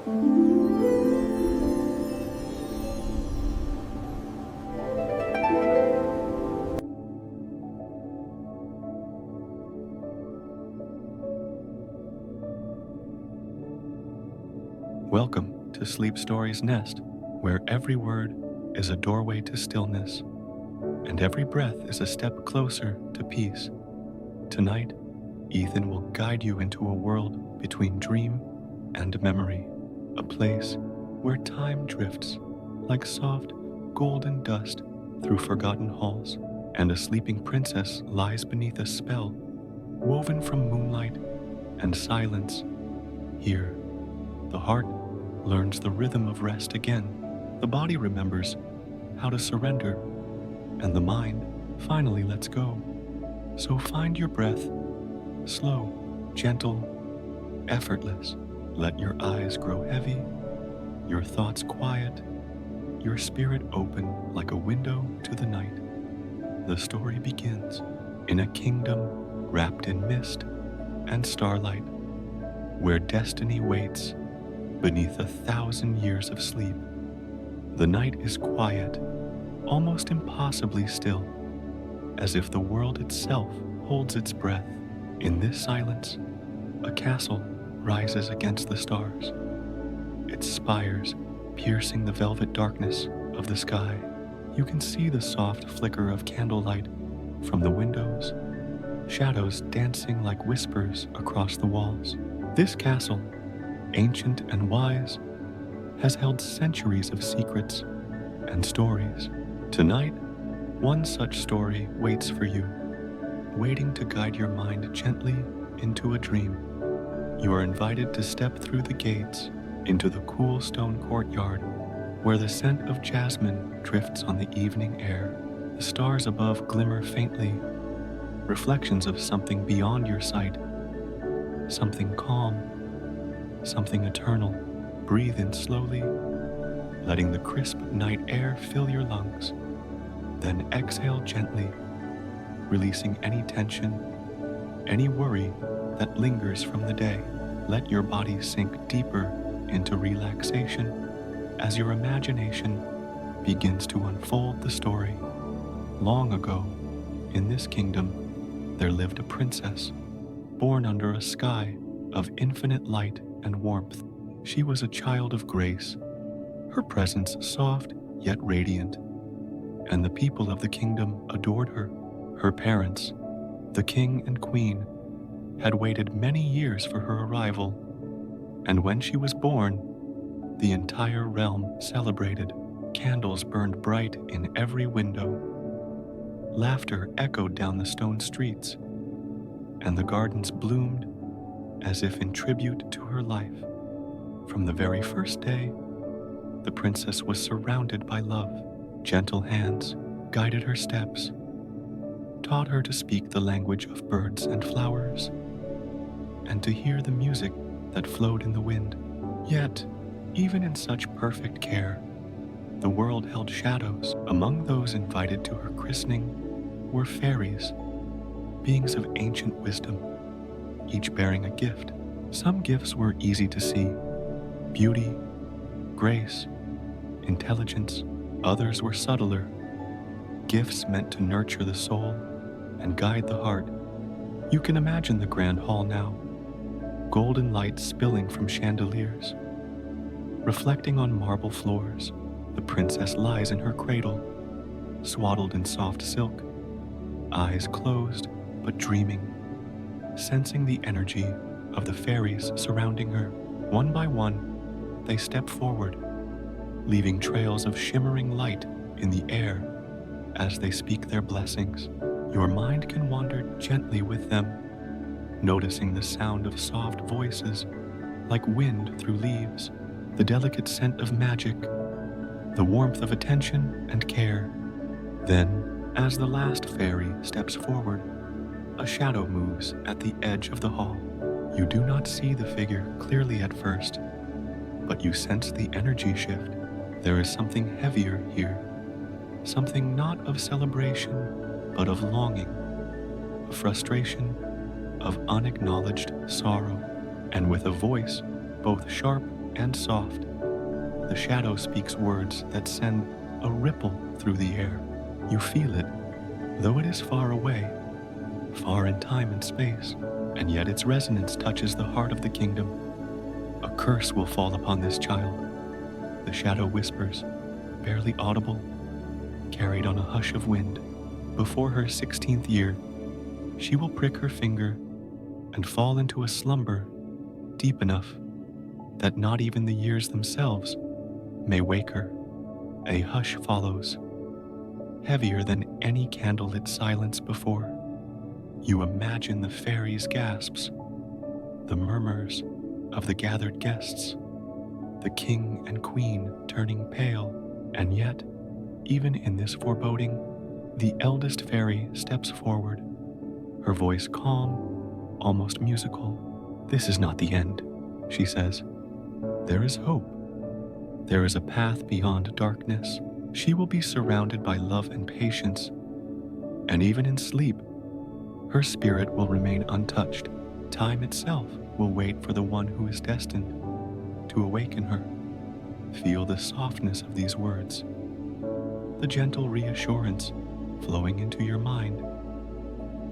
Welcome to Sleep Stories Nest, where every word is a doorway to stillness, and every breath is a step closer to peace. Tonight, Ethan will guide you into a world between dream and memory, a place where time drifts like soft, golden dust through forgotten halls, and a sleeping princess lies beneath a spell woven from moonlight and silence. Here, the heart learns the rhythm of rest again, the body remembers how to surrender, and the mind finally lets go. So find your breath, slow, gentle, effortless. Let your eyes grow heavy, your thoughts quiet, your spirit open like a window to the night. The story begins in a kingdom wrapped in mist and starlight, where destiny waits beneath 1,000 years of sleep. The night is quiet, almost impossibly still, as if the world itself holds its breath. In this silence, a castle rises against the stars, its spires piercing the velvet darkness of the sky. You can see the soft flicker of candlelight from the windows, shadows dancing like whispers across the walls. This castle, ancient and wise, has held centuries of secrets and stories. Tonight, one such story waits for you, waiting to guide your mind gently into a dream. You are invited to step through the gates into the cool stone courtyard, where the scent of jasmine drifts on the evening air. The stars above glimmer faintly, reflections of something beyond your sight, something calm, something eternal. Breathe in slowly, letting the crisp night air fill your lungs. Then exhale gently, releasing any tension, any worry that lingers from the day. Let your body sink deeper into relaxation as your imagination begins to unfold the story. Long ago, in this kingdom, there lived a princess, born under a sky of infinite light and warmth. She was a child of grace, her presence soft yet radiant, and the people of the kingdom adored her. Her parents, the king and queen, had waited many years for her arrival, and when she was born, the entire realm celebrated. Candles burned bright in every window. Laughter echoed down the stone streets, and the gardens bloomed as if in tribute to her life. From the very first day, the princess was surrounded by love. Gentle hands guided her steps, taught her to speak the language of birds and flowers, and to hear the music that flowed in the wind. Yet, even in such perfect care, the world held shadows. Among those invited to her christening were fairies, beings of ancient wisdom, each bearing a gift. Some gifts were easy to see: beauty, grace, intelligence. Others were subtler, gifts meant to nurture the soul and guide the heart. You can imagine the grand hall now, golden light spilling from chandeliers, reflecting on marble floors. The princess lies in her cradle, swaddled in soft silk, eyes closed but dreaming, sensing the energy of the fairies surrounding her. One by one, they step forward, leaving trails of shimmering light in the air as they speak their blessings. Your mind can wander gently with them, noticing the sound of soft voices like wind through leaves, the delicate scent of magic, the warmth of attention and care. Then, as the last fairy steps forward, a shadow moves at the edge of the hall. You do not see the figure clearly at first, but you sense the energy shift. There is something heavier here, something not of celebration, but of longing, of frustration, of unacknowledged sorrow. And with a voice both sharp and soft. The shadow speaks words that send a ripple through the air. You feel it, though it is far away, far in time and space, and yet its resonance touches the heart of the kingdom. A curse will fall upon this child, the shadow whispers, barely audible, carried on a hush of wind. Before her 16th year, she will prick her finger and fall into a slumber deep enough that not even the years themselves may wake her. A hush follows, heavier than any candlelit silence before. You imagine the fairies' gasps, the murmurs of the gathered guests, the king and queen turning pale, and yet, even in this foreboding, the eldest fairy steps forward, her voice calm, almost musical. "This is not the end," she says. "There is hope. There is a path beyond darkness. She will be surrounded by love and patience, and even in sleep, her spirit will remain untouched. Time itself will wait for the one who is destined to awaken her." Feel the softness of these words, the gentle reassurance flowing into your mind,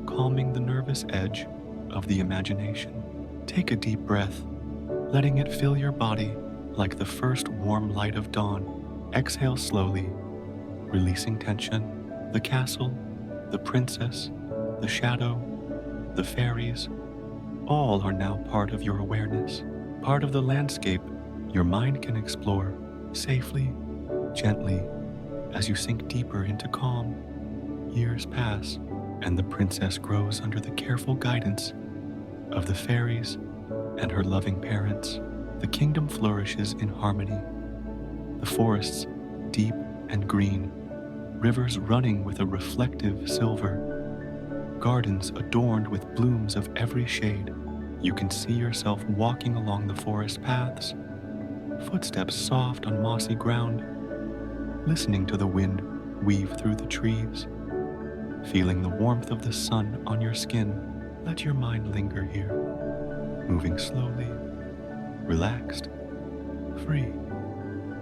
calming the nervous edge of the imagination. Take a deep breath, letting it fill your body like the first warm light of dawn. Exhale slowly, releasing tension. The castle, the princess, the shadow, the fairies, all are now part of your awareness, part of the landscape your mind can explore safely, gently, as you sink deeper into calm. Years pass, and the princess grows under the careful guidance of the fairies and her loving parents. The kingdom flourishes in harmony. The forests deep and green, rivers running with a reflective silver, gardens adorned with blooms of every shade. You can see yourself walking along the forest paths, footsteps soft on mossy ground, listening to the wind weave through the trees, feeling the warmth of the sun on your skin. Let your mind linger here, moving slowly, relaxed, free,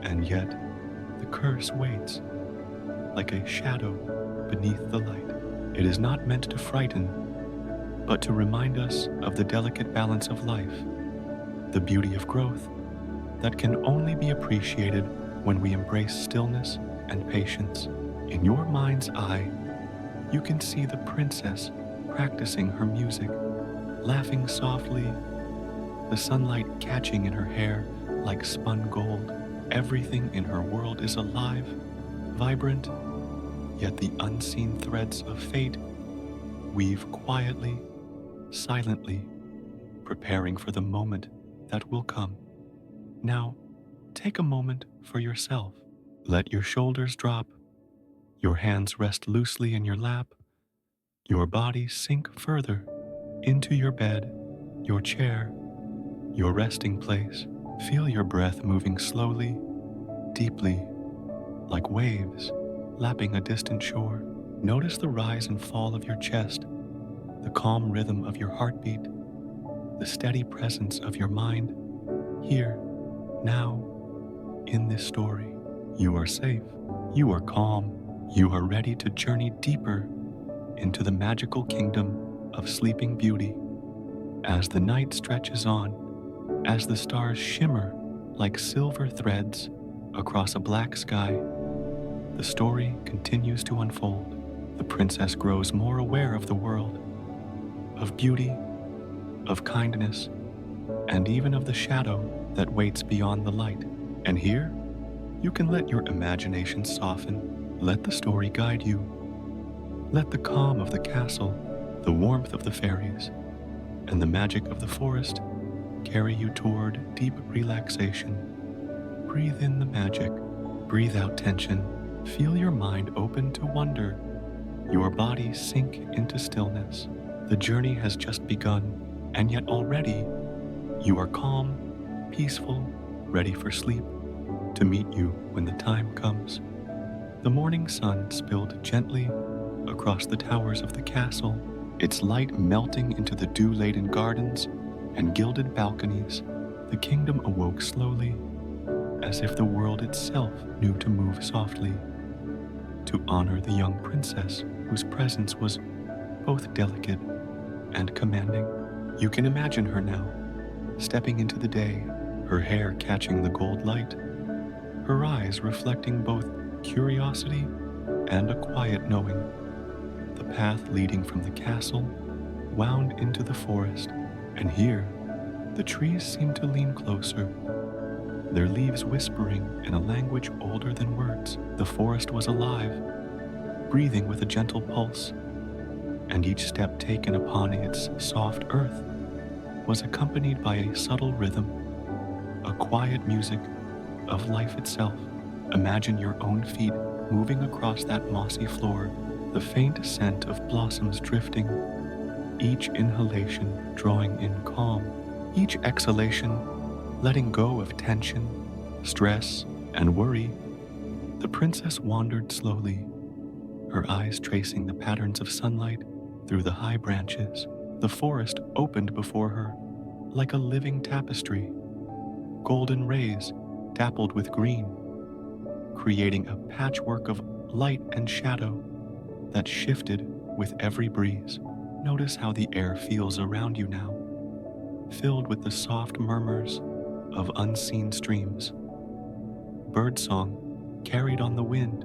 and yet the curse waits like a shadow beneath the light. It is not meant to frighten, but to remind us of the delicate balance of life, the beauty of growth that can only be appreciated when we embrace stillness and patience. In your mind's eye, you can see the princess practicing her music, laughing softly, the sunlight catching in her hair like spun gold. Everything in her world is alive, vibrant, yet the unseen threads of fate weave quietly, silently, preparing for the moment that will come. Now, take a moment for yourself. Let your shoulders drop, your hands rest loosely in your lap, your body sink further into your bed, your chair, your resting place. Feel your breath moving slowly, deeply, like waves lapping a distant shore. Notice the rise and fall of your chest, the calm rhythm of your heartbeat, the steady presence of your mind. Here, now, in this story, you are safe, you are calm, you are ready to journey deeper into the magical kingdom of Sleeping Beauty. As the night stretches on, as the stars shimmer like silver threads across a black sky, the story continues to unfold. The princess grows more aware of the world, of beauty, of kindness, and even of the shadow that waits beyond the light. And here, you can let your imagination soften. Let the story guide you. Let the calm of the castle, the warmth of the fairies, and the magic of the forest carry you toward deep relaxation. Breathe in the magic, breathe out tension. Feel your mind open to wonder, your body sink into stillness. The journey has just begun, and yet already you are calm, peaceful, ready for sleep, to meet you when the time comes. The morning sun spilled gently across the towers of the castle, its light melting into the dew-laden gardens and gilded balconies. The kingdom awoke slowly, as if the world itself knew to move softly, to honor the young princess whose presence was both delicate and commanding. You can imagine her now, stepping into the day, her hair catching the gold light, her eyes reflecting both curiosity and a quiet knowing. The path leading from the castle wound into the forest, and here the trees seemed to lean closer, their leaves whispering in a language older than words. The forest was alive, breathing with a gentle pulse, and each step taken upon its soft earth was accompanied by a subtle rhythm, a quiet music of life itself. Imagine your own feet moving across that mossy floor, the faint scent of blossoms drifting, each inhalation drawing in calm, each exhalation letting go of tension, stress, and worry. The princess wandered slowly, her eyes tracing the patterns of sunlight through the high branches. The forest opened before her like a living tapestry, golden rays dappled with green, creating a patchwork of light and shadow that shifted with every breeze. Notice how the air feels around you now, filled with the soft murmurs of unseen streams. Birdsong carried on the wind,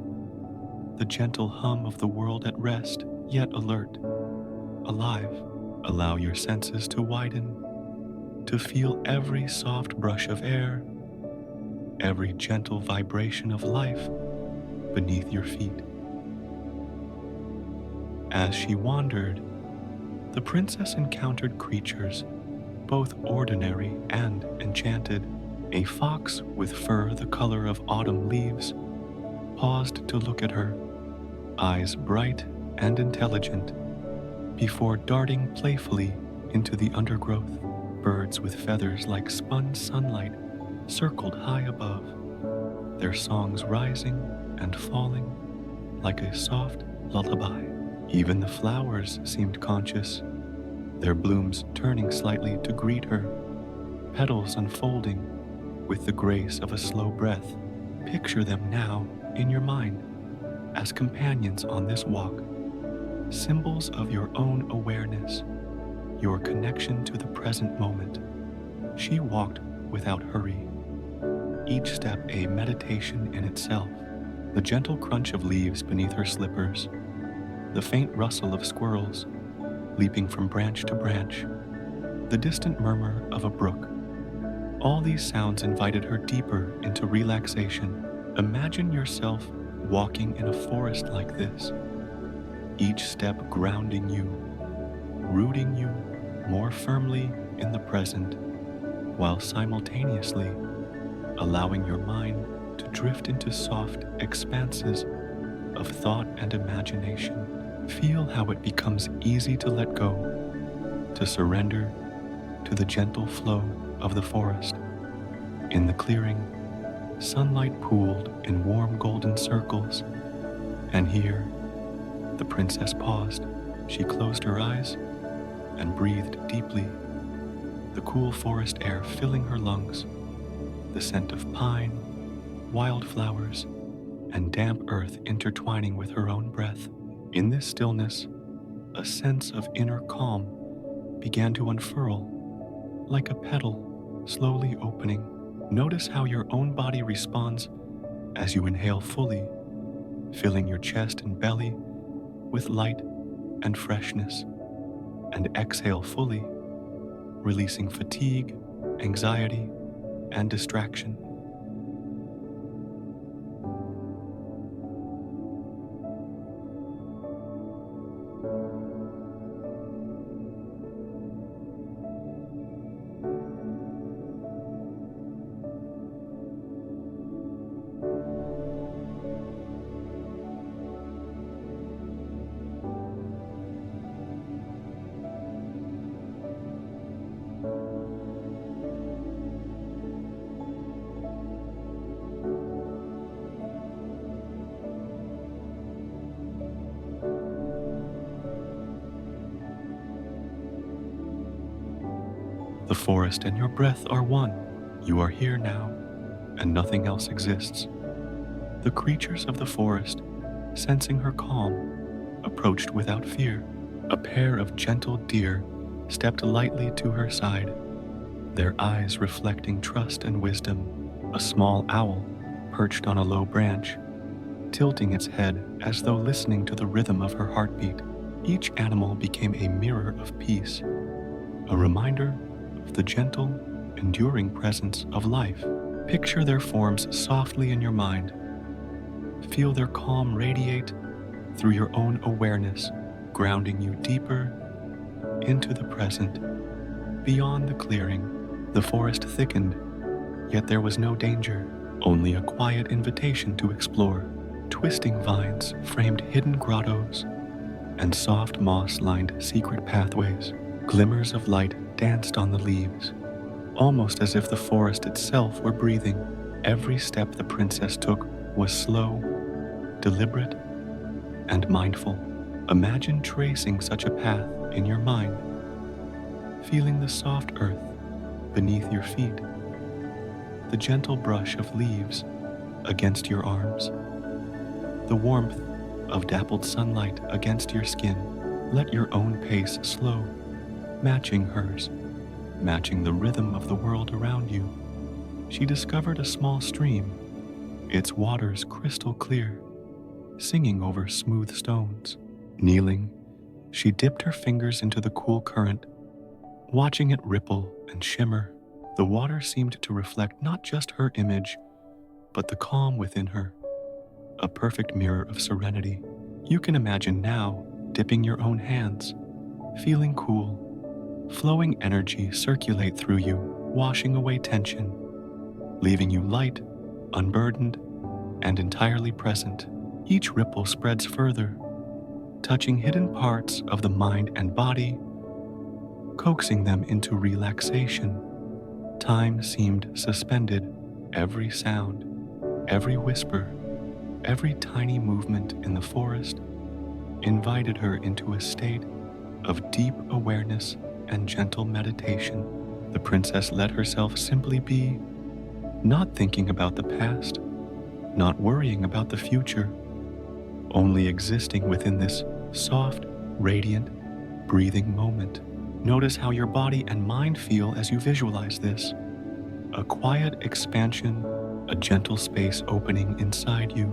the gentle hum of the world at rest, yet alert, alive. Allow your senses to widen, to feel every soft brush of air, every gentle vibration of life beneath your feet. As she wandered, the princess encountered creatures, both ordinary and enchanted. A fox with fur the color of autumn leaves paused to look at her, eyes bright and intelligent, before darting playfully into the undergrowth. Birds with feathers like spun sunlight circled high above, their songs rising and falling like a soft lullaby. Even the flowers seemed conscious, their blooms turning slightly to greet her, petals unfolding with the grace of a slow breath. Picture them now in your mind as companions on this walk, symbols of your own awareness, your connection to the present moment. She walked without hurry, each step a meditation in itself. The gentle crunch of leaves beneath her slippers, the faint rustle of squirrels leaping from branch to branch, the distant murmur of a brook. All these sounds invited her deeper into relaxation. Imagine yourself walking in a forest like this, each step grounding you, rooting you more firmly in the present, while simultaneously allowing your mind to drift into soft expanses of thought and imagination. Feel how it becomes easy to let go, to surrender to the gentle flow of the forest. In the clearing, sunlight pooled in warm golden circles, and here, the princess paused. She closed her eyes and breathed deeply, the cool forest air filling her lungs, the scent of pine, wildflowers, and damp earth intertwining with her own breath. In this stillness, a sense of inner calm began to unfurl, like a petal slowly opening. Notice how your own body responds as you inhale fully, filling your chest and belly with light and freshness, and exhale fully, releasing fatigue, anxiety, and distraction. The forest and your breath are one, You are here now, and nothing else exists. The creatures of the forest, sensing her calm, approached without fear. A pair of gentle deer stepped lightly to her side, their eyes reflecting trust and wisdom. A small owl perched on a low branch, tilting its head as though listening to the rhythm of her heartbeat. Each animal became a mirror of peace, a reminder of the gentle, enduring presence of life. Picture their forms softly in your mind. Feel their calm radiate through your own awareness, grounding you deeper into the present. Beyond the clearing, the forest thickened, yet there was no danger, only a quiet invitation to explore. Twisting vines framed hidden grottos, and soft moss lined secret pathways. Glimmers of light danced on the leaves, almost as if the forest itself were breathing. Every step the princess took was slow, deliberate, and mindful. Imagine tracing such a path in your mind, feeling the soft earth beneath your feet, the gentle brush of leaves against your arms, the warmth of dappled sunlight against your skin. Let your own pace slow, matching hers, matching the rhythm of the world around you. She discovered a small stream, its waters crystal clear, singing over smooth stones. Kneeling, she dipped her fingers into the cool current, watching it ripple and shimmer. The water seemed to reflect not just her image, but the calm within her, a perfect mirror of serenity. You can imagine now dipping your own hands, feeling cool, flowing energy circulate through you, washing away tension, leaving you light, unburdened, and entirely present. Each ripple spreads further, touching hidden parts of the mind and body, coaxing them into relaxation. Time seemed suspended. Every sound, every whisper, every tiny movement in the forest invited her into a state of deep awareness and gentle meditation. The princess let herself simply be, not thinking about the past, not worrying about the future, only existing within this soft, radiant, breathing moment. Notice how your body and mind feel as you visualize this. A quiet expansion, a gentle space opening inside you,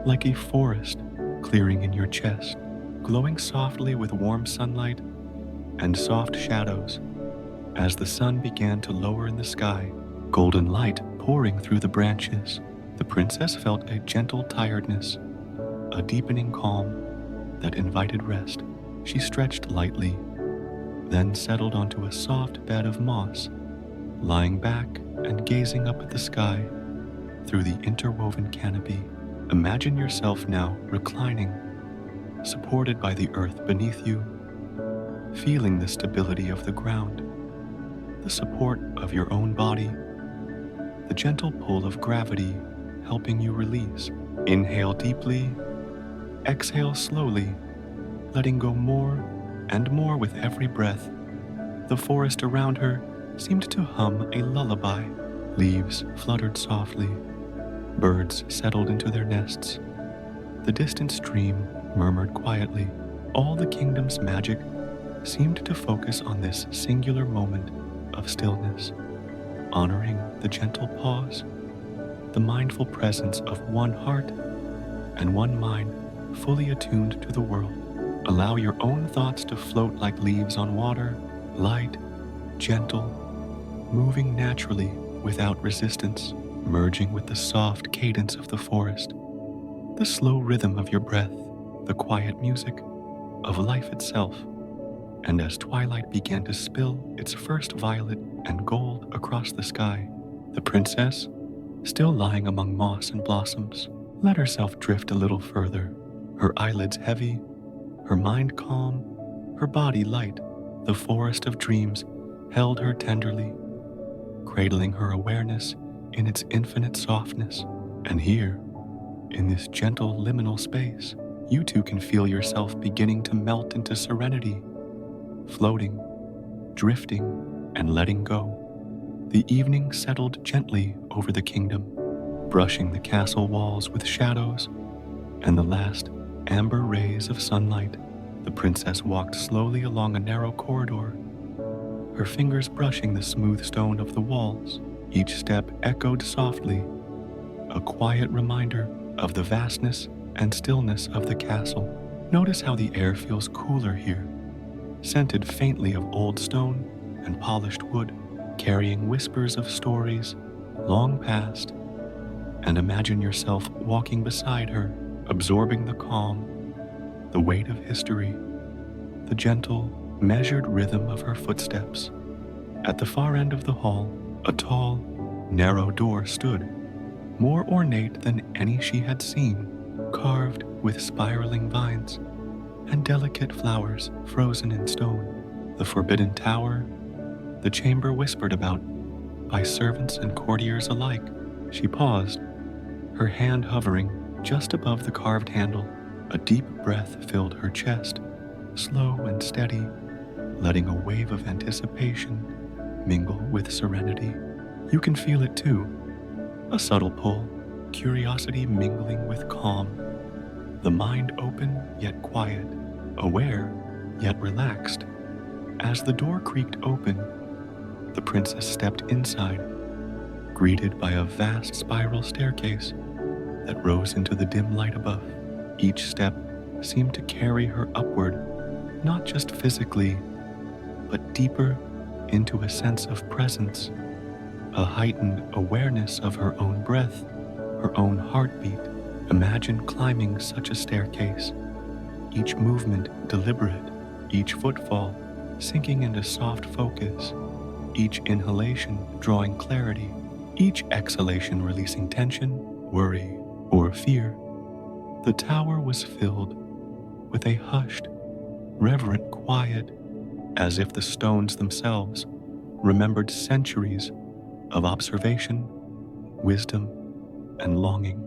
like a forest clearing in your chest, glowing softly with warm sunlight and soft shadows. As the sun began to lower in the sky, golden light pouring through the branches, the princess felt a gentle tiredness, a deepening calm that invited rest. She stretched lightly, then settled onto a soft bed of moss, lying back and gazing up at the sky through the interwoven canopy. Imagine yourself now reclining, supported by the earth beneath you, feeling the stability of the ground, the support of your own body, the gentle pull of gravity helping you release. Inhale deeply, exhale slowly, letting go more and more with every breath. The forest around her seemed to hum a lullaby. Leaves fluttered softly, birds settled into their nests. The distant stream murmured quietly. All the kingdom's magic seemed to focus on this singular moment of stillness, honoring the gentle pause, the mindful presence of one heart and one mind fully attuned to the world. Allow your own thoughts to float like leaves on water, light, gentle, moving naturally without resistance, merging with the soft cadence of the forest, the slow rhythm of your breath, the quiet music of life itself. And as twilight began to spill its first violet and gold across the sky, the princess, still lying among moss and blossoms, let herself drift a little further, her eyelids heavy, her mind calm, her body light. The forest of dreams held her tenderly, cradling her awareness in its infinite softness. And here, in this gentle liminal space, you too can feel yourself beginning to melt into serenity, floating, drifting, and letting go. The evening settled gently over the kingdom, brushing the castle walls with shadows and the last amber rays of sunlight. The princess walked slowly along a narrow corridor, her fingers brushing the smooth stone of the walls. Each step echoed softly, a quiet reminder of the vastness and stillness of the castle. Notice how the air feels cooler here, scented faintly of old stone and polished wood, carrying whispers of stories long past. And imagine yourself walking beside her, absorbing the calm, the weight of history, the gentle, measured rhythm of her footsteps. At the far end of the hall, a tall, narrow door stood, more ornate than any she had seen, carved with spiraling vines and delicate flowers frozen in stone. The forbidden tower, the chamber whispered about by servants and courtiers alike. She paused, her hand hovering just above the carved handle. A deep breath filled her chest, slow and steady, letting a wave of anticipation mingle with serenity. You can feel it too, a subtle pull, curiosity mingling with calm, the mind open yet quiet, aware yet relaxed. As the door creaked open, the princess stepped inside, greeted by a vast spiral staircase that rose into the dim light above. Each step seemed to carry her upward, not just physically, but deeper into a sense of presence, a heightened awareness of her own breath, her own heartbeat. Imagine climbing such a staircase, each movement deliberate, each footfall sinking into soft focus, each inhalation drawing clarity, each exhalation releasing tension, worry, or fear. The tower was filled with a hushed, reverent quiet, as if the stones themselves remembered centuries of observation, wisdom, and longing.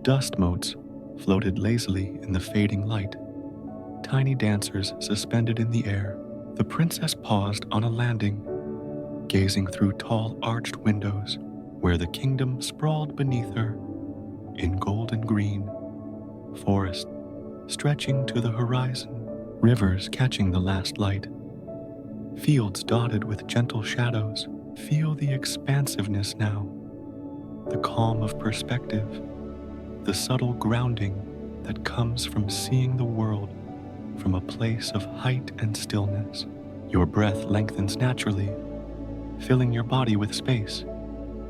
Dust motes floated lazily in the fading light, tiny dancers suspended in the air. The princess paused on a landing, gazing through tall arched windows where the kingdom sprawled beneath her in golden green, forest stretching to the horizon, rivers catching the last light, fields dotted with gentle shadows. Feel the expansiveness now, the calm of perspective, the subtle grounding that comes from seeing the world from a place of height and stillness. Your breath lengthens naturally, filling your body with space.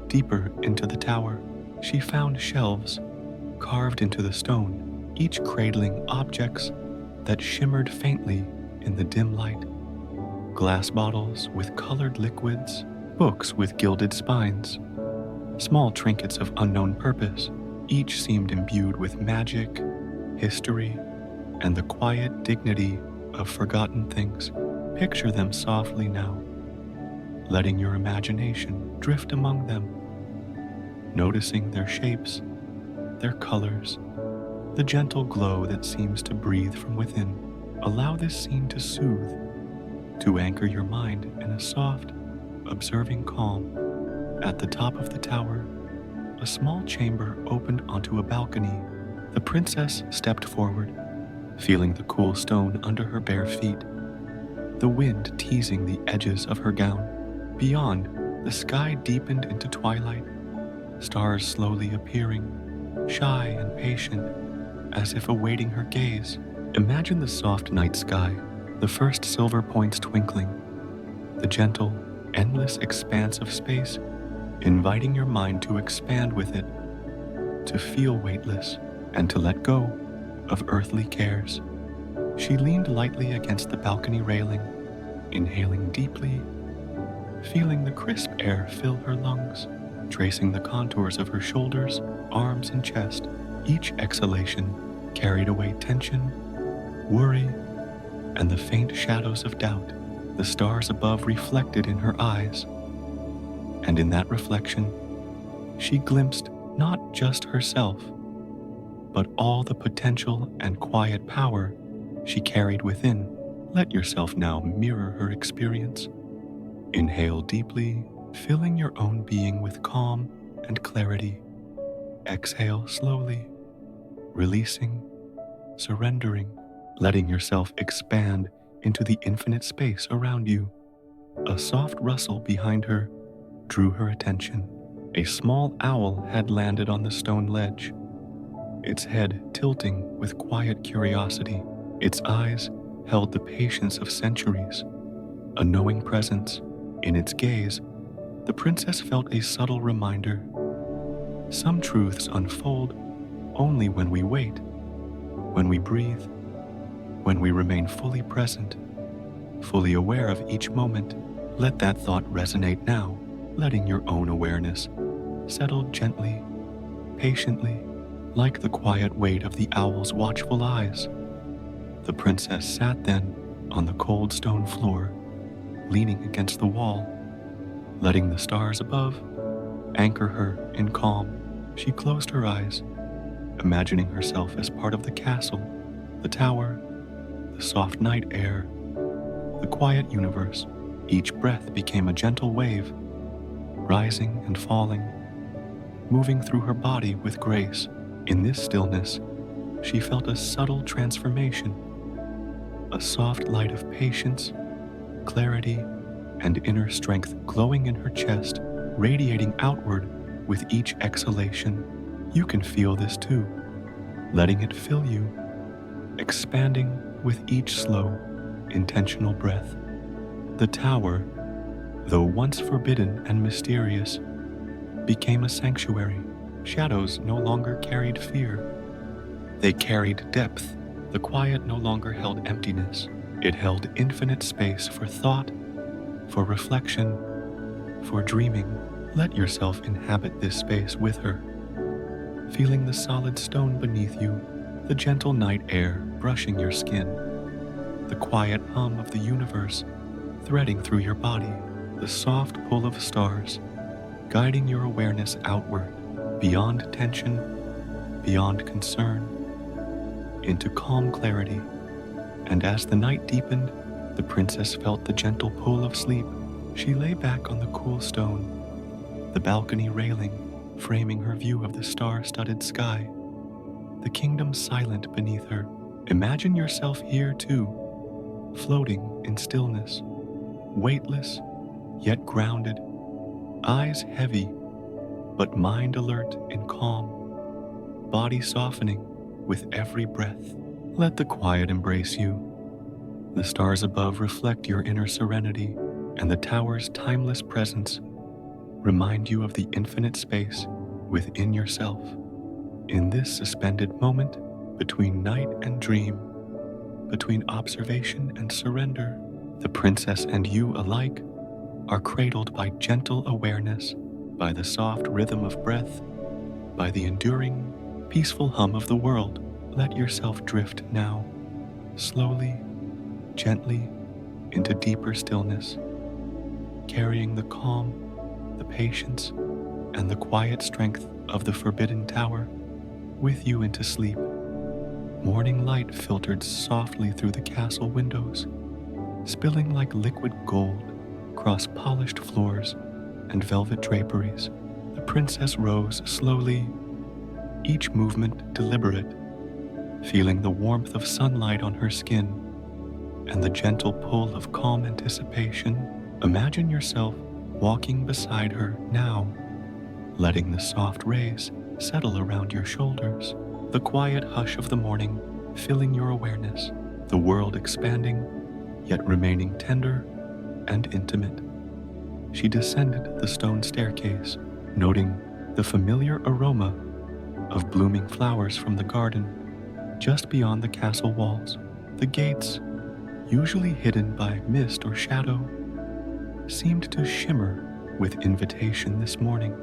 Deeper into the tower, she found shelves carved into the stone, each cradling objects that shimmered faintly in the dim light. Glass bottles with colored liquids, books with gilded spines, small trinkets of unknown purpose. Each seemed imbued with magic, history, and the quiet dignity of forgotten things. Picture them softly now, letting your imagination drift among them, noticing their shapes, their colors, the gentle glow that seems to breathe from within. Allow this scene to soothe, to anchor your mind in a soft, observing calm. At the top of the tower, a small chamber opened onto a balcony. The princess stepped forward, feeling the cool stone under her bare feet, the wind teasing the edges of her gown. Beyond, the sky deepened into twilight, stars slowly appearing, shy and patient, as if awaiting her gaze. Imagine the soft night sky, the first silver points twinkling, the gentle, endless expanse of space, inviting your mind to expand with it, to feel weightless, and to let go of earthly cares. She leaned lightly against the balcony railing, inhaling deeply, feeling the crisp air fill her lungs, tracing the contours of her shoulders, arms, and chest. Each exhalation carried away tension, worry, and the faint shadows of doubt. The stars above reflected in her eyes, and in that reflection, she glimpsed not just herself, but all the potential and quiet power she carried within. Let yourself now mirror her experience. Inhale deeply, filling your own being with calm and clarity. Exhale slowly, releasing, surrendering, letting yourself expand into the infinite space around you. A soft rustle behind her drew her attention. A small owl had landed on the stone ledge, its head tilting with quiet curiosity. Its eyes held the patience of centuries, a knowing presence. In its gaze, the princess felt a subtle reminder. Some truths unfold only when we wait, when we breathe, when we remain fully present, fully aware of each moment. Let that thought resonate now, letting your own awareness settle gently, patiently, like the quiet weight of the owl's watchful eyes. The princess sat then on the cold stone floor, leaning against the wall, letting the stars above anchor her in calm. She closed her eyes, imagining herself as part of the castle, the tower, the soft night air, the quiet universe. Each breath became a gentle wave, rising and falling, moving through her body with grace. In this stillness, she felt a subtle transformation, a soft light of patience, clarity, and inner strength glowing in her chest, radiating outward with each exhalation. You can feel this too, letting it fill you, expanding with each slow, intentional breath. The tower, though once forbidden and mysterious, became a sanctuary. Shadows no longer carried fear. They carried depth. The quiet no longer held emptiness. It held infinite space for thought, for reflection, for dreaming. Let yourself inhabit this space with her, feeling the solid stone beneath you, the gentle night air brushing your skin, the quiet hum of the universe threading through your body, the soft pull of stars guiding your awareness outward, beyond tension, beyond concern, into calm clarity. And as the night deepened, the princess felt the gentle pull of sleep. She lay back on the cool stone, the balcony railing framing her view of the star-studded sky, the kingdom silent beneath her. Imagine yourself here too, floating in stillness, weightless yet grounded, eyes heavy but mind alert and calm, body softening with every breath. Let the quiet embrace you. The stars above reflect your inner serenity, and the tower's timeless presence remind you of the infinite space within yourself. In this suspended moment, between night and dream, between observation and surrender, the princess and you alike are cradled by gentle awareness, by the soft rhythm of breath, by the enduring, peaceful hum of the world. Let yourself drift now, slowly, gently, into deeper stillness, carrying the calm, the patience, and the quiet strength of the Forbidden Tower with you into sleep. Morning light filtered softly through the castle windows, spilling like liquid gold across polished floors and velvet draperies. The princess rose slowly, each movement deliberate, feeling the warmth of sunlight on her skin and the gentle pull of calm anticipation. Imagine yourself walking beside her now, letting the soft rays settle around your shoulders, the quiet hush of the morning filling your awareness, the world expanding, yet remaining tender and intimate. She descended the stone staircase, noting the familiar aroma of blooming flowers from the garden just beyond the castle walls. The gates, usually hidden by mist or shadow, seemed to shimmer with invitation this morning,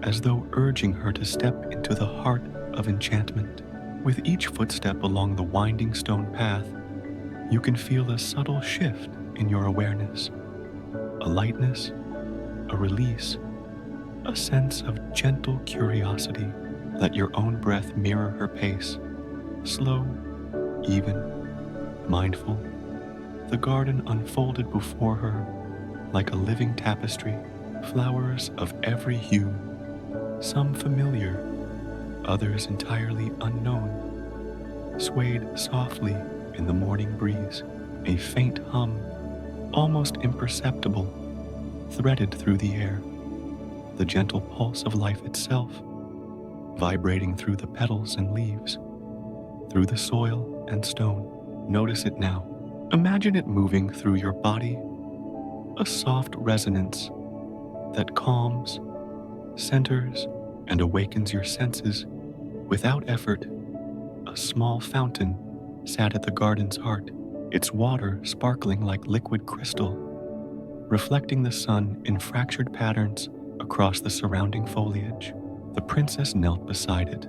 as though urging her to step into the heart of enchantment. With each footstep along the winding stone path, you can feel a subtle shift in your awareness, a lightness, a release, a sense of gentle curiosity. Let your own breath mirror her pace, slow, even, mindful. The garden unfolded before her like a living tapestry, Flowers of every hue, some familiar, others entirely unknown, swayed softly in the morning breeze. A faint hum, almost imperceptible, threaded through the air, the gentle pulse of life itself, vibrating through the petals and leaves, through the soil and stone. Notice it now. Imagine it moving through your body, a soft resonance that calms, centers, and awakens your senses without effort. A small fountain sat at the garden's heart, its water sparkling like liquid crystal, reflecting the sun in fractured patterns across the surrounding foliage. The princess knelt beside it,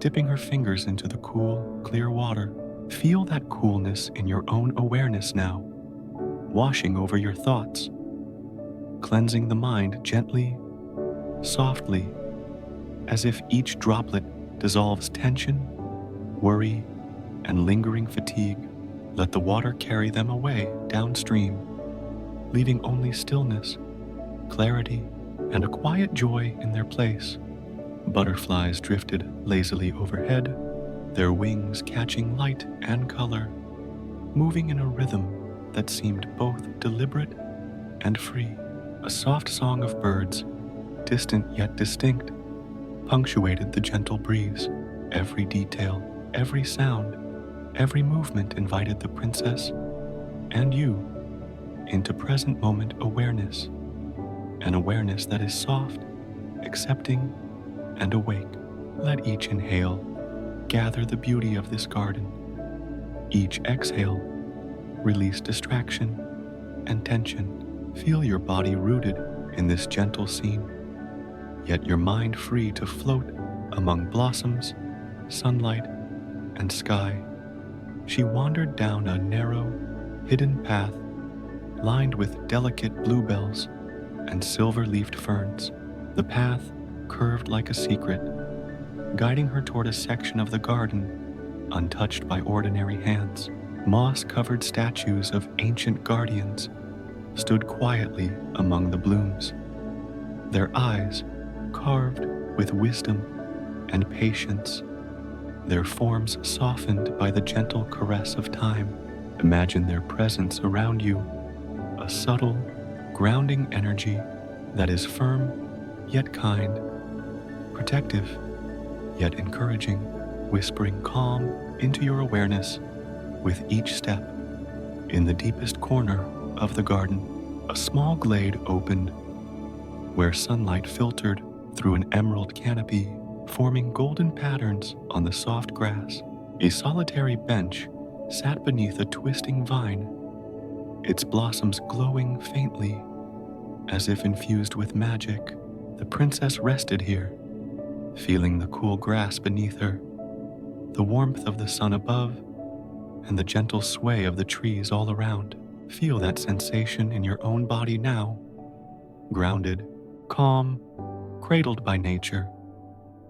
dipping her fingers into the cool, clear water. Feel that coolness in your own awareness now, washing over your thoughts, cleansing the mind gently, softly, as if each droplet dissolves tension, worry, and lingering fatigue. Let the water carry them away downstream, leaving only stillness, clarity, and a quiet joy in their place. Butterflies drifted lazily overhead, their wings catching light and color, moving in a rhythm that seemed both deliberate and free. A soft song of birds, distant yet distinct, punctuated the gentle breeze. Every detail, every sound, every movement invited the princess and you into present moment awareness, an awareness that is soft, accepting, and awake. Let each inhale gather the beauty of this garden. Each exhale release distraction and tension. Feel your body rooted in this gentle scene, yet your mind free to float among blossoms, sunlight, and sky. She wandered down a narrow, hidden path lined with delicate bluebells and silver-leafed ferns. The path curved like a secret, guiding her toward a section of the garden untouched by ordinary hands. Moss-covered statues of ancient guardians stood quietly among the blooms, their eyes carved with wisdom and patience, their forms softened by the gentle caress of time. Imagine their presence around you, a subtle, grounding energy that is firm yet kind, protective yet encouraging, whispering calm into your awareness with each step. In the deepest corner of the garden, a small glade opened where sunlight filtered through an emerald canopy, forming golden patterns on the soft grass. A solitary bench sat beneath a twisting vine, its blossoms glowing faintly as if infused with magic. The princess rested here, feeling the cool grass beneath her, the warmth of the sun above, and the gentle sway of the trees all around. Feel that sensation in your own body now, grounded, calm, cradled by nature,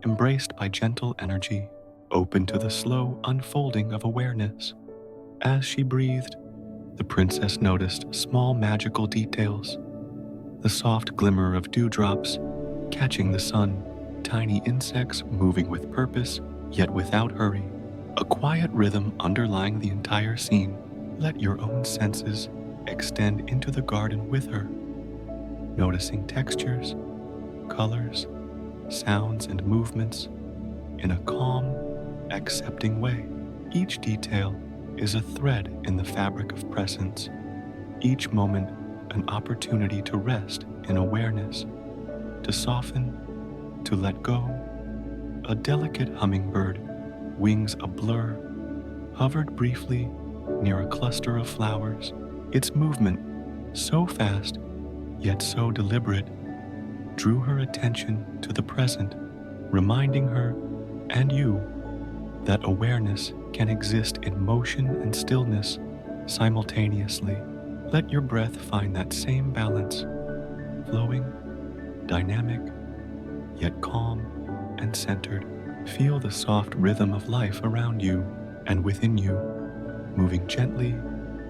embraced by gentle energy, open to the slow unfolding of awareness. As she breathed, the princess noticed small magical details, the soft glimmer of dewdrops catching the sun, tiny insects moving with purpose, yet without hurry, a quiet rhythm underlying the entire scene. Let your own senses extend into the garden with her, noticing textures, colors, sounds, and movements in a calm, accepting way. Each detail is a thread in the fabric of presence, each moment an opportunity to rest in awareness, to soften, to let go. A delicate hummingbird, wings a blur, hovered briefly near a cluster of flowers. Its movement, so fast yet so deliberate, drew her attention to the present, reminding her and you that awareness can exist in motion and stillness simultaneously. Let your breath find that same balance, flowing, dynamic, yet calm and centered. Feel the soft rhythm of life around you and within you, moving gently,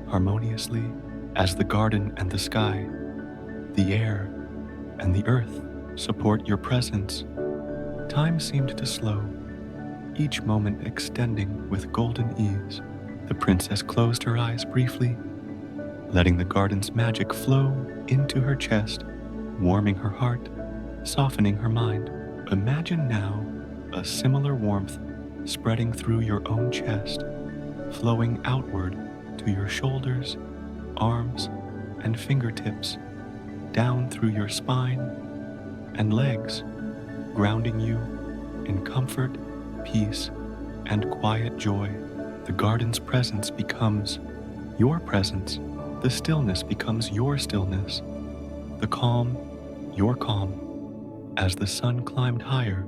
harmoniously, as the garden and the sky, the air, and the earth support your presence. Time seemed to slow, each moment extending with golden ease. The princess closed her eyes briefly, letting the garden's magic flow into her chest, warming her heart, softening her mind. Imagine now a similar warmth spreading through your own chest, flowing outward to your shoulders, arms, and fingertips, down through your spine and legs, grounding you in comfort, peace, and quiet joy. The garden's presence becomes your presence. The stillness becomes your stillness. The calm, your calm. As the sun climbed higher,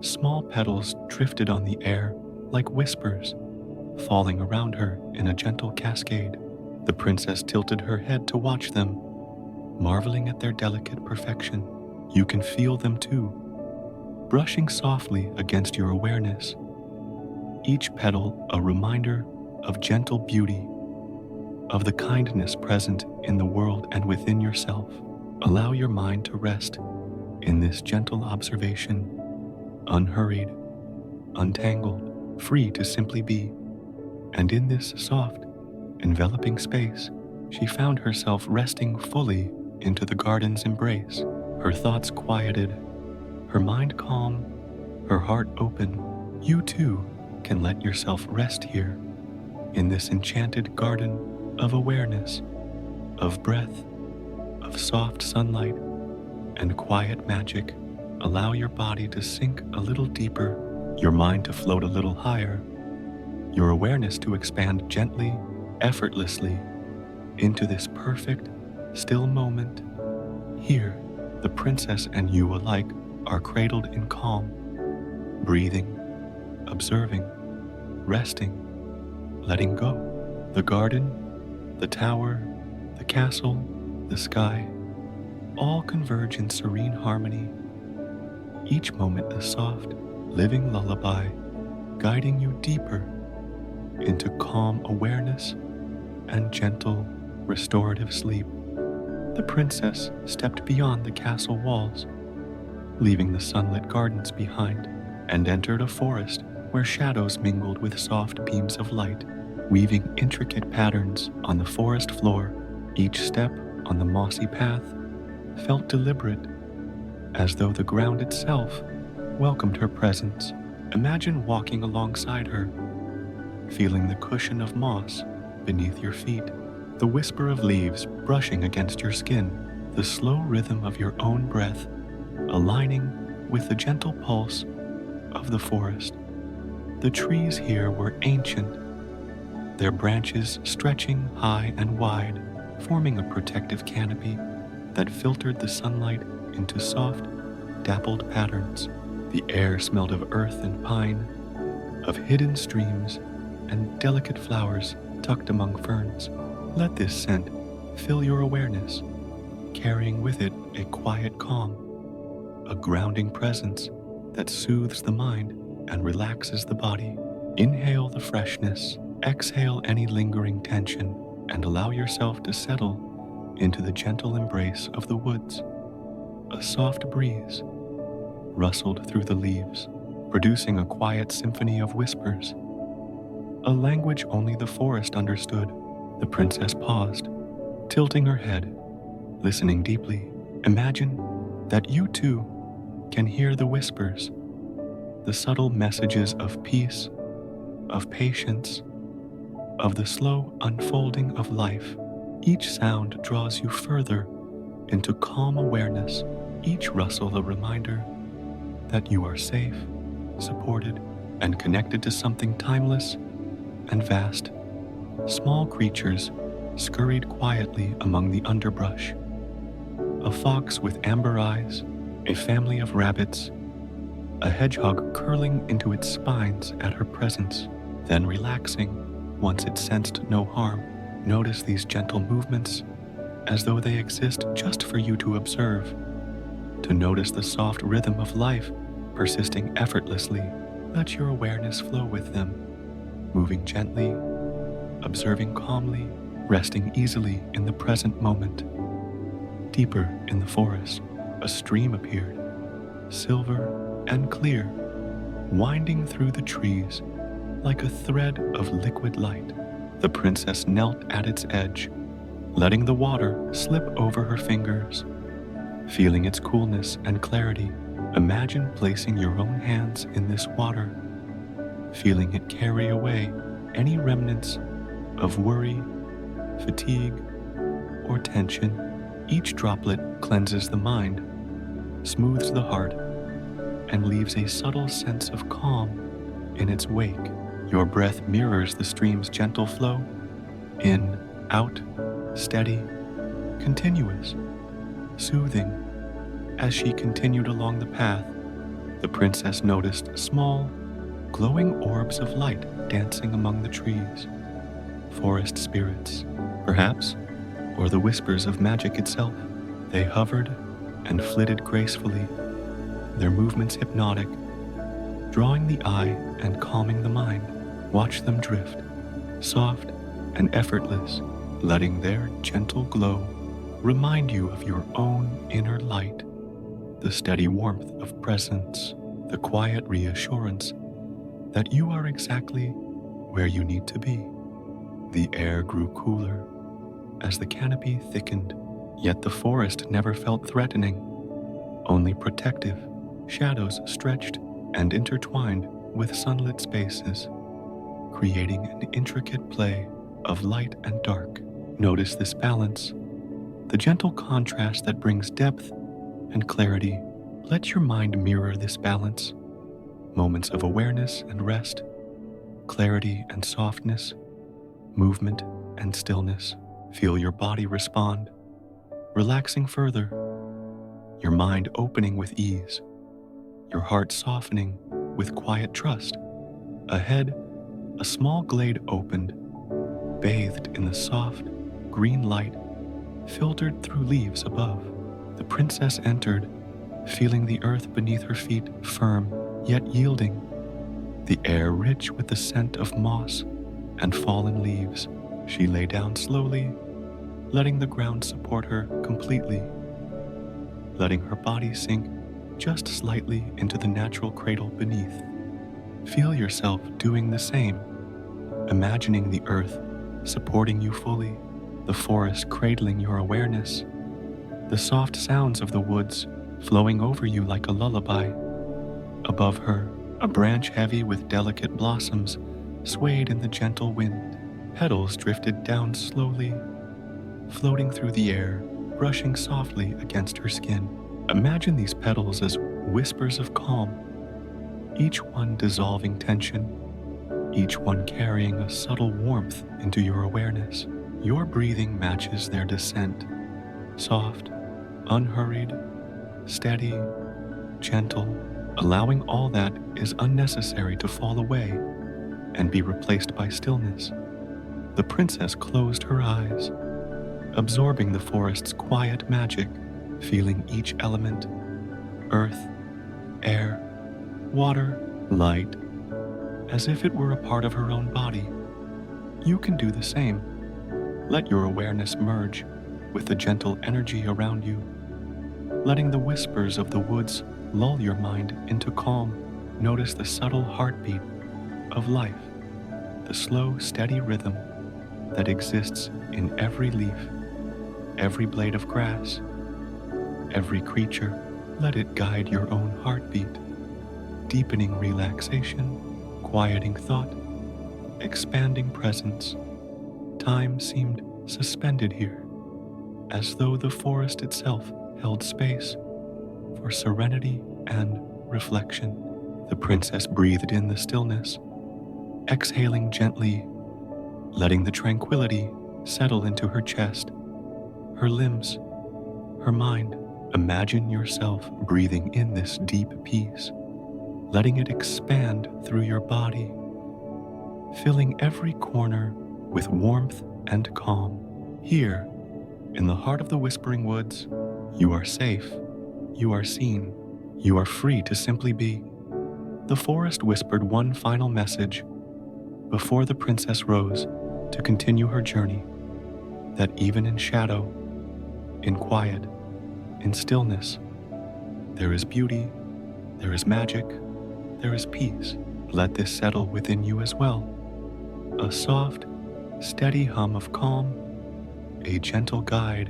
small petals drifted on the air like whispers, falling around her in a gentle cascade. The princess tilted her head to watch them, marveling at their delicate perfection. You can feel them too, brushing softly against your awareness, each petal a reminder of gentle beauty, of the kindness present in the world and within yourself. Allow your mind to rest in this gentle observation, unhurried, untangled, free to simply be. And in this soft, enveloping space, she found herself resting fully into the garden's embrace, her thoughts quieted, her mind calm, her heart open. You too can let yourself rest here, in this enchanted garden of awareness, of breath, of soft sunlight, and quiet magic. Allow your body to sink a little deeper, your mind to float a little higher, your awareness to expand gently, effortlessly, into this perfect, still moment. Here, the princess and you alike are cradled in calm, breathing, observing, resting, letting go. The garden, the tower, the castle, the sky, all converge in serene harmony, each moment a soft, living lullaby, guiding you deeper into calm awareness and gentle, restorative sleep. The princess stepped beyond the castle walls, leaving the sunlit gardens behind, and entered a forest where shadows mingled with soft beams of light, weaving intricate patterns on the forest floor. Each step on the mossy path felt deliberate, as though the ground itself welcomed her presence. Imagine walking alongside her, feeling the cushion of moss beneath your feet, the whisper of leaves brushing against your skin, the slow rhythm of your own breath aligning with the gentle pulse of the forest. The trees here were ancient, their branches stretching high and wide, forming a protective canopy that filtered the sunlight into soft, dappled patterns. The air smelled of earth and pine, of hidden streams and delicate flowers tucked among ferns. Let this scent fill your awareness, carrying with it a quiet calm, a grounding presence that soothes the mind and relaxes the body. Inhale the freshness, exhale any lingering tension, and allow yourself to settle into the gentle embrace of the woods. A soft breeze rustled through the leaves, producing a quiet symphony of whispers, a language only the forest understood. The princess paused, tilting her head, listening deeply. Imagine that you too can hear the whispers, the subtle messages of peace, of patience, of the slow unfolding of life. Each sound draws you further into calm awareness, each rustle a reminder that you are safe, supported, and connected to something timeless and vast. Small creatures scurried quietly among the underbrush. A fox with amber eyes, a family of rabbits, a hedgehog curling into its spines at her presence, then relaxing once it sensed no harm. Notice these gentle movements as though they exist just for you to observe, to notice the soft rhythm of life persisting effortlessly. Let your awareness flow with them, moving gently, observing calmly, resting easily in the present moment. Deeper in the forest, a stream appeared, silver and clear, winding through the trees like a thread of liquid light. The princess knelt at its edge, letting the water slip over her fingers. Feeling its coolness and clarity, imagine placing your own hands in this water, feeling it carry away any remnants of worry, fatigue, or tension. Each droplet cleanses the mind, smooths the heart, and leaves a subtle sense of calm in its wake. Your breath mirrors the stream's gentle flow, in, out, steady, continuous, soothing. As she continued along the path, the princess noticed small, glowing orbs of light dancing among the trees. Forest spirits, perhaps, or the whispers of magic itself. They hovered and flitted gracefully, their movements hypnotic, drawing the eye and calming the mind. Watch them drift, soft and effortless, letting their gentle glow remind you of your own inner light, the steady warmth of presence, the quiet reassurance that you are exactly where you need to be. The air grew cooler as the canopy thickened, yet the forest never felt threatening, only protective. Shadows stretched and intertwined with sunlit spaces, creating an intricate play of light and dark. Notice this balance, the gentle contrast that brings depth and clarity. Let your mind mirror this balance. Moments of awareness and rest, clarity and softness, movement and stillness. Feel your body respond, relaxing further, your mind opening with ease, your heart softening with quiet trust. Ahead, a small glade opened, bathed in the soft, green light filtered through leaves above. The princess entered, feeling the earth beneath her feet firm yet yielding, the air rich with the scent of moss and fallen leaves. She lay down slowly, letting the ground support her completely, letting her body sink just slightly into the natural cradle beneath. Feel yourself doing the same, imagining the earth supporting you fully, the forest cradling your awareness, the soft sounds of the woods flowing over you like a lullaby. Above her, a branch heavy with delicate blossoms swayed in the gentle wind. Petals drifted down slowly, floating through the air, brushing softly against her skin. Imagine these petals as whispers of calm, each one dissolving tension, each one carrying a subtle warmth into your awareness. Your breathing matches their descent, soft, unhurried, steady, gentle, allowing all that is unnecessary to fall away and be replaced by stillness. The princess closed her eyes, absorbing the forest's quiet magic, feeling each element, earth, air, water, light, as if it were a part of her own body. You can do the same. Let your awareness merge with the gentle energy around you, letting the whispers of the woods lull your mind into calm. Notice the subtle heartbeat of life, the slow, steady rhythm that exists in every leaf, every blade of grass, every creature. Let it guide your own heartbeat, deepening relaxation, quieting thought, expanding presence. Time seemed suspended here, as though the forest itself held space for serenity and reflection. The princess breathed in the stillness, exhaling gently, letting the tranquility settle into her chest, her limbs, her mind. Imagine yourself breathing in this deep peace, letting it expand through your body, filling every corner with warmth and calm. Here, in the heart of the Whispering Woods, you are safe, you are seen, you are free to simply be. The forest whispered one final message before the princess rose to continue her journey, that even in shadow, in quiet, in stillness. There is beauty, there is magic, there is peace. Let this settle within you as well. A soft, steady hum of calm, a gentle guide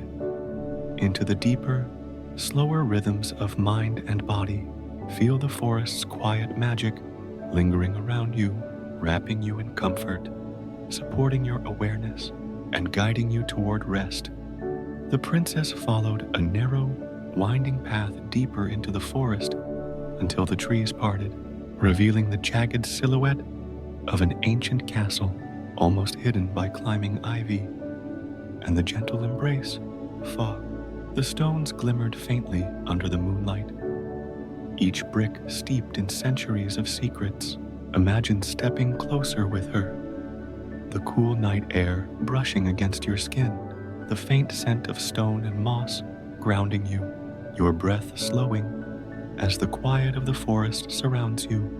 into the deeper, slower rhythms of mind and body. Feel the forest's quiet magic lingering around you, wrapping you in comfort, supporting your awareness, and guiding you toward rest. The princess followed a narrow, winding path deeper into the forest until the trees parted, revealing the jagged silhouette of an ancient castle almost hidden by climbing ivy and the gentle embrace of fog. The stones glimmered faintly under the moonlight, each brick steeped in centuries of secrets. Imagine stepping closer with her, the cool night air brushing against your skin, the faint scent of stone and moss grounding you, your breath slowing as the quiet of the forest surrounds you.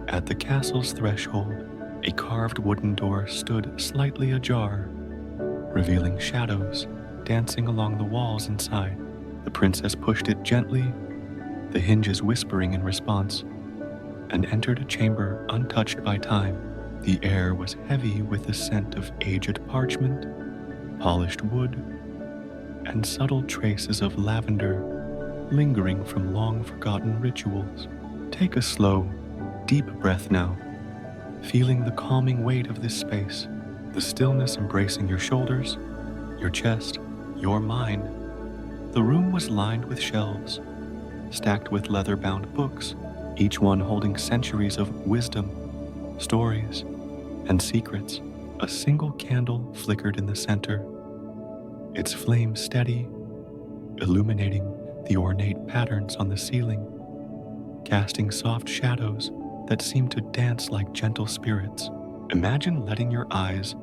At the castle's threshold, a carved wooden door stood slightly ajar, revealing shadows dancing along the walls inside. The princess pushed it gently, the hinges whispering in response, and entered a chamber untouched by time. The air was heavy with the scent of aged parchment, polished wood, and subtle traces of lavender lingering from long-forgotten rituals. Take a slow, deep breath now, feeling the calming weight of this space, the stillness embracing your shoulders, your chest, your mind. The room was lined with shelves, stacked with leather-bound books, each one holding centuries of wisdom, stories, and secrets. A single candle flickered in the center, its flame steady, illuminating the ornate patterns on the ceiling, casting soft shadows that seemed to dance like gentle spirits. Imagine letting your eyes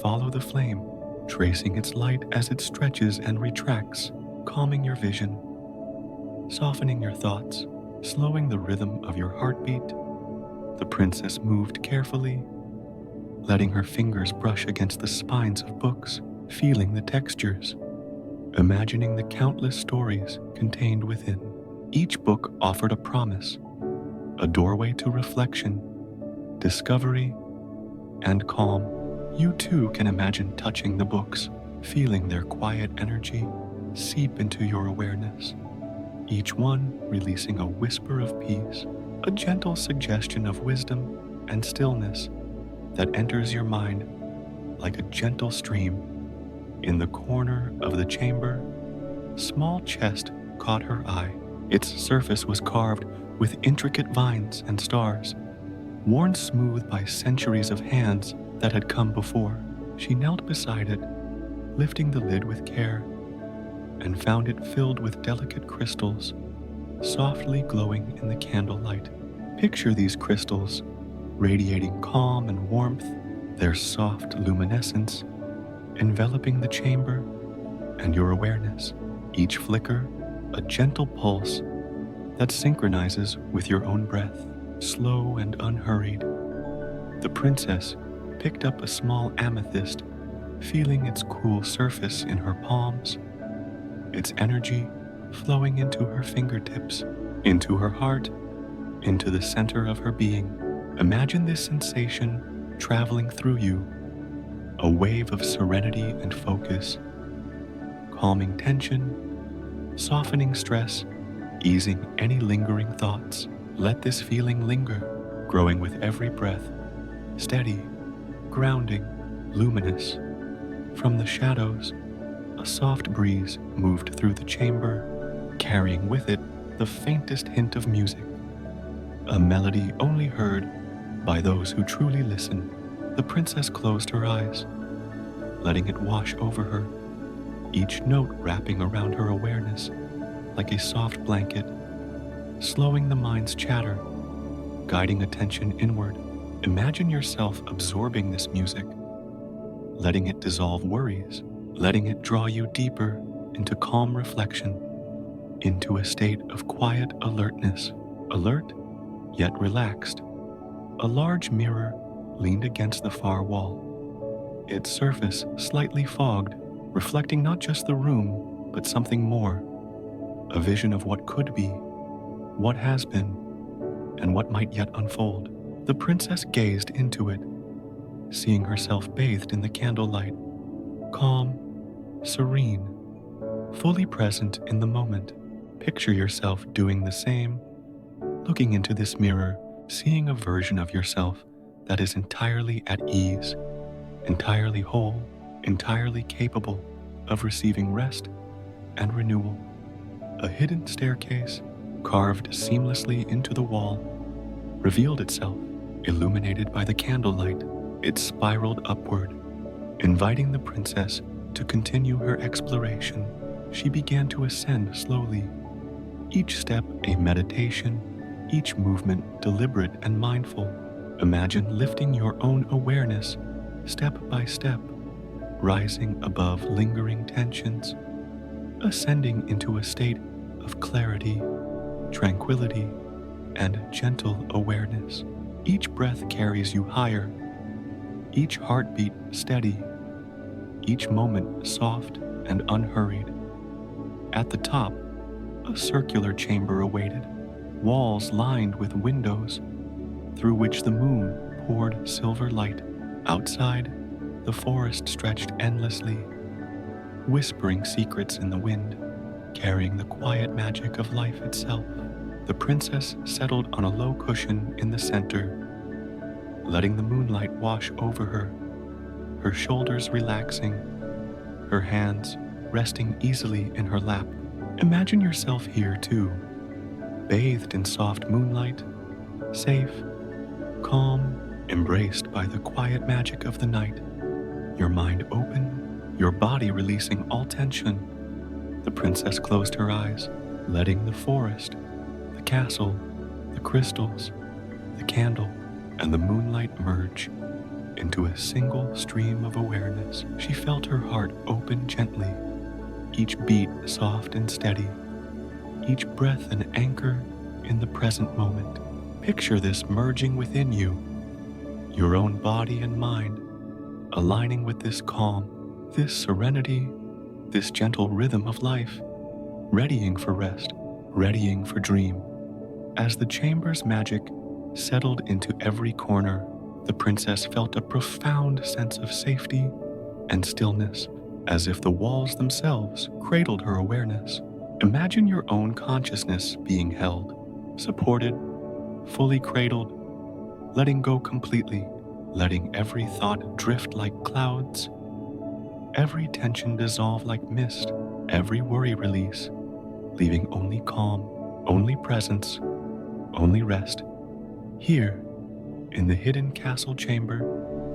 follow the flame, tracing its light as it stretches and retracts, calming your vision, softening your thoughts, slowing the rhythm of your heartbeat. The princess moved carefully, letting her fingers brush against the spines of books, feeling the textures, imagining the countless stories contained within. Each book offered a promise, a doorway to reflection, discovery, and calm. You too can imagine touching the books, feeling their quiet energy seep into your awareness, each one releasing a whisper of peace, a gentle suggestion of wisdom and stillness that enters your mind like a gentle stream. In the corner of the chamber, a small chest caught her eye. Its surface was carved with intricate vines and stars, worn smooth by centuries of hands that had come before. She knelt beside it, lifting the lid with care, and found it filled with delicate crystals, softly glowing in the candlelight. Picture these crystals, radiating calm and warmth, their soft luminescence enveloping the chamber and your awareness. Each flicker, a gentle pulse that synchronizes with your own breath, slow and unhurried. The princess picked up a small amethyst, feeling its cool surface in her palms, its energy flowing into her fingertips, into her heart, into the center of her being. Imagine this sensation traveling through you, a wave of serenity and focus, calming tension, softening stress, easing any lingering thoughts. Let this feeling linger, growing with every breath, steady, grounding, luminous. From the shadows, a soft breeze moved through the chamber, carrying with it the faintest hint of music, a melody only heard by those who truly listen. The princess closed her eyes, letting it wash over her, each note wrapping around her awareness like a soft blanket, slowing the mind's chatter, guiding attention inward. Imagine yourself absorbing this music, letting it dissolve worries, letting it draw you deeper into calm reflection, into a state of quiet alertness, alert yet relaxed. A large mirror leaned against the far wall, its surface slightly fogged, reflecting not just the room, but something more, a vision of what could be, what has been, and what might yet unfold. The princess gazed into it, seeing herself bathed in the candlelight, calm, serene, fully present in the moment. Picture yourself doing the same, looking into this mirror, seeing a version of yourself that is entirely at ease, entirely whole, entirely capable of receiving rest and renewal. A hidden staircase, carved seamlessly into the wall, revealed itself, illuminated by the candlelight. It spiraled upward, inviting the princess to continue her exploration. She began to ascend slowly, each step a meditation, each movement deliberate and mindful. Imagine lifting your own awareness step by step, rising above lingering tensions, ascending into a state of clarity, tranquility, and gentle awareness. Each breath carries you higher, each heartbeat steady, each moment soft and unhurried. At the top, a circular chamber awaited, walls lined with windows through which the moon poured silver light. Outside, the forest stretched endlessly, whispering secrets in the wind, carrying the quiet magic of life itself. The princess settled on a low cushion in the center, letting the moonlight wash over her, her shoulders relaxing, her hands resting easily in her lap. Imagine yourself here too, bathed in soft moonlight, safe, calm, embraced by the quiet magic of the night. Your mind open, your body releasing all tension. The princess closed her eyes, letting the forest, the castle, the crystals, the candle, and the moonlight merge into a single stream of awareness. She felt her heart open gently, each beat soft and steady, each breath an anchor in the present moment. Picture this merging within you, your own body and mind, aligning with this calm, this serenity, this gentle rhythm of life, readying for rest, readying for dream. As the chamber's magic settled into every corner, the princess felt a profound sense of safety and stillness, as if the walls themselves cradled her awareness. Imagine your own consciousness being held, supported, fully cradled, letting go completely, letting every thought drift like clouds, every tension dissolve like mist, every worry release, leaving only calm, only presence, only rest. Here, in the hidden castle chamber,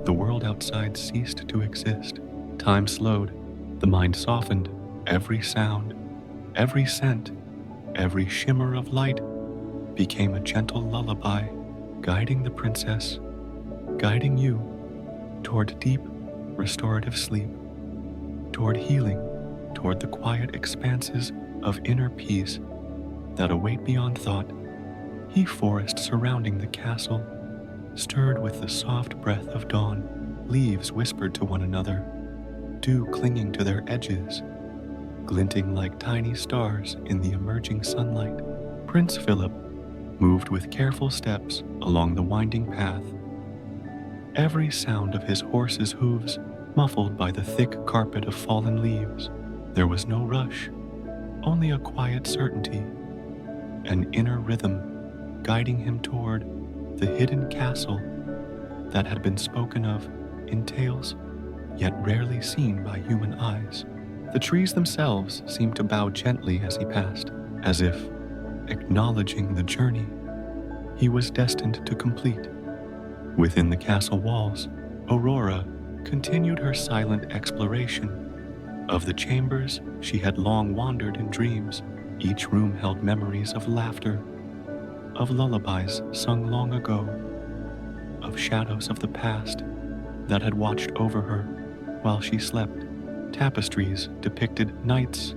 the world outside ceased to exist. Time slowed, the mind softened, every sound, every scent, every shimmer of light became a gentle lullaby, guiding the princess, guiding you toward deep, restorative sleep, toward healing, toward the quiet expanses of inner peace that await beyond thought. He forest surrounding the castle stirred with the soft breath of dawn. Leaves whispered to one another, dew clinging to their edges, glinting like tiny stars in the emerging sunlight. Prince Philip moved with careful steps along the winding path, every sound of his horse's hooves muffled by the thick carpet of fallen leaves. There was no rush, only a quiet certainty, an inner rhythm guiding him toward the hidden castle that had been spoken of in tales, yet rarely seen by human eyes. The trees themselves seemed to bow gently as he passed, as if acknowledging the journey he was destined to complete. Within the castle walls, Aurora continued her silent exploration of the chambers she had long wandered in dreams. Each room held memories of laughter, of lullabies sung long ago, of shadows of the past that had watched over her while she slept. Tapestries depicted knights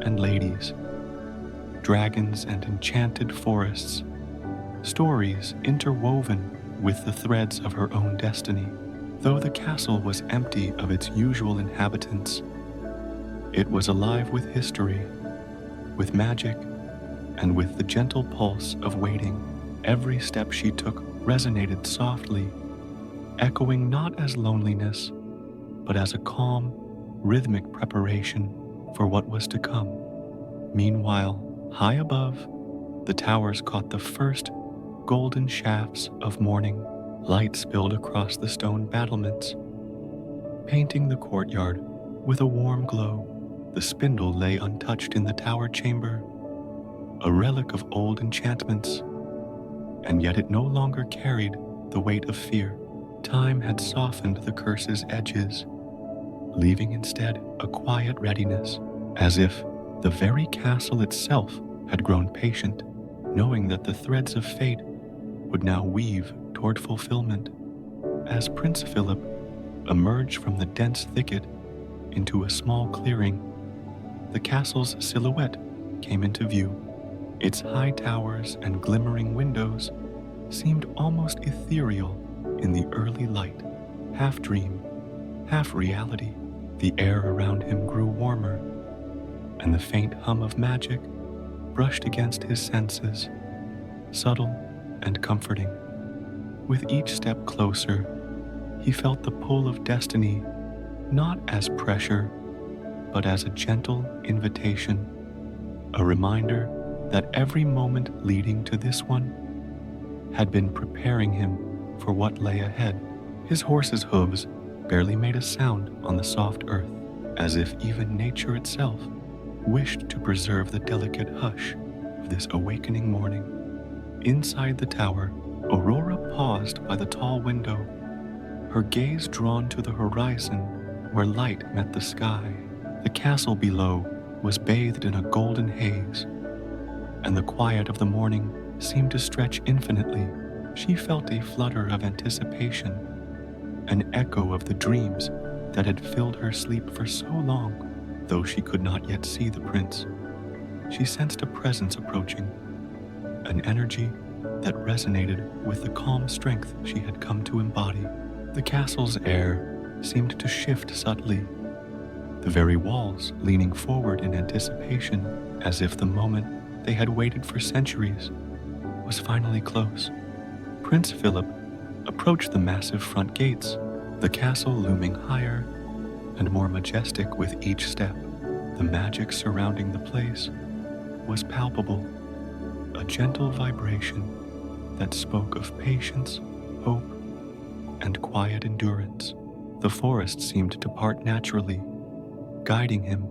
and ladies, dragons and enchanted forests, stories interwoven with the threads of her own destiny. Though the castle was empty of its usual inhabitants, it was alive with history, with magic and with the gentle pulse of waiting. Every step she took resonated softly, echoing not as loneliness, but as a calm, rhythmic preparation for what was to come. Meanwhile, high above, the towers caught the first golden shafts of morning. Light spilled across the stone battlements, painting the courtyard with a warm glow. The spindle lay untouched in the tower chamber, a relic of old enchantments, and yet it no longer carried the weight of fear. Time had softened the curse's edges, leaving instead a quiet readiness, as if the very castle itself had grown patient, knowing that the threads of fate would now weave toward fulfillment. As Prince Philip emerged from the dense thicket into a small clearing, the castle's silhouette came into view. Its high towers and glimmering windows seemed almost ethereal in the early light, half dream, half reality. The air around him grew warmer, and the faint hum of magic brushed against his senses, subtle and comforting. With each step closer, he felt the pull of destiny, not as pressure, but as a gentle invitation, a reminder that every moment leading to this one had been preparing him for what lay ahead. His horse's hooves barely made a sound on the soft earth, as if even nature itself wished to preserve the delicate hush of this awakening morning. Inside the tower, Aurora paused by the tall window, her gaze drawn to the horizon where light met the sky. The castle below was bathed in a golden haze, and the quiet of the morning seemed to stretch infinitely. She felt a flutter of anticipation, an echo of the dreams that had filled her sleep for so long. Though she could not yet see the prince, she sensed a presence approaching, an energy that resonated with the calm strength she had come to embody. The castle's air seemed to shift subtly, the very walls leaning forward in anticipation, as if the moment they had waited for centuries was finally close. Prince Philip approached the massive front gates, the castle looming higher and more majestic with each step. The magic surrounding the place was palpable, a gentle vibration that spoke of patience, hope, and quiet endurance. The forest seemed to part naturally, guiding him,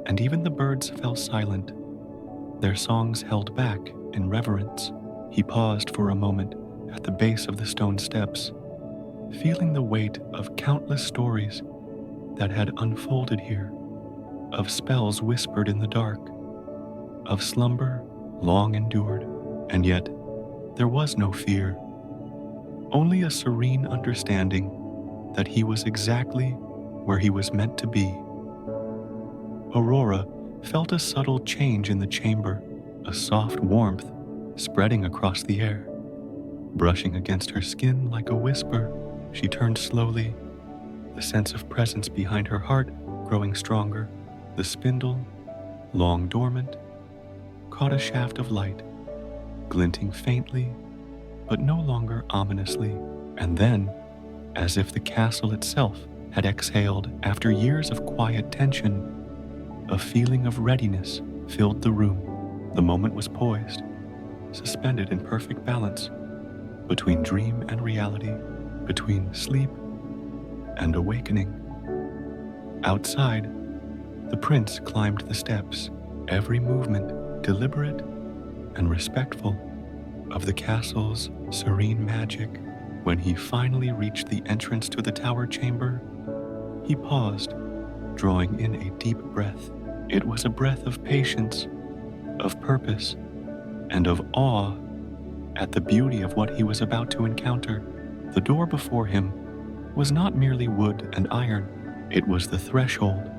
and even the birds fell silent, their songs held back in reverence. He paused for a moment at the base of the stone steps, feeling the weight of countless stories that had unfolded here, of spells whispered in the dark, of slumber long endured. And yet, there was no fear, only a serene understanding that he was exactly where he was meant to be. Aurora felt a subtle change in the chamber, a soft warmth spreading across the air. Brushing against her skin like a whisper, she turned slowly, the sense of presence behind her heart growing stronger. The spindle, long dormant, caught a shaft of light, glinting faintly, but no longer ominously. And then, as if the castle itself had exhaled after years of quiet tension, a feeling of readiness filled the room. The moment was poised, suspended in perfect balance between dream and reality, between sleep and awakening. Outside, the prince climbed the steps, every movement deliberate and respectful of the castle's serene magic. When he finally reached the entrance to the tower chamber, he paused, drawing in a deep breath. It was a breath of patience, of purpose, and of awe at the beauty of what he was about to encounter. The door before him was not merely wood and iron, it was the threshold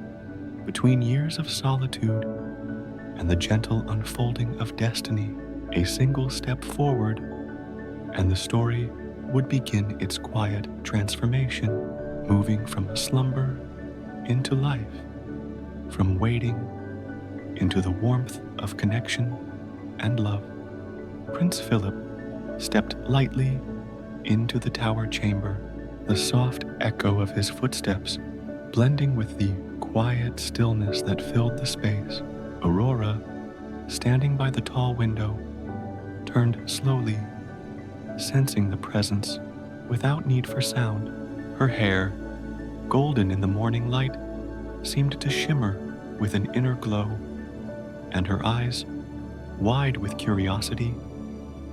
between years of solitude and the gentle unfolding of destiny. A single step forward, and the story would begin its quiet transformation, moving from slumber into life, from waiting into the warmth of connection and love. Prince Philip stepped lightly into the tower chamber, the soft echo of his footsteps blending with the quiet stillness that filled the space. Aurora, standing by the tall window, turned slowly, sensing the presence without need for sound. Her hair, golden in the morning light, seemed to shimmer with an inner glow, and her eyes, wide with curiosity,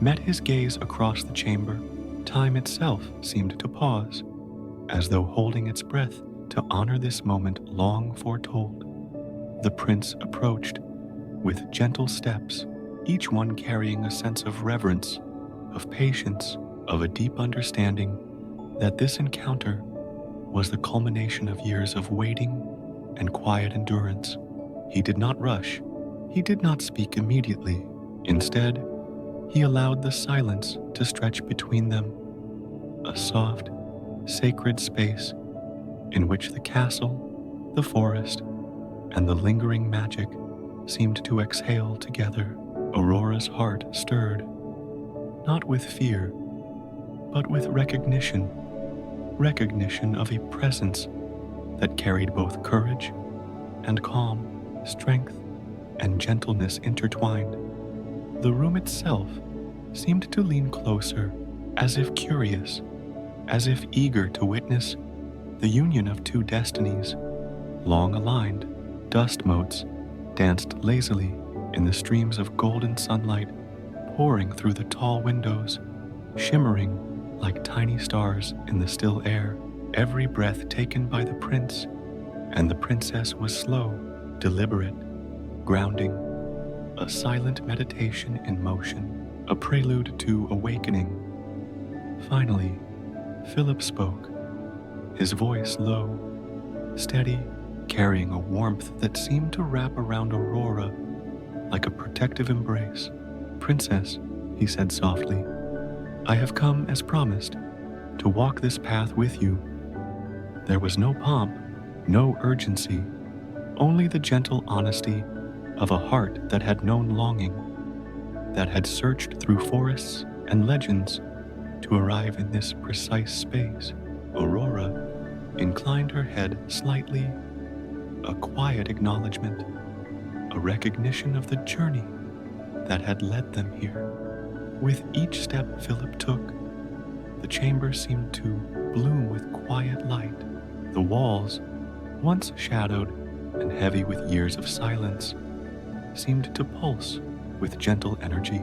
met his gaze across the chamber. Time itself seemed to pause, as though holding its breath to honor this moment long foretold. The prince approached with gentle steps, each one carrying a sense of reverence, of patience, of a deep understanding that this encounter was the culmination of years of waiting and quiet endurance. He did not rush. He did not speak immediately. Instead, he allowed the silence to stretch between them, a soft, sacred space in which the castle, the forest, and the lingering magic seemed to exhale together. Aurora's heart stirred, not with fear, but with recognition of a presence that carried both courage and calm, strength and gentleness intertwined. The room itself seemed to lean closer, as if curious, as if eager to witness the union of two destinies, long aligned. Dust motes danced lazily in the streams of golden sunlight pouring through the tall windows, shimmering like tiny stars in the still air. Every breath taken by the prince and the princess was slow, deliberate, grounding, a silent meditation in motion, a prelude to awakening. Finally, Philip spoke, his voice low, steady, carrying a warmth that seemed to wrap around Aurora like a protective embrace. "Princess," he said softly, "I have come as promised to walk this path with you." There was no pomp, no urgency, only the gentle honesty of a heart that had known longing, that had searched through forests and legends to arrive in this precise space. Aurora inclined her head slightly, a quiet acknowledgement, a recognition of the journey that had led them here. With each step Philip took, the chamber seemed to bloom with quiet light. The walls, once shadowed and heavy with years of silence, seemed to pulse with gentle energy.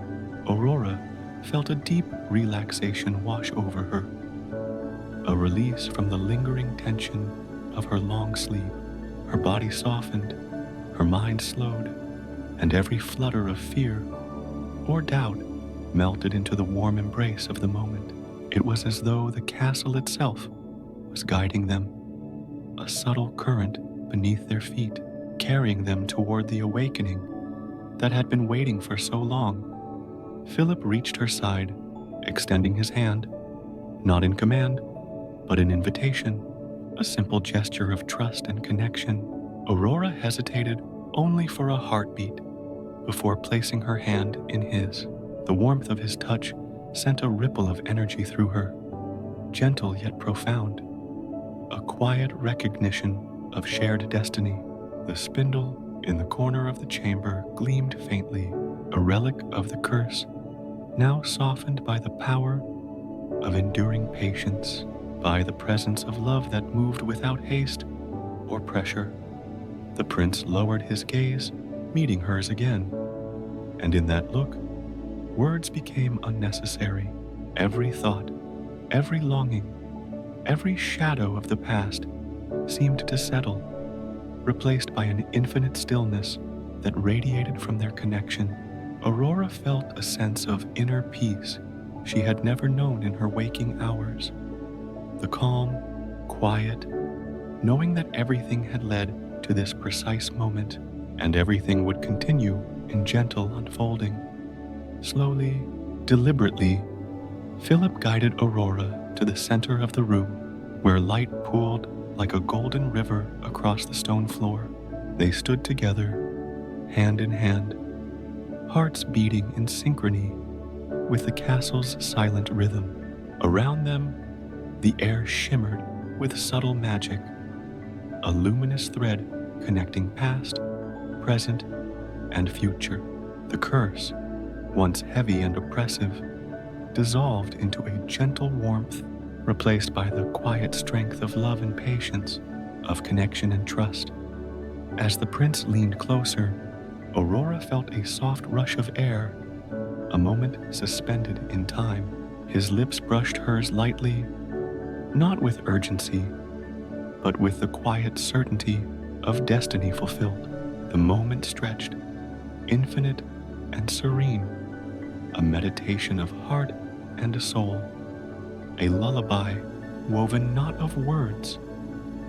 Aurora felt a deep relaxation wash over her, a release from the lingering tension of her long sleep. Her body softened, her mind slowed, and every flutter of fear or doubt melted into the warm embrace of the moment. It was as though the castle itself was guiding them, a subtle current beneath their feet, carrying them toward the awakening that had been waiting for so long. Philip reached her side, extending his hand, not in command, but in invitation, a simple gesture of trust and connection. Aurora hesitated only for a heartbeat before placing her hand in his. The warmth of his touch sent a ripple of energy through her, gentle yet profound, a quiet recognition of shared destiny. The spindle in the corner of the chamber gleamed faintly, a relic of the curse, now softened by the power of enduring patience, by the presence of love that moved without haste or pressure. The prince lowered his gaze, meeting hers again, and in that look, words became unnecessary. Every thought, every longing, every shadow of the past seemed to settle, replaced by an infinite stillness that radiated from their connection. Aurora felt a sense of inner peace she had never known in her waking hours. The calm, quiet, knowing that everything had led to this precise moment, and everything would continue in gentle unfolding. Slowly, deliberately, Philip guided Aurora to the center of the room, where light pooled like a golden river across the stone floor. They stood together, hand in hand, hearts beating in synchrony with the castle's silent rhythm. Around them, the air shimmered with subtle magic, a luminous thread connecting past, present, and future. The curse, once heavy and oppressive, dissolved into a gentle warmth, replaced by the quiet strength of love and patience, of connection and trust. As the prince leaned closer, Aurora felt a soft rush of air, a moment suspended in time. His lips brushed hers lightly, not with urgency, but with the quiet certainty of destiny fulfilled. The moment stretched, infinite and serene, a meditation of heart and soul, a lullaby woven not of words,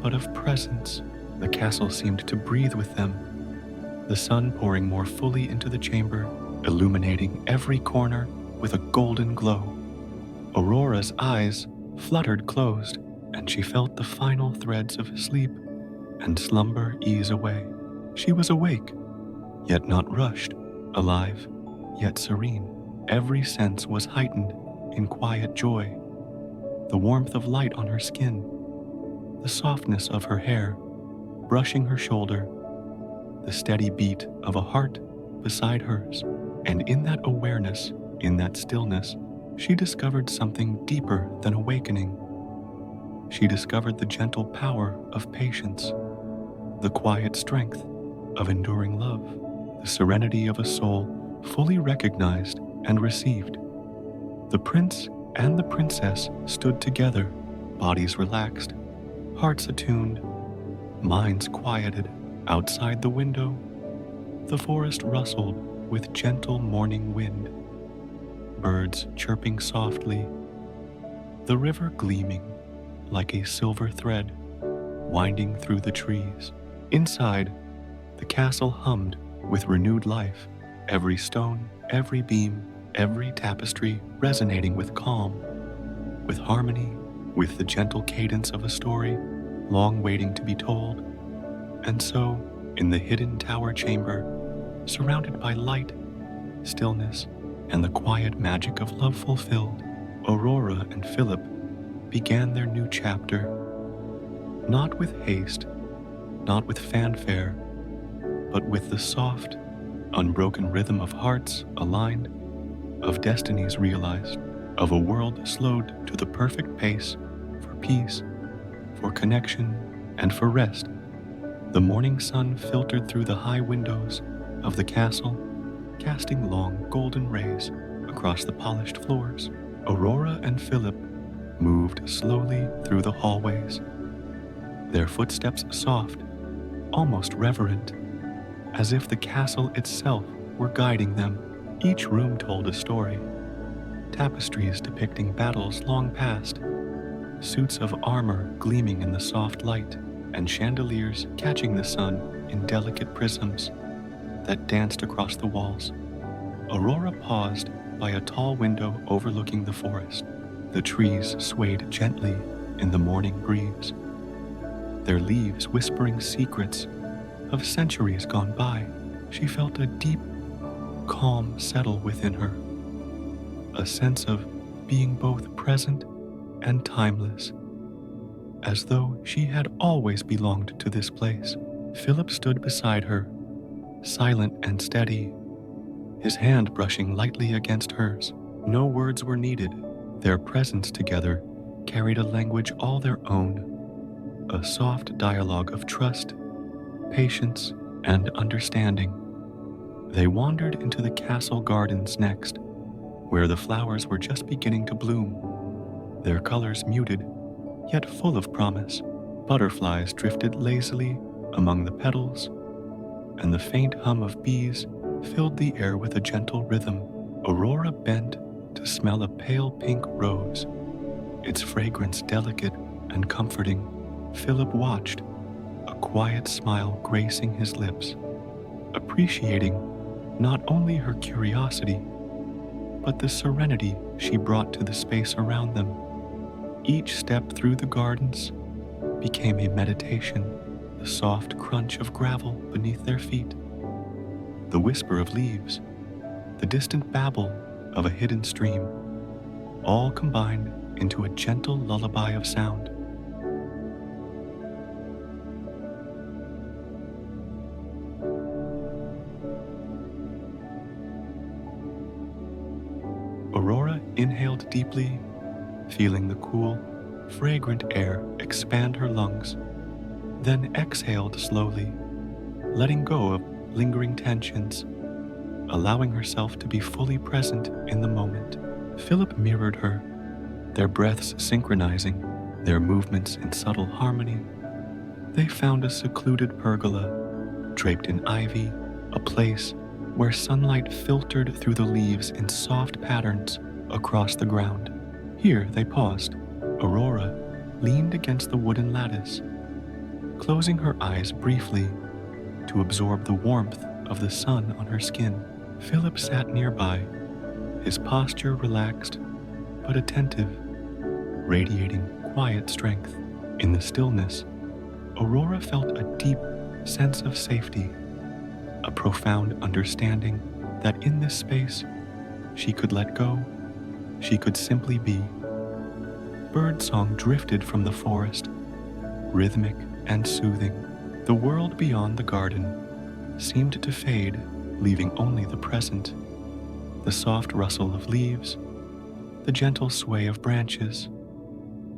but of presence. The castle seemed to breathe with them, the sun pouring more fully into the chamber, illuminating every corner with a golden glow. Aurora's eyes fluttered closed, and she felt the final threads of sleep and slumber ease away. She was awake, yet not rushed, alive, yet serene. Every sense was heightened in quiet joy. The warmth of light on her skin, the softness of her hair brushing her shoulder, the steady beat of a heart beside hers. And in that awareness, in that stillness, she discovered something deeper than awakening. She discovered the gentle power of patience, the quiet strength of enduring love, the serenity of a soul fully recognized and received. The prince and the princess stood together, bodies relaxed, hearts attuned, minds quieted. Outside the window, the forest rustled with gentle morning wind, birds chirping softly, the river gleaming like a silver thread winding through the trees. Inside, the castle hummed with renewed life, every stone, every beam, every tapestry resonating with calm, with harmony, with the gentle cadence of a story long waiting to be told. And so, in the hidden tower chamber, surrounded by light, stillness, and the quiet magic of love fulfilled, Aurora and Philip began their new chapter, not with haste, not with fanfare, but with the soft, unbroken rhythm of hearts aligned, of destinies realized, of a world slowed to the perfect pace for peace, for connection, and for rest. The morning sun filtered through the high windows of the castle, casting long golden rays across the polished floors. Aurora and Philip moved slowly through the hallways, their footsteps soft, almost reverent, as if the castle itself were guiding them. Each room told a story, tapestries depicting battles long past, suits of armor gleaming in the soft light, and chandeliers catching the sun in delicate prisms that danced across the walls. Aurora paused by a tall window overlooking the forest. The trees swayed gently in the morning breeze, their leaves whispering secrets of centuries gone by. She felt a deep calm settle within her, a sense of being both present and timeless, as though she had always belonged to this place. Philip stood beside her, silent and steady, his hand brushing lightly against hers. No words were needed. Their presence together carried a language all their own, a soft dialogue of trust, patience, and understanding. They wandered into the castle gardens next, where the flowers were just beginning to bloom, their colors muted, yet full of promise. Butterflies drifted lazily among the petals, and the faint hum of bees filled the air with a gentle rhythm. Aurora bent to smell a pale pink rose, its fragrance delicate and comforting. Philip watched, a quiet smile gracing his lips, appreciating not only her curiosity, but the serenity she brought to the space around them. Each step through the gardens became a meditation, the soft crunch of gravel beneath their feet, the whisper of leaves, the distant babble of a hidden stream, all combined into a gentle lullaby of sound. Aurora inhaled deeply, feeling the cool, fragrant air expand her lungs, then exhaled slowly, letting go of lingering tensions, allowing herself to be fully present in the moment. Philip mirrored her, their breaths synchronizing, their movements in subtle harmony. They found a secluded pergola, draped in ivy, a place where sunlight filtered through the leaves in soft patterns across the ground. Here they paused. Aurora leaned against the wooden lattice, closing her eyes briefly to absorb the warmth of the sun on her skin. Philip sat nearby, his posture relaxed but attentive, radiating quiet strength. In the stillness, Aurora felt a deep sense of safety, a profound understanding that in this space she could let go, she could simply be. Birdsong drifted from the forest, rhythmic and soothing. The world beyond the garden seemed to fade, leaving only the present, the soft rustle of leaves, the gentle sway of branches,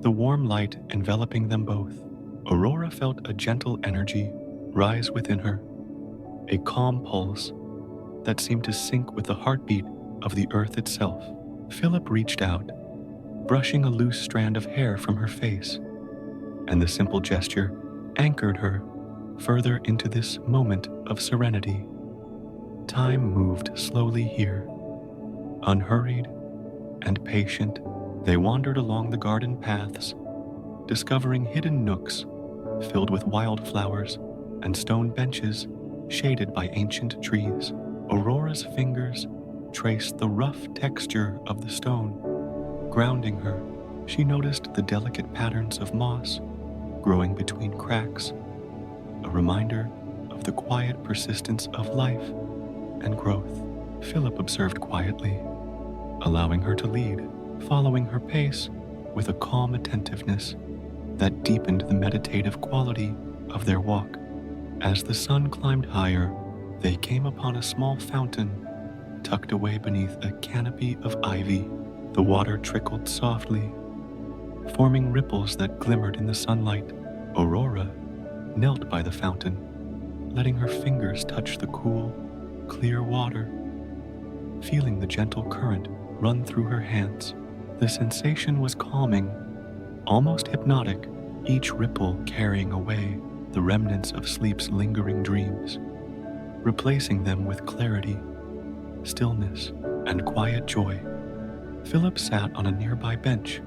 the warm light enveloping them both. Aurora felt a gentle energy rise within her, a calm pulse that seemed to sync with the heartbeat of the earth itself. Philip reached out, brushing a loose strand of hair from her face, and the simple gesture anchored her further into this moment of serenity. Time moved slowly here. Unhurried and patient, they wandered along the garden paths, discovering hidden nooks filled with wildflowers and stone benches shaded by ancient trees. Aurora's fingers traced the rough texture of the stone, grounding her. She noticed the delicate patterns of moss growing between cracks, a reminder of the quiet persistence of life and growth. Philip observed quietly, allowing her to lead, following her pace with a calm attentiveness that deepened the meditative quality of their walk. As the sun climbed higher, they came upon a small fountain tucked away beneath a canopy of ivy. The water trickled softly, forming ripples that glimmered in the sunlight. Aurora knelt by the fountain, letting her fingers touch the cool, clear water, feeling the gentle current run through her hands. The sensation was calming, almost hypnotic, each ripple carrying away the remnants of sleep's lingering dreams, replacing them with clarity, stillness, and quiet joy. Philip sat on a nearby bench,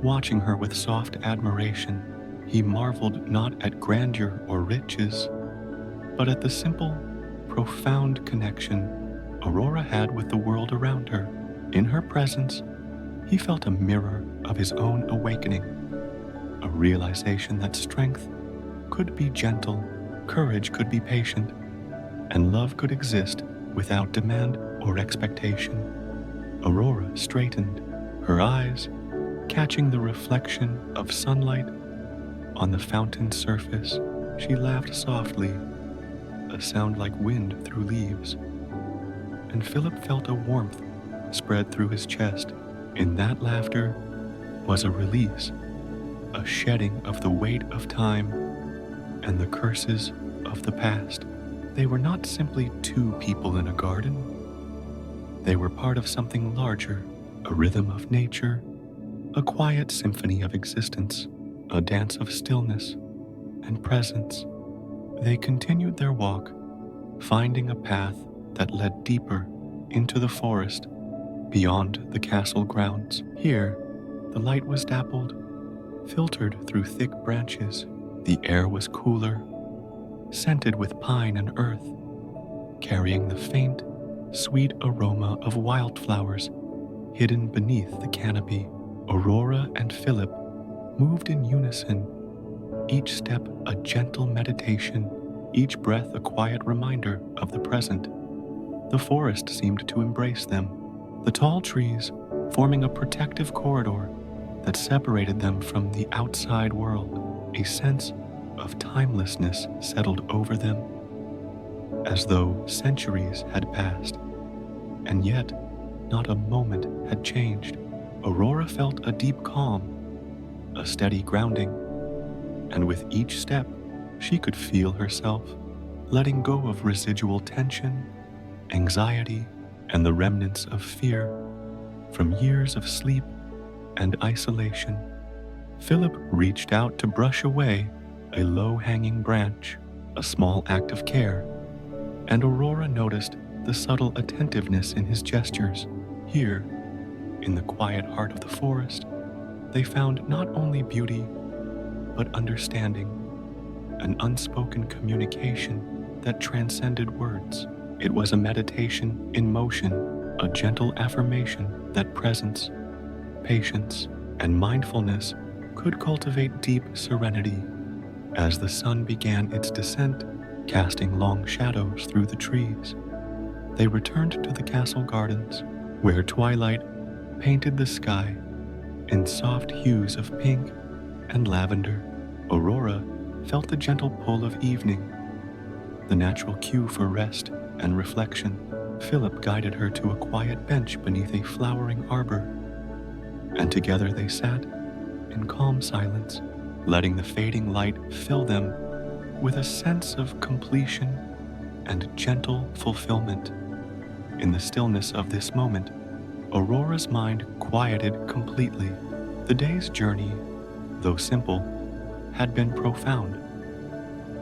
watching her with soft admiration. He marveled not at grandeur or riches, but at the simple, profound connection Aurora had with the world around her. In her presence, he felt a mirror of his own awakening, a realization that strength could be gentle, courage could be patient, and love could exist without demand or expectation. Aurora straightened, her eyes catching the reflection of sunlight on the fountain's surface. She laughed softly, a sound like wind through leaves, and Philip felt a warmth spread through his chest. In that laughter was a release, a shedding of the weight of time and the curses of the past. They were not simply two people in a garden. They were part of something larger, a rhythm of nature, a quiet symphony of existence, a dance of stillness and presence. They continued their walk, finding a path that led deeper into the forest beyond the castle grounds. Here, the light was dappled, filtered through thick branches. The air was cooler, scented with pine and earth, carrying the faint, sweet aroma of wildflowers hidden beneath the canopy. Aurora and Philip moved in unison, each step a gentle meditation, each breath a quiet reminder of the present. The forest seemed to embrace them, the tall trees forming a protective corridor that separated them from the outside world. A sense of timelessness settled over them, as though centuries had passed, and yet not a moment had changed. Aurora felt a deep calm, a steady grounding, and with each step, she could feel herself letting go of residual tension, anxiety, and the remnants of fear from years of sleep and isolation. Philip reached out to brush away a low-hanging branch, a small act of care, and Aurora noticed the subtle attentiveness in his gestures. Here, in the quiet heart of the forest, they found not only beauty, but understanding, an unspoken communication that transcended words. It was a meditation in motion, a gentle affirmation that presence, patience, and mindfulness could cultivate deep serenity. As the sun began its descent, casting long shadows through the trees, they returned to the castle gardens, where twilight painted the sky in soft hues of pink and lavender. Aurora felt the gentle pull of evening, the natural cue for rest and reflection. Philip guided her to a quiet bench beneath a flowering arbor, and together they sat in calm silence, letting the fading light fill them with a sense of completion and gentle fulfillment. In the stillness of this moment, Aurora's mind quieted completely. The day's journey, though simple, had been profound,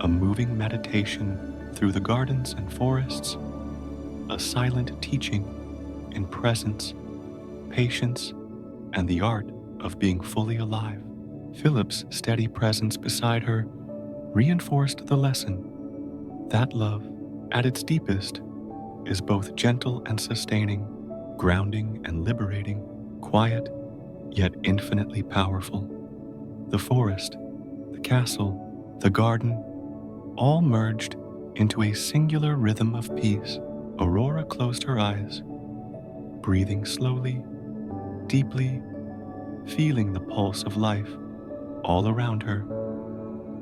a moving meditation through the gardens and forests, a silent teaching in presence, patience, and the art of being fully alive. Philip's steady presence beside her reinforced the lesson that love, at its deepest, is both gentle and sustaining, grounding and liberating, quiet yet infinitely powerful. The forest, the castle, the garden, all merged into a singular rhythm of peace. Aurora closed her eyes, breathing slowly, deeply, feeling the pulse of life all around her,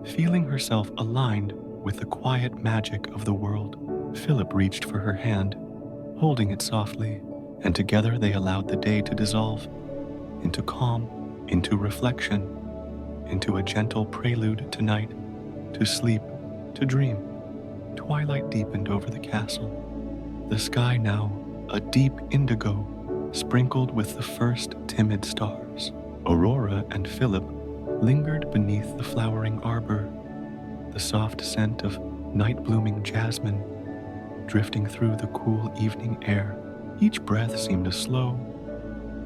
feeling herself aligned with the quiet magic of the world. Philip reached for her hand, holding it softly, and together they allowed the day to dissolve into calm, into reflection, into a gentle prelude to night, to sleep, to dream. Twilight deepened over the castle, the sky now a deep indigo sprinkled with the first timid stars. Aurora and Philip lingered beneath the flowering arbor, the soft scent of night-blooming jasmine drifting through the cool evening air. Each breath seemed a slow,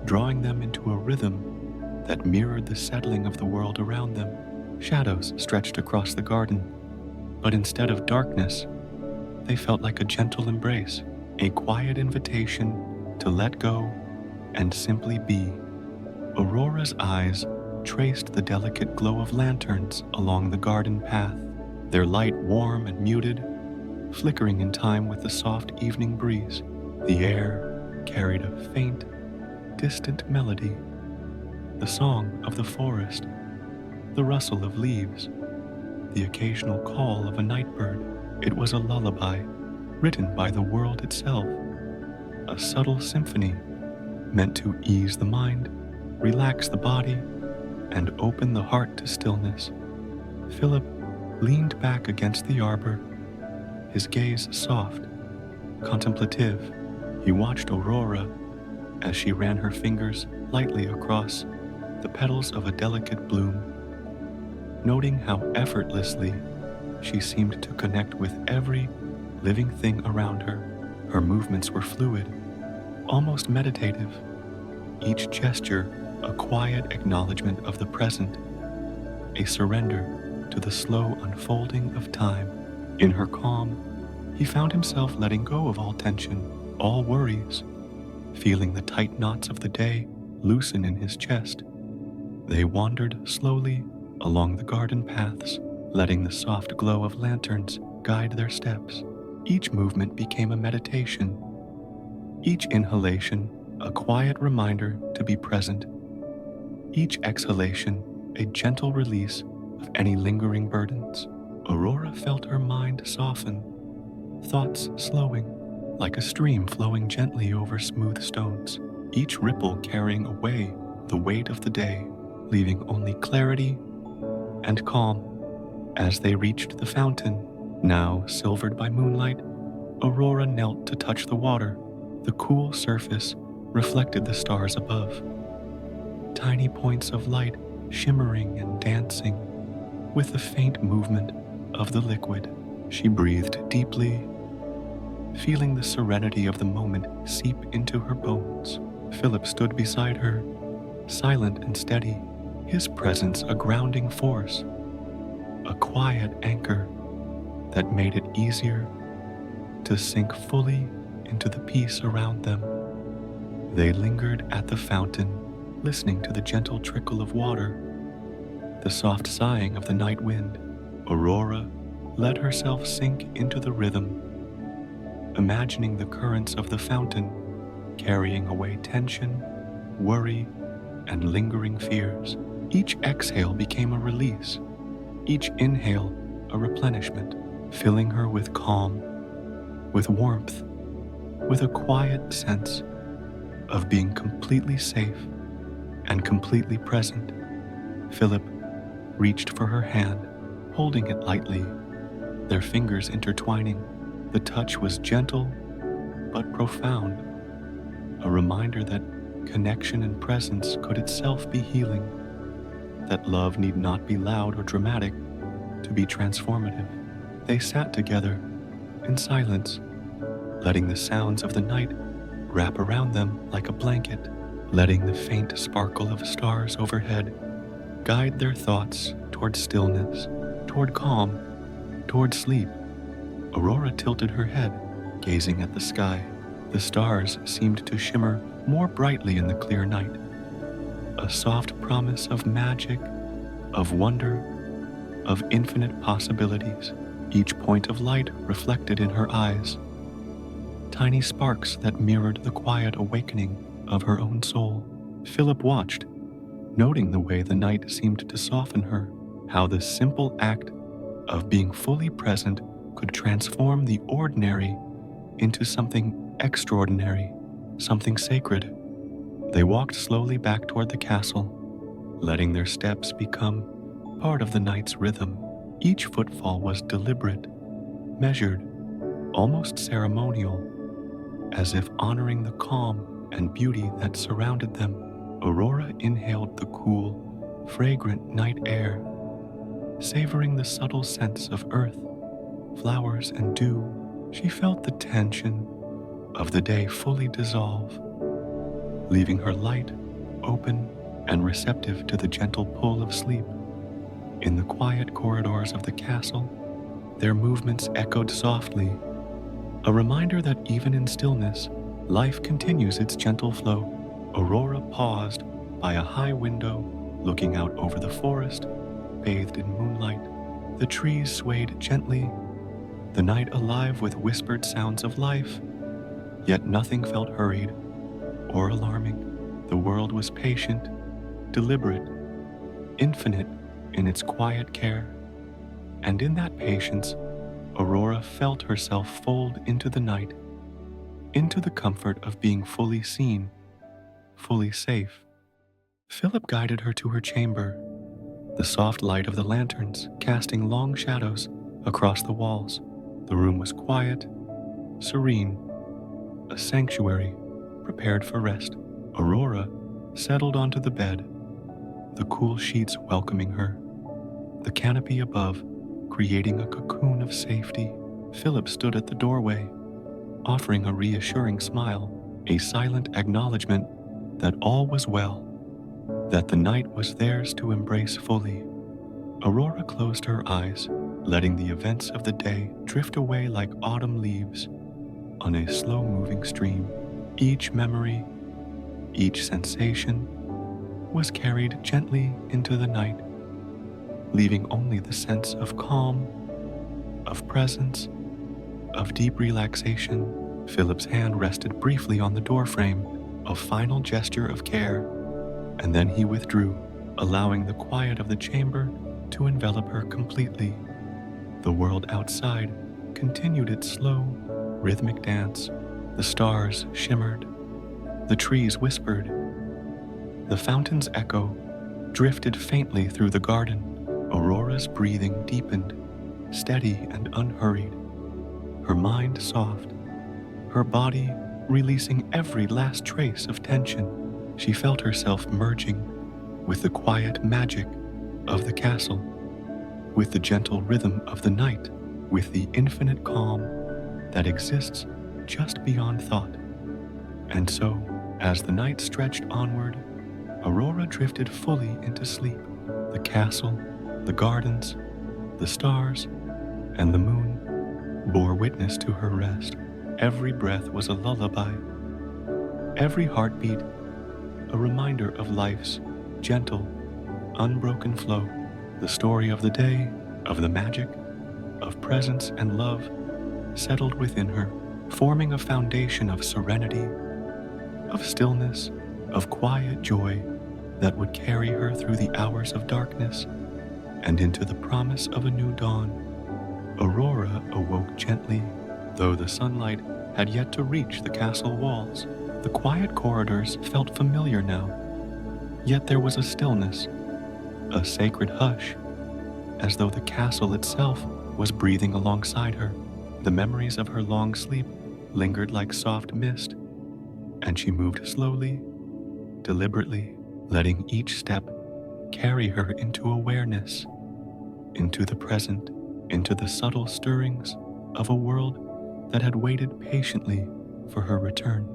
drawing them into a rhythm that mirrored the settling of the world around them. Shadows stretched across the garden, but instead of darkness, they felt like a gentle embrace, a quiet invitation to let go and simply be. Aurora's eyes traced the delicate glow of lanterns along the garden path, their light warm and muted, flickering in time with the soft evening breeze. The air carried a faint, distant melody, the song of the forest, the rustle of leaves, the occasional call of a nightbird. It was a lullaby written by the world itself, a subtle symphony meant to ease the mind, relax the body, and open the heart to stillness. Philip leaned back against the arbor, his gaze soft, contemplative. He watched Aurora as she ran her fingers lightly across the petals of a delicate bloom, noting how effortlessly she seemed to connect with every living thing around her. Her movements were fluid, almost meditative, each gesture a quiet acknowledgement of the present, a surrender to the slow unfolding of time. In her calm, he found himself letting go of all tension, all worries, feeling the tight knots of the day loosen in his chest. They wandered slowly along the garden paths, letting the soft glow of lanterns guide their steps. Each movement became a meditation, Each inhalation, a quiet reminder to be present. Each exhalation, a gentle release of any lingering burdens. Aurora felt her mind soften, thoughts slowing, like a stream flowing gently over smooth stones, each ripple carrying away the weight of the day, leaving only clarity and calm. As they reached the fountain, now silvered by moonlight, Aurora knelt to touch the water. The cool surface reflected the stars above, tiny points of light shimmering and dancing with the faint movement of the liquid. She breathed deeply, feeling the serenity of the moment seep into her bones. Philip stood beside her, silent and steady, his presence a grounding force, a quiet anchor that made it easier to sink fully into the peace around them. They lingered at the fountain, listening to the gentle trickle of water, the soft sighing of the night wind. Aurora let herself sink into the rhythm, imagining the currents of the fountain carrying away tension, worry, and lingering fears. Each exhale became a release, each inhale a replenishment, filling her with calm, with warmth, with a quiet sense of being completely safe and completely present. Philip reached for her hand, holding it lightly, their fingers intertwining. The touch was gentle but profound, a reminder that connection and presence could itself be healing, that love need not be loud or dramatic to be transformative. They sat together in silence, letting the sounds of the night wrap around them like a blanket, letting the faint sparkle of stars overhead guide their thoughts toward stillness, toward calm, toward sleep. Aurora tilted her head, gazing at the sky. The stars seemed to shimmer more brightly in the clear night, a soft promise of magic, of wonder, of infinite possibilities. Each point of light reflected in her eyes, tiny sparks that mirrored the quiet awakening of her own soul. Philip watched, noting the way the night seemed to soften her, how the simple act of being fully present could transform the ordinary into something extraordinary, something sacred. They walked slowly back toward the castle, letting their steps become part of the night's rhythm. Each footfall was deliberate, measured, almost ceremonial, as if honoring the calm and beauty that surrounded them. Aurora inhaled the cool, fragrant night air, savoring the subtle scents of earth, flowers, and dew. She felt the tension of the day fully dissolve, leaving her light, open, and receptive to the gentle pull of sleep. In the quiet corridors of the castle, their movements echoed softly, a reminder that even in stillness, life continues its gentle flow. Aurora paused by a high window, looking out over the forest, bathed in moonlight. The trees swayed gently, the night alive with whispered sounds of life, yet nothing felt hurried or alarming. The world was patient, deliberate, infinite in its quiet care, and in that patience, Aurora felt herself fold into the night, into the comfort of being fully seen, fully safe. Philip guided her to her chamber, the soft light of the lanterns casting long shadows across the walls. The room was quiet, serene, a sanctuary prepared for rest. Aurora settled onto the bed, the cool sheets welcoming her, the canopy above creating a cocoon of safety. Philip stood at the doorway, offering a reassuring smile, a silent acknowledgement that all was well, that the night was theirs to embrace fully. Aurora closed her eyes, letting the events of the day drift away like autumn leaves on a slow-moving stream. Each memory, each sensation was carried gently into the night, leaving only the sense of calm, of presence, of deep relaxation. Philip's hand rested briefly on the doorframe, a final gesture of care, and then he withdrew, allowing the quiet of the chamber to envelop her completely. The world outside continued its slow, rhythmic dance. The stars shimmered. The trees whispered. The fountain's echo drifted faintly through the garden. Aurora's breathing deepened, steady and unhurried, her mind soft, her body releasing every last trace of tension. She felt herself merging with the quiet magic of the castle, with the gentle rhythm of the night, with the infinite calm that exists just beyond thought. And so, as the night stretched onward, Aurora drifted fully into sleep. The castle, the gardens, the stars, and the moon bore witness to her rest. Every breath was a lullaby, every heartbeat a reminder of life's gentle, unbroken flow. The story of the day, of the magic, of presence and love settled within her, forming a foundation of serenity, of stillness, of quiet joy that would carry her through the hours of darkness and into the promise of a new dawn. Aurora awoke gently, though the sunlight had yet to reach the castle walls. The quiet corridors felt familiar now, yet there was a stillness, a sacred hush, as though the castle itself was breathing alongside her. The memories of her long sleep lingered like soft mist, and she moved slowly, deliberately, letting each step carry her into awareness, into the present, into the subtle stirrings of a world that had waited patiently for her return.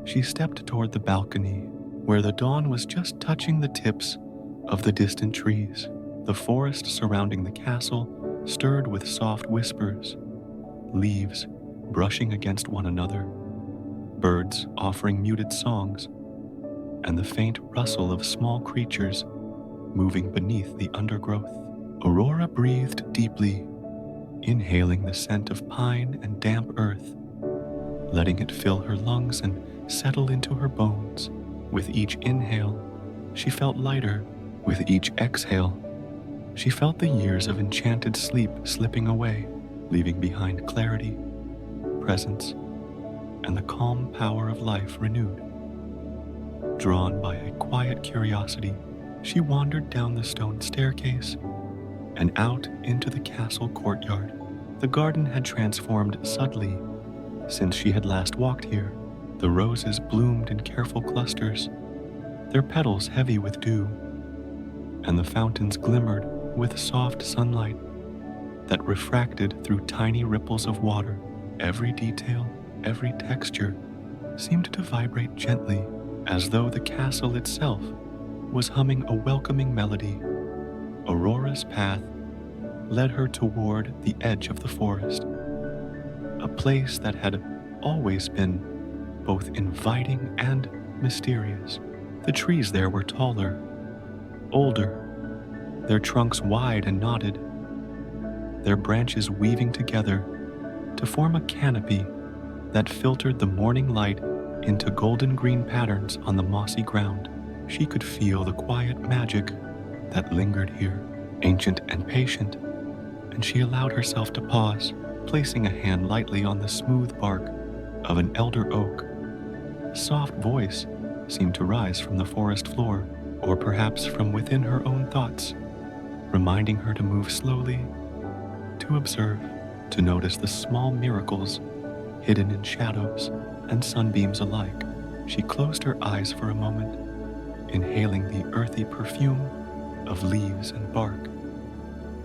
She stepped toward the balcony, where the dawn was just touching the tips of the distant trees. The forest surrounding the castle stirred with soft whispers, leaves brushing against one another, birds offering muted songs, and the faint rustle of small creatures moving beneath the undergrowth. Aurora breathed deeply, inhaling the scent of pine and damp earth, letting it fill her lungs and settle into her bones. With each inhale, she felt lighter. With each exhale, she felt the years of enchanted sleep slipping away, leaving behind clarity, presence, and the calm power of life renewed. Drawn by a quiet curiosity, she wandered down the stone staircase and out into the castle courtyard. The garden had transformed subtly since she had last walked here. The roses bloomed in careful clusters, their petals heavy with dew, and the fountains glimmered with soft sunlight that refracted through tiny ripples of water. Every detail, every texture seemed to vibrate gently, as though the castle itself was humming a welcoming melody. Aurora's path led her toward the edge of the forest, a place that had always been both inviting and mysterious. The trees there were taller, older, their trunks wide and knotted, their branches weaving together to form a canopy that filtered the morning light into golden green patterns on the mossy ground. She could feel the quiet magic that lingered here, ancient and patient, and she allowed herself to pause, placing a hand lightly on the smooth bark of an elder oak. A soft voice seemed to rise from the forest floor, or perhaps from within her own thoughts, reminding her to move slowly, to observe, to notice the small miracles hidden in shadows and sunbeams alike. She closed her eyes for a moment, inhaling the earthy perfume of leaves and bark,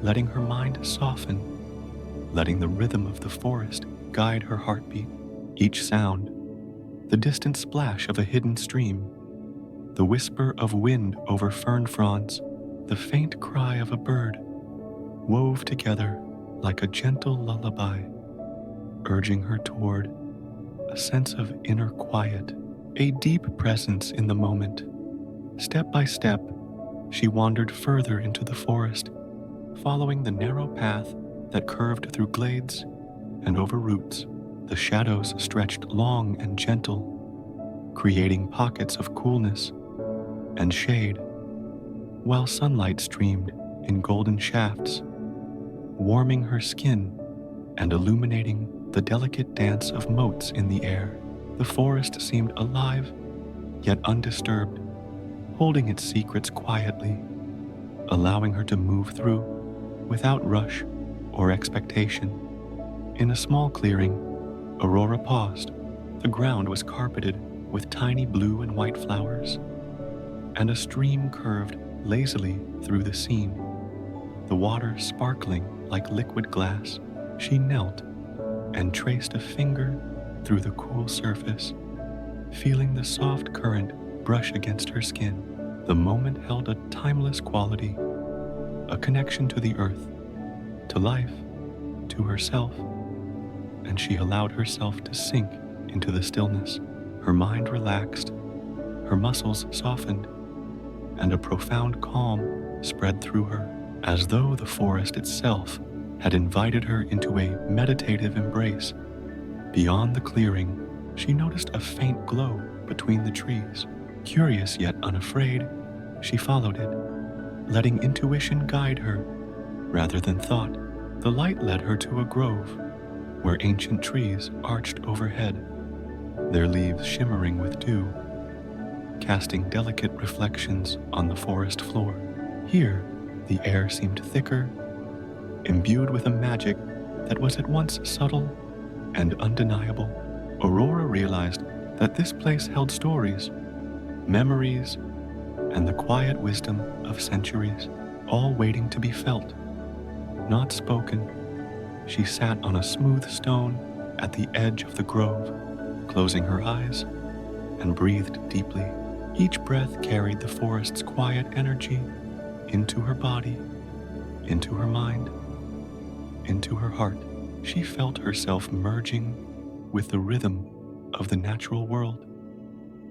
letting her mind soften, letting the rhythm of the forest guide her heartbeat. Each sound, the distant splash of a hidden stream, the whisper of wind over fern fronds, the faint cry of a bird, wove together like a gentle lullaby, urging her toward a sense of inner quiet, a deep presence in the moment. Step by step, she wandered further into the forest, following the narrow path that curved through glades and over roots. The shadows stretched long and gentle, creating pockets of coolness and shade, while sunlight streamed in golden shafts, warming her skin and illuminating the delicate dance of motes in the air. The forest seemed alive, yet undisturbed, holding its secrets quietly, allowing her to move through without rush or expectation. In a small clearing, Aurora paused. The ground was carpeted with tiny blue and white flowers, and a stream curved lazily through the scene, the water sparkling like liquid glass. She knelt and traced a finger through the cool surface, feeling the soft current brush against her skin. The moment held a timeless quality, a connection to the earth, to life, to herself, and she allowed herself to sink into the stillness. Her mind relaxed, her muscles softened, and a profound calm spread through her, as though the forest itself had invited her into a meditative embrace. Beyond the clearing, she noticed a faint glow between the trees. Curious yet unafraid, she followed it, letting intuition guide her rather than thought. The light led her to a grove where ancient trees arched overhead, their leaves shimmering with dew, casting delicate reflections on the forest floor. Here, the air seemed thicker, imbued with a magic that was at once subtle and undeniable. Aurora realized that this place held stories, memories, and the quiet wisdom of centuries, all waiting to be felt, not spoken. She sat on a smooth stone at the edge of the grove, closing her eyes, and breathed deeply. Each breath carried the forest's quiet energy into her body, into her mind, into her heart. She felt herself merging with the rhythm of the natural world,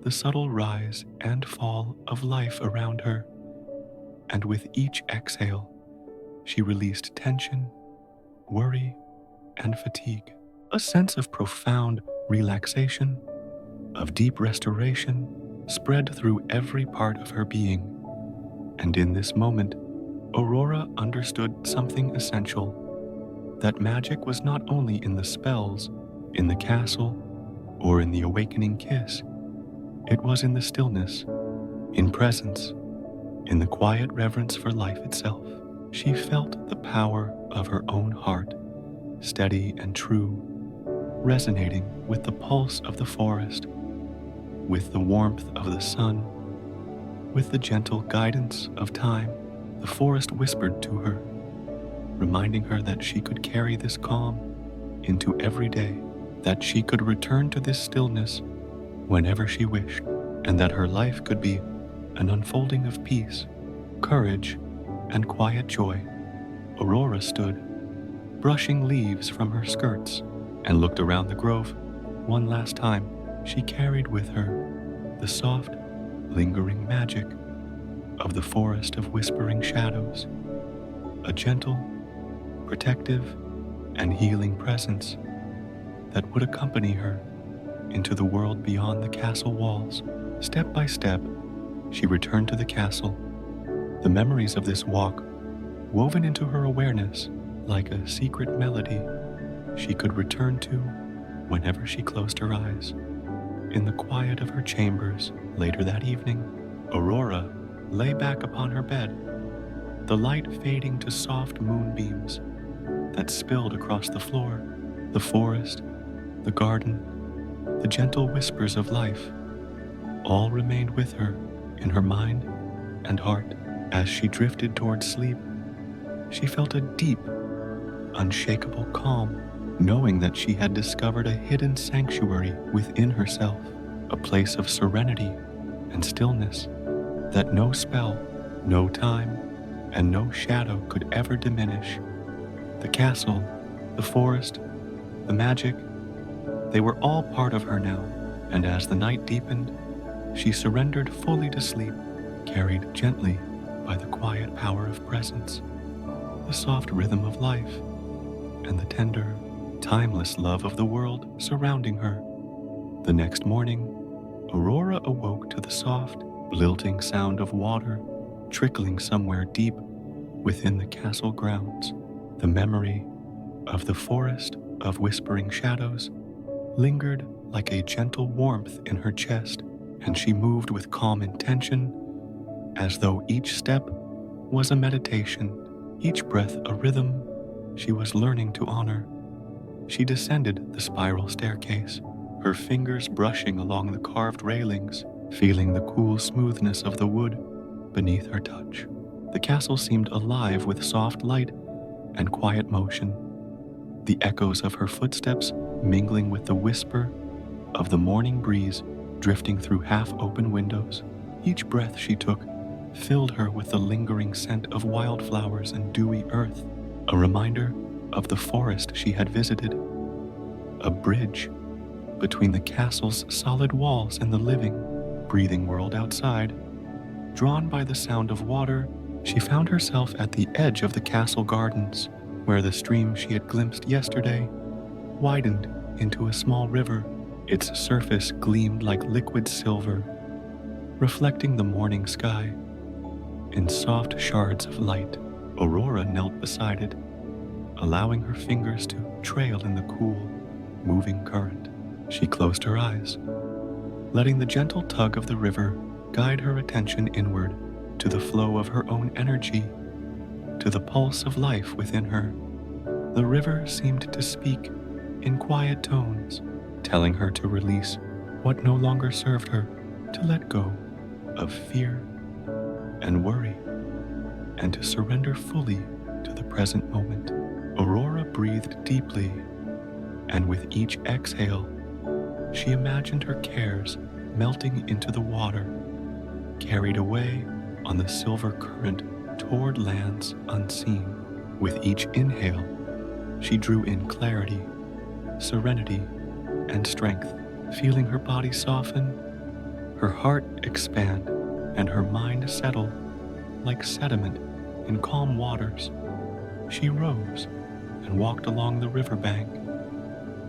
the subtle rise and fall of life around her, and with each exhale, she released tension, worry, and fatigue. A sense of profound relaxation, of deep restoration, spread through every part of her being. And in this moment, Aurora understood something essential: that magic was not only in the spells, in the castle, or in the awakening kiss. It was in the stillness, in presence, in the quiet reverence for life itself. She felt the power of her own heart, steady and true, resonating with the pulse of the forest, with the warmth of the sun, with the gentle guidance of time. The forest whispered to her, reminding her that she could carry this calm into every day, that she could return to this stillness whenever she wished, and that her life could be an unfolding of peace, courage, and quiet joy. Aurora stood, brushing leaves from her skirts, and looked around the grove. One last time, she carried with her the soft, lingering magic of the forest of whispering shadows, a gentle, protective, and healing presence that would accompany her into the world beyond the castle walls. Step by step, she returned to the castle, the memories of this walk woven into her awareness like a secret melody she could return to whenever she closed her eyes. In the quiet of her chambers later that evening, Aurora lay back upon her bed, the light fading to soft moonbeams that spilled across the floor. The forest, the garden, the gentle whispers of life all remained with her in her mind and heart. As she drifted towards sleep, she felt a deep, unshakable calm, knowing that she had discovered a hidden sanctuary within herself, a place of serenity and stillness that no spell, no time, and no shadow could ever diminish. The castle, the forest, the magic, they were all part of her now, and as the night deepened, she surrendered fully to sleep, carried gently by the quiet power of presence, the soft rhythm of life, and the tender, timeless love of the world surrounding her. The next morning, Aurora awoke to the soft, lilting sound of water trickling somewhere deep within the castle grounds. The memory of the forest of whispering shadows lingered like a gentle warmth in her chest, and she moved with calm intention, as though each step was a meditation, each breath a rhythm she was learning to honor. She descended the spiral staircase, her fingers brushing along the carved railings, feeling the cool smoothness of the wood beneath her touch. The castle seemed alive with soft light and quiet motion, the echoes of her footsteps mingling with the whisper of the morning breeze drifting through half-open windows. Each breath she took filled her with the lingering scent of wildflowers and dewy earth, a reminder of the forest she had visited, a bridge between the castle's solid walls and the living, breathing world outside. Drawn by the sound of water, she found herself at the edge of the castle gardens, where the stream she had glimpsed yesterday widened into a small river. Its surface gleamed like liquid silver, reflecting the morning sky in soft shards of light. Aurora knelt beside it, allowing her fingers to trail in the cool, moving current. She closed her eyes, letting the gentle tug of the river guide her attention inward to the flow of her own energy, to the pulse of life within her. The river seemed to speak in quiet tones, telling her to release what no longer served her, to let go of fear and worry, and to surrender fully to the present moment. Aurora breathed deeply, and with each exhale, she imagined her cares melting into the water, carried away on the silver current toward lands unseen. With each inhale, she drew in clarity, serenity, and strength, feeling her body soften, her heart expand, and her mind settle like sediment in calm waters. She rose and walked along the riverbank,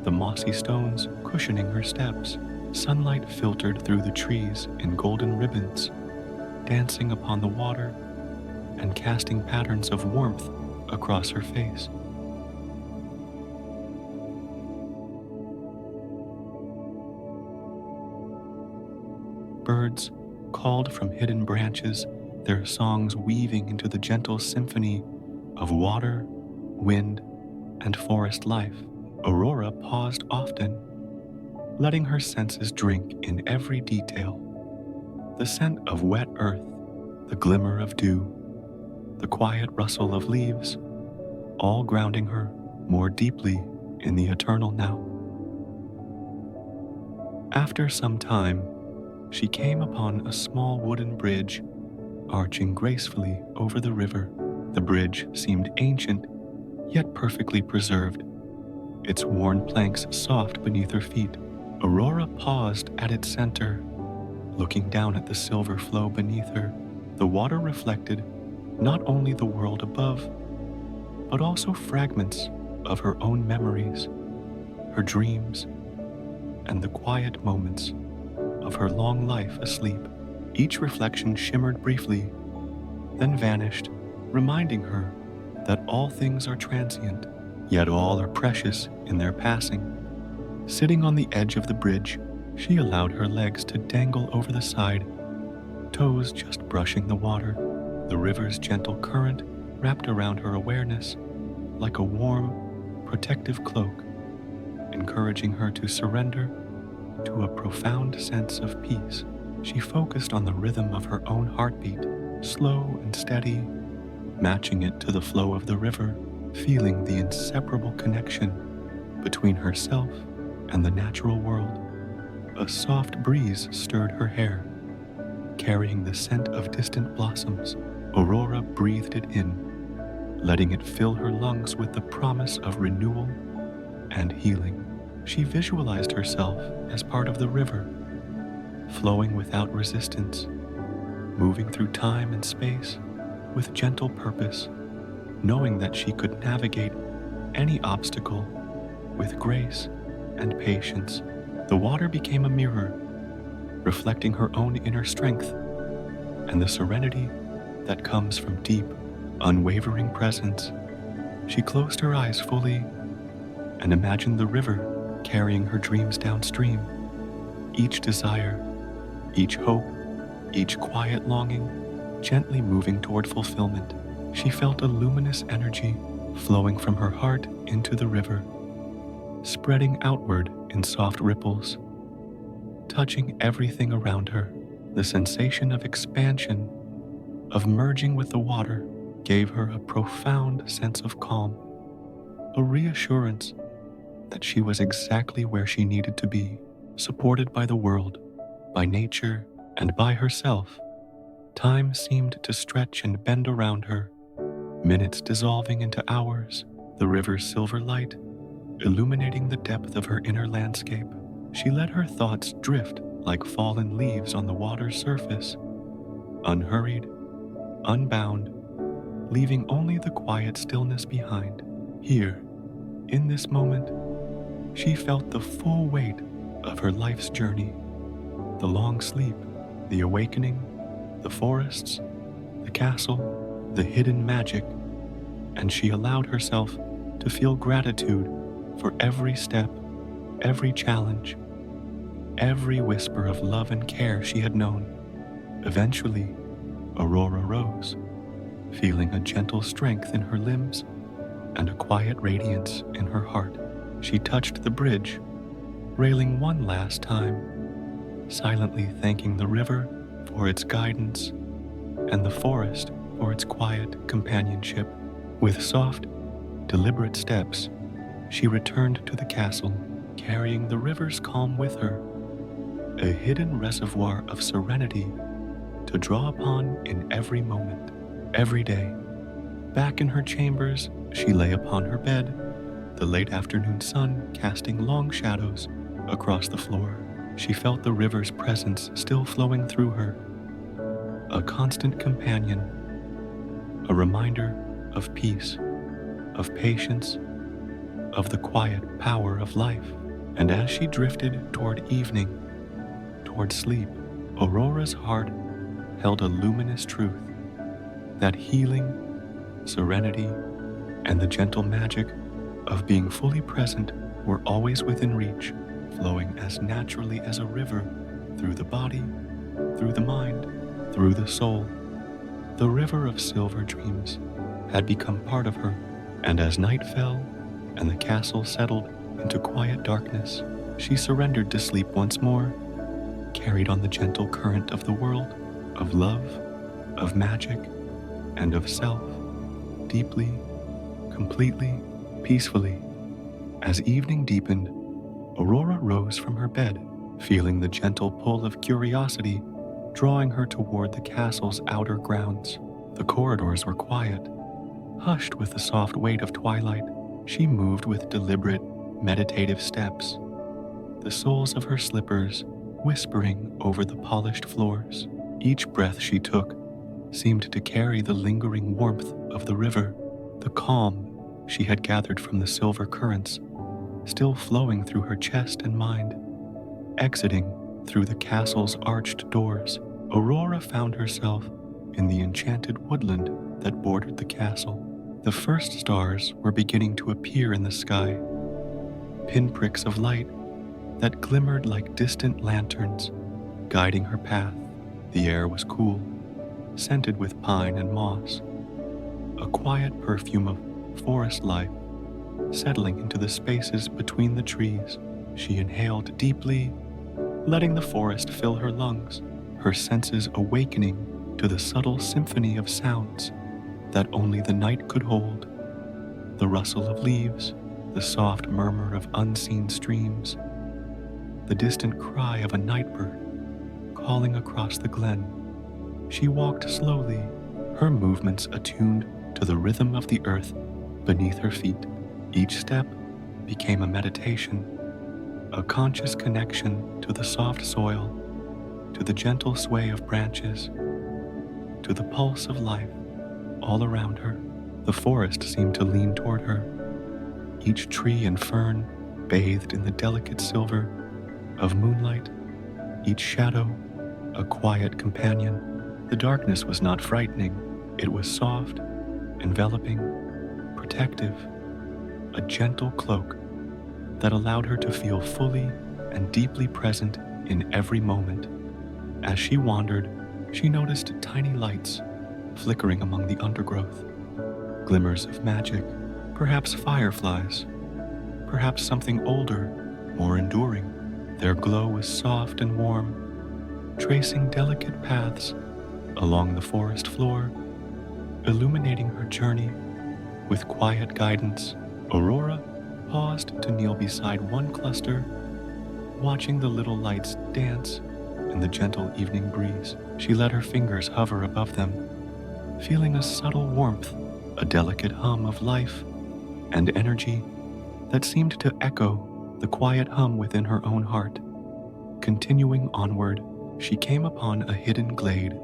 the mossy stones cushioning her steps. Sunlight filtered through the trees in golden ribbons, dancing upon the water and casting patterns of warmth across her face. Birds called from hidden branches, their songs weaving into the gentle symphony of water, wind, and forest life. Aurora paused often, letting her senses drink in every detail. The scent of wet earth, the glimmer of dew, the quiet rustle of leaves, all grounding her more deeply in the eternal now. After some time, she came upon a small wooden bridge arching gracefully over the river. The bridge seemed ancient, yet perfectly preserved, its worn planks soft beneath her feet. Aurora paused at its center, looking down at the silver flow beneath her. The water reflected not only the world above, but also fragments of her own memories, her dreams, and the quiet moments of her long life asleep. Each reflection shimmered briefly, then vanished, reminding her that all things are transient, yet all are precious in their passing. Sitting on the edge of the bridge, she allowed her legs to dangle over the side, toes just brushing the water. The river's gentle current wrapped around her awareness like a warm, protective cloak, encouraging her to surrender to a profound sense of peace. She focused on the rhythm of her own heartbeat, slow and steady, matching it to the flow of the river, feeling the inseparable connection between herself and the natural world. A soft breeze stirred her hair, carrying the scent of distant blossoms. Aurora breathed it in, letting it fill her lungs with the promise of renewal and healing. She visualized herself as part of the river, flowing without resistance, moving through time and space with gentle purpose, knowing that she could navigate any obstacle with grace and patience. The water became a mirror, reflecting her own inner strength and the serenity that comes from deep, unwavering presence. She closed her eyes fully and imagined the river carrying her dreams downstream. Each desire, each hope, each quiet longing, gently moving toward fulfillment. She felt a luminous energy flowing from her heart into the river, spreading outward in soft ripples, touching everything around her. The sensation of expansion, of merging with the water, gave her a profound sense of calm, a reassurance that she was exactly where she needed to be, supported by the world, by nature, and by herself. Time seemed to stretch and bend around her, minutes dissolving into hours, the river's silver light illuminating the depth of her inner landscape. She let her thoughts drift like fallen leaves on the water's surface, unhurried, unbound, leaving only the quiet stillness behind. Here, in this moment, she felt the full weight of her life's journey, the long sleep, the awakening, the forests, the castle, the hidden magic, and she allowed herself to feel gratitude for every step, every challenge, every whisper of love and care she had known. Eventually, Aurora rose, feeling a gentle strength in her limbs and a quiet radiance in her heart. She touched the bridge, railing one last time, silently thanking the river for its guidance and the forest for its quiet companionship. With soft, deliberate steps, she returned to the castle, carrying the river's calm with her, a hidden reservoir of serenity to draw upon in every moment. Every day, back in her chambers, she lay upon her bed, the late afternoon sun casting long shadows across the floor. She felt the river's presence still flowing through her, a constant companion, a reminder of peace, of patience, of the quiet power of life. And as she drifted toward evening, toward sleep, Aurora's heart held a luminous truth that healing, serenity, and the gentle magic of being fully present were always within reach, flowing as naturally as a river through the body, through the mind, through the soul. The river of silver dreams had become part of her, and as night fell and the castle settled into quiet darkness, she surrendered to sleep once more, carried on the gentle current of the world, of love, of magic, and of self, deeply, completely, peacefully. As evening deepened, Aurora rose from her bed, feeling the gentle pull of curiosity drawing her toward the castle's outer grounds. The corridors were quiet, hushed with the soft weight of twilight. She moved with deliberate, meditative steps, the soles of her slippers whispering over the polished floors. Each breath she took seemed to carry the lingering warmth of the river, the calm she had gathered from the silver currents, still flowing through her chest and mind. Exiting through the castle's arched doors, Aurora found herself in the enchanted woodland that bordered the castle. The first stars were beginning to appear in the sky, pinpricks of light that glimmered like distant lanterns, guiding her path. The air was cool, scented with pine and moss, a quiet perfume of forest life settling into the spaces between the trees. She inhaled deeply, letting the forest fill her lungs, her senses awakening to the subtle symphony of sounds that only the night could hold. The rustle of leaves, the soft murmur of unseen streams, the distant cry of a nightbird calling across the glen. She walked slowly, her movements attuned to the rhythm of the earth beneath her feet. Each step became a meditation, a conscious connection to the soft soil, to the gentle sway of branches, to the pulse of life all around her. The forest seemed to lean toward her, each tree and fern bathed in the delicate silver of moonlight, each shadow a quiet companion. The darkness was not frightening, it was soft, enveloping, protective, a gentle cloak that allowed her to feel fully and deeply present in every moment. As she wandered, she noticed tiny lights flickering among the undergrowth, glimmers of magic, perhaps fireflies, perhaps something older, more enduring. Their glow was soft and warm, tracing delicate paths along the forest floor, illuminating her journey with quiet guidance. Aurora paused to kneel beside one cluster, watching the little lights dance in the gentle evening breeze. She let her fingers hover above them, feeling a subtle warmth, a delicate hum of life and energy that seemed to echo the quiet hum within her own heart. Continuing onward, she came upon a hidden glade,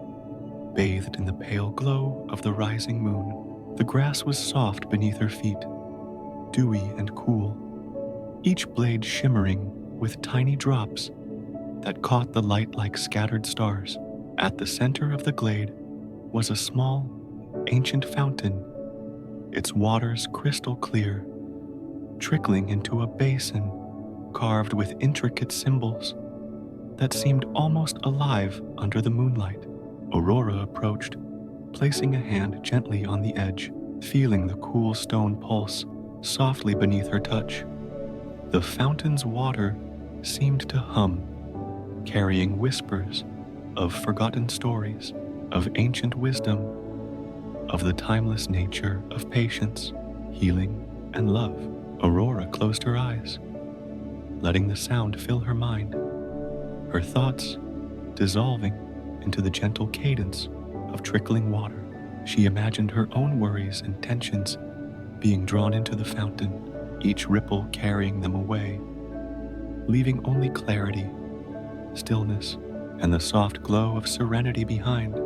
bathed in the pale glow of the rising moon. The grass was soft beneath her feet, dewy and cool, each blade shimmering with tiny drops that caught the light like scattered stars. At the center of the glade was a small, ancient fountain, its waters crystal clear, trickling into a basin carved with intricate symbols that seemed almost alive under the moonlight. Aurora approached, placing a hand gently on the edge, feeling the cool stone pulse softly beneath her touch. The fountain's water seemed to hum, carrying whispers of forgotten stories, of ancient wisdom, of the timeless nature of patience, healing, and love. Aurora closed her eyes, letting the sound fill her mind, her thoughts dissolving into the gentle cadence of trickling water. She imagined her own worries and tensions being drawn into the fountain, each ripple carrying them away, leaving only clarity, stillness, and the soft glow of serenity behind.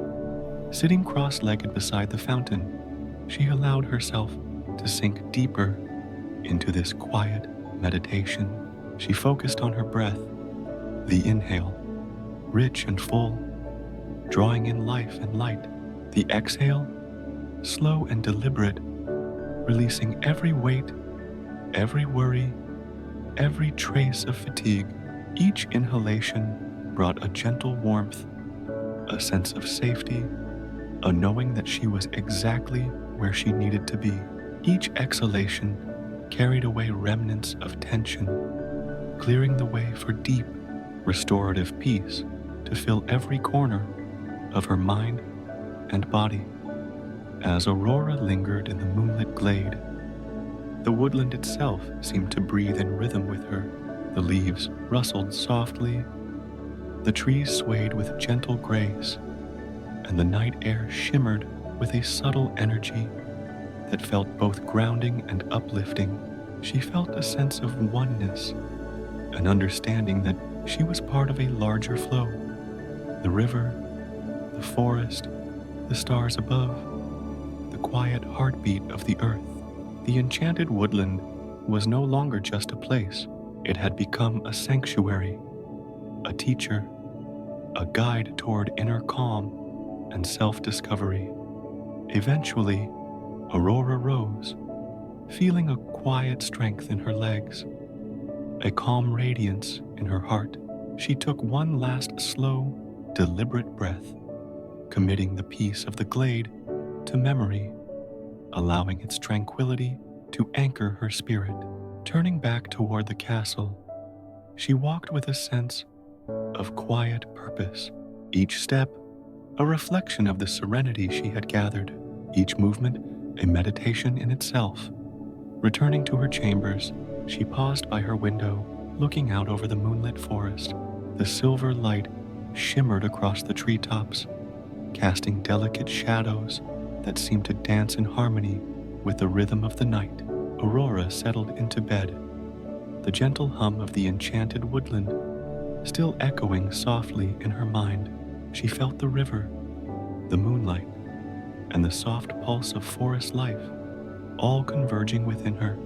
Sitting cross-legged beside the fountain, she allowed herself to sink deeper into this quiet meditation. She focused on her breath, the inhale, rich and full, drawing in life and light. The exhale, slow and deliberate, releasing every weight, every worry, every trace of fatigue. Each inhalation brought a gentle warmth, a sense of safety, a knowing that she was exactly where she needed to be. Each exhalation carried away remnants of tension, clearing the way for deep, restorative peace to fill every corner of her mind and body. As Aurora lingered in the moonlit glade, the woodland itself seemed to breathe in rhythm with her. The leaves rustled softly, the trees swayed with gentle grace, and the night air shimmered with a subtle energy that felt both grounding and uplifting. She felt a sense of oneness, an understanding that she was part of a larger flow. The river, the forest, the stars above, the quiet heartbeat of the earth. The enchanted woodland was no longer just a place. It had become a sanctuary, a teacher, a guide toward inner calm and self-discovery. Eventually, Aurora rose, feeling a quiet strength in her legs, a calm radiance in her heart. She took one last slow, deliberate breath, committing the peace of the glade to memory, allowing its tranquility to anchor her spirit. Turning back toward the castle, she walked with a sense of quiet purpose, each step a reflection of the serenity she had gathered, each movement a meditation in itself. Returning to her chambers, she paused by her window, looking out over the moonlit forest. The silver light shimmered across the treetops, casting delicate shadows that seemed to dance in harmony with the rhythm of the night. Aurora settled into bed, the gentle hum of the enchanted woodland still echoing softly in her mind. She felt the river, the moonlight, and the soft pulse of forest life all converging within her.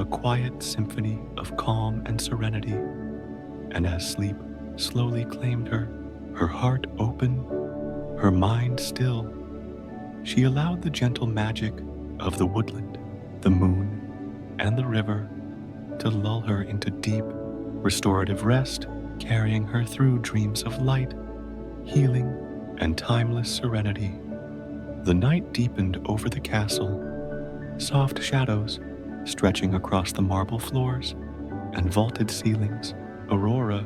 a quiet symphony of calm and serenity, and as sleep slowly claimed her, her heart open, her mind still, she allowed the gentle magic of the woodland, the moon, and the river to lull her into deep, restorative rest, carrying her through dreams of light, healing, and timeless serenity. The night deepened over the castle, soft shadows stretching across the marble floors and vaulted ceilings. Aurora,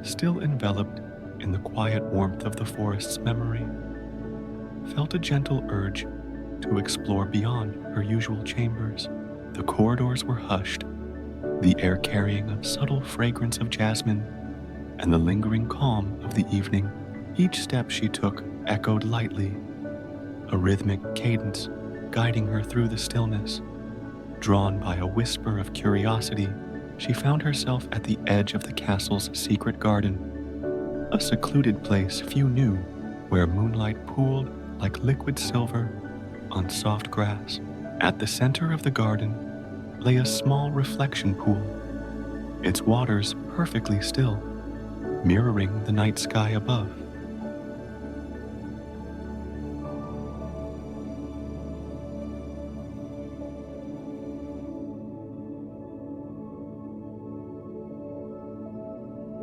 still enveloped in the quiet warmth of the forest's memory, felt a gentle urge to explore beyond her usual chambers. The corridors were hushed, the air carrying a subtle fragrance of jasmine and the lingering calm of the evening. Each step she took echoed lightly, a rhythmic cadence guiding her through the stillness. Drawn by a whisper of curiosity, she found herself at the edge of the castle's secret garden, a secluded place few knew, where moonlight pooled like liquid silver on soft grass. At the center of the garden lay a small reflection pool, its waters perfectly still, mirroring the night sky above.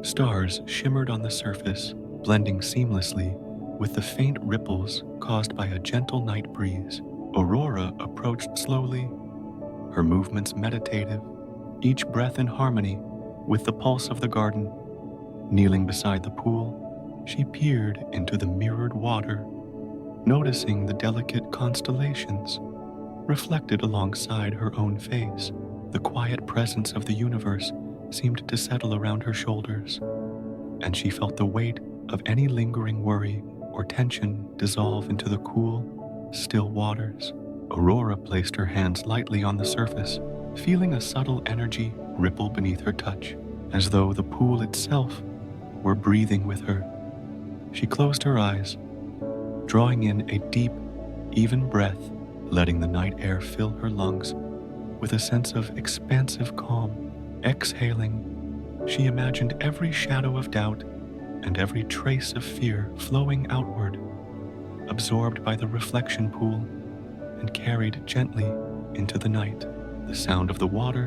Stars shimmered on the surface, blending seamlessly with the faint ripples caused by a gentle night breeze. Aurora approached slowly, her movements meditative, each breath in harmony with the pulse of the garden. Kneeling beside the pool, she peered into the mirrored water, noticing the delicate constellations reflected alongside her own face. The quiet presence of the universe seemed to settle around her shoulders, and she felt the weight of any lingering worry or tension dissolve into the cool, still waters. Aurora placed her hands lightly on the surface, feeling a subtle energy ripple beneath her touch, as though the pool itself were breathing with her. She closed her eyes, drawing in a deep, even breath, letting the night air fill her lungs with a sense of expansive calm. Exhaling, she imagined every shadow of doubt and every trace of fear flowing outward, absorbed by the reflection pool and carried gently into the night. The sound of the water,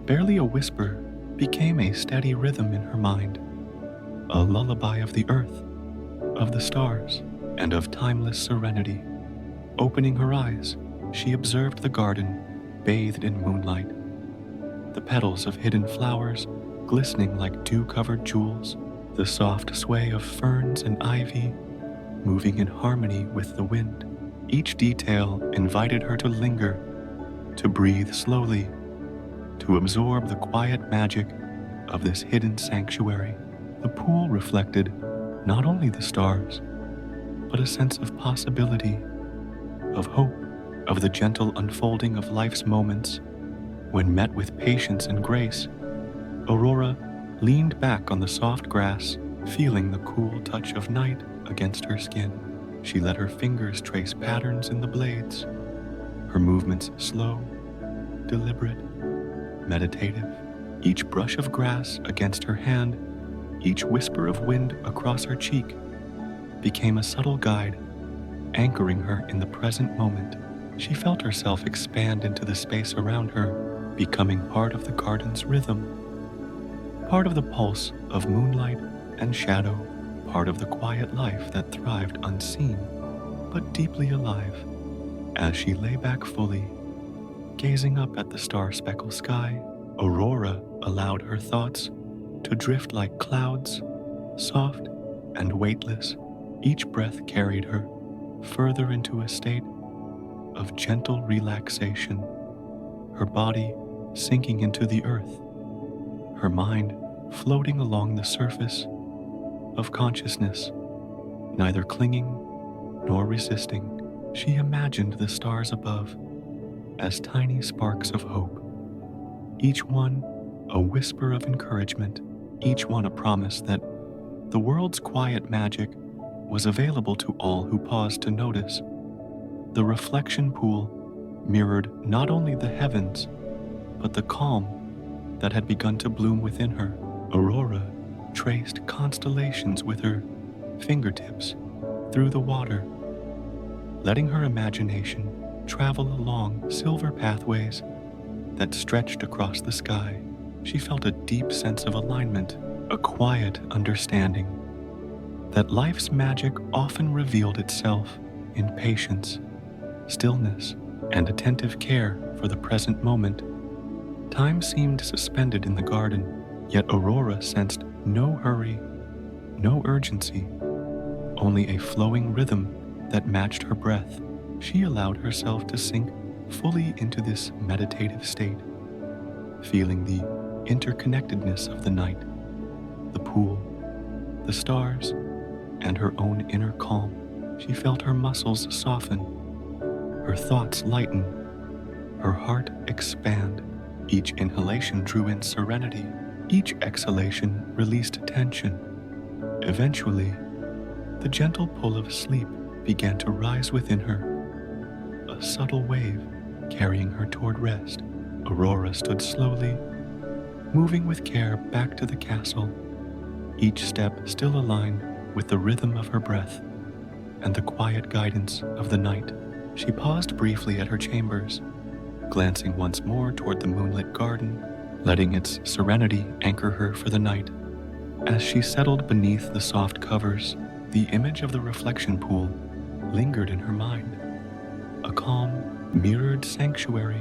barely a whisper, became a steady rhythm in her mind, a lullaby of the earth, of the stars, and of timeless serenity. Opening her eyes, she observed the garden bathed in moonlight, the petals of hidden flowers glistening like dew-covered jewels, the soft sway of ferns and ivy moving in harmony with the wind. Each detail invited her to linger, to breathe slowly, to absorb the quiet magic of this hidden sanctuary. The pool reflected not only the stars, but a sense of possibility, of hope, of the gentle unfolding of life's moments. When met with patience and grace, Aurora leaned back on the soft grass, feeling the cool touch of night against her skin. She let her fingers trace patterns in the blades, her movements slow, deliberate, meditative. Each brush of grass against her hand, each whisper of wind across her cheek, became a subtle guide, anchoring her in the present moment. She felt herself expand into the space around her, becoming part of the garden's rhythm, part of the pulse of moonlight and shadow, part of the quiet life that thrived unseen, but deeply alive. As she lay back fully, gazing up at the star-speckled sky, Aurora allowed her thoughts to drift like clouds, soft and weightless. Each breath carried her further into a state of gentle relaxation, her body sinking into the earth, her mind floating along the surface of consciousness, neither clinging nor resisting. She imagined the stars above as tiny sparks of hope, each one a whisper of encouragement, each one a promise that the world's quiet magic was available to all who paused to notice. The reflection pool mirrored not only the heavens, but the calm that had begun to bloom within her. Aurora traced constellations with her fingertips through the water, letting her imagination travel along silver pathways that stretched across the sky. She felt a deep sense of alignment, a quiet understanding that life's magic often revealed itself in patience, stillness, and attentive care for the present moment. Time seemed suspended in the garden, yet Aurora sensed no hurry, no urgency, only a flowing rhythm that matched her breath. She allowed herself to sink fully into this meditative state, feeling the interconnectedness of the night, the pool, the stars, and her own inner calm. She felt her muscles soften, her thoughts lighten, her heart expand. Each inhalation drew in serenity, each exhalation released tension. Eventually, the gentle pull of sleep began to rise within her, a subtle wave carrying her toward rest. Aurora stood slowly, moving with care back to the castle, each step still aligned with the rhythm of her breath and the quiet guidance of the night. She paused briefly at her chambers, glancing once more toward the moonlit garden, letting its serenity anchor her for the night. As she settled beneath the soft covers, the image of the reflection pool lingered in her mind, a calm, mirrored sanctuary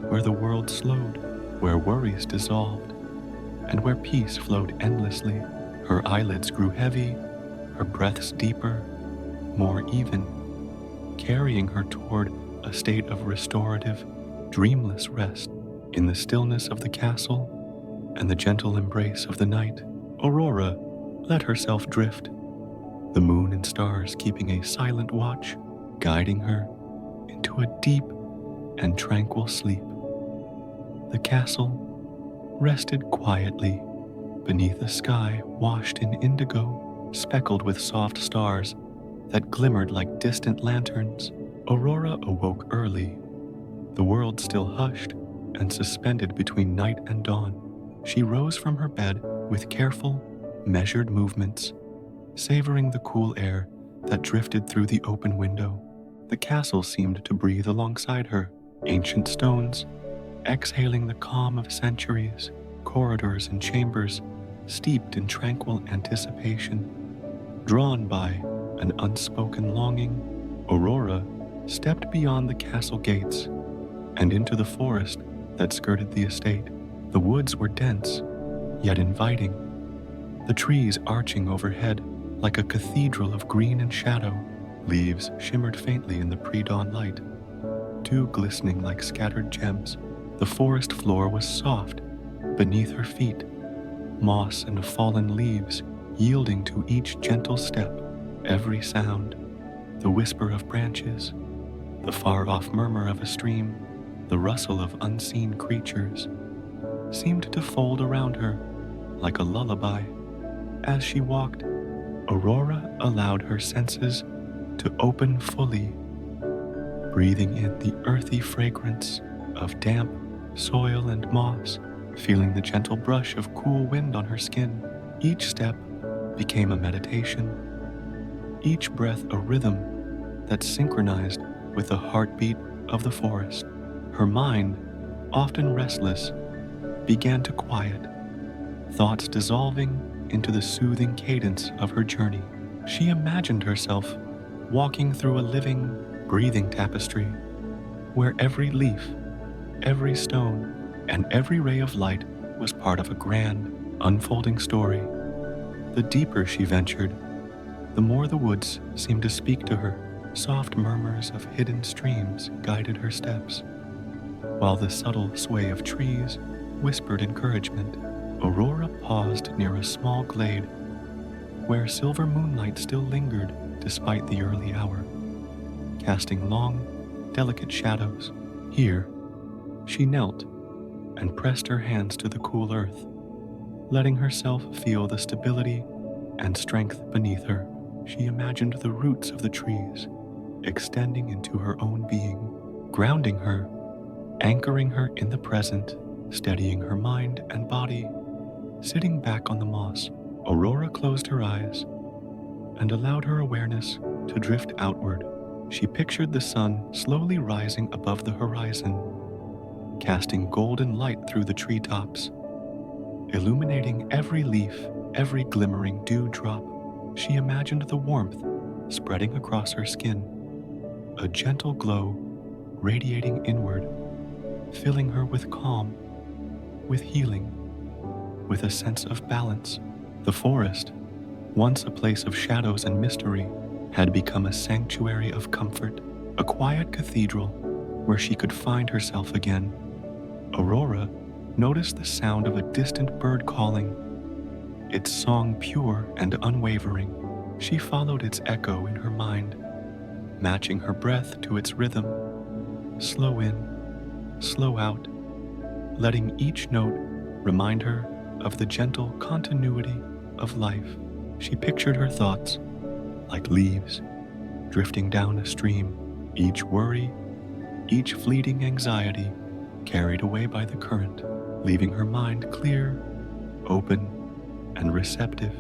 where the world slowed, where worries dissolved, and where peace flowed endlessly. Her eyelids grew heavy, her breaths deeper, more even, carrying her toward a state of restorative, dreamless rest. In the stillness of the castle and the gentle embrace of the night, Aurora let herself drift, the moon and stars keeping a silent watch, guiding her into a deep and tranquil sleep. The castle rested quietly beneath a sky washed in indigo, speckled with soft stars that glimmered like distant lanterns. Aurora awoke early, the world still hushed and suspended between night and dawn. She rose from her bed with careful, measured movements, savoring the cool air that drifted through the open window. The castle seemed to breathe alongside her, ancient stones exhaling the calm of centuries, corridors and chambers steeped in tranquil anticipation. Drawn by an unspoken longing, Aurora stepped beyond the castle gates and into the forest that skirted the estate. The woods were dense, yet inviting, the trees arching overhead like a cathedral of green and shadow. Leaves shimmered faintly in the pre-dawn light, dew glistening like scattered gems. The forest floor was soft beneath her feet, moss and fallen leaves yielding to each gentle step. Every sound, the whisper of branches, the far-off murmur of a stream, the rustle of unseen creatures, seemed to fold around her like a lullaby. As she walked, Aurora allowed her senses to open fully, breathing in the earthy fragrance of damp soil and moss, feeling the gentle brush of cool wind on her skin. Each step became a meditation, each breath a rhythm that synchronized with the heartbeat of the forest. Her mind, often restless, began to quiet, thoughts dissolving into the soothing cadence of her journey. She imagined herself walking through a living, breathing tapestry, where every leaf, every stone, and every ray of light was part of a grand, unfolding story. The deeper she ventured, the more the woods seemed to speak to her. Soft murmurs of hidden streams guided her steps, while the subtle sway of trees whispered encouragement. Aurora paused near a small glade where silver moonlight still lingered despite the early hour, casting long, delicate shadows. Here, she knelt and pressed her hands to the cool earth, letting herself feel the stability and strength beneath her. She imagined the roots of the trees extending into her own being, grounding her, anchoring her in the present. Steadying her mind and body, sitting back on the moss, Aurora closed her eyes and allowed her awareness to drift outward. She pictured the sun slowly rising above the horizon, casting golden light through the treetops, illuminating every leaf, every glimmering dewdrop. She imagined the warmth spreading across her skin, a gentle glow radiating inward, filling her with calm, with healing, with a sense of balance. The forest, once a place of shadows and mystery, had become a sanctuary of comfort, a quiet cathedral where she could find herself again. Aurora noticed the sound of a distant bird calling, its song pure and unwavering. She followed its echo in her mind, matching her breath to its rhythm. Slow in, slow out, letting each note remind her of the gentle continuity of life. She pictured her thoughts like leaves drifting down a stream, each worry, each fleeting anxiety carried away by the current, leaving her mind clear, open, and receptive.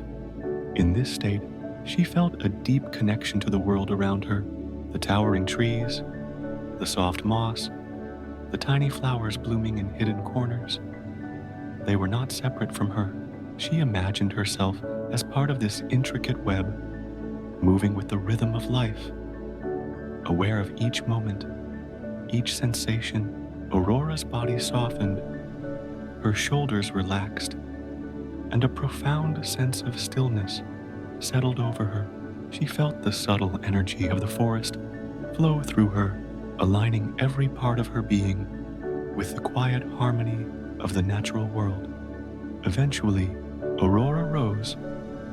In this state, she felt a deep connection to the world around her, the towering trees, the soft moss, the tiny flowers blooming in hidden corners. They were not separate from her. She imagined herself as part of this intricate web, moving with the rhythm of life, aware of each moment, each sensation. Aurora's body softened, her shoulders relaxed, and a profound sense of stillness settled over her. She felt the subtle energy of the forest flow through her, aligning every part of her being with the quiet harmony of the natural world. Eventually, Aurora rose,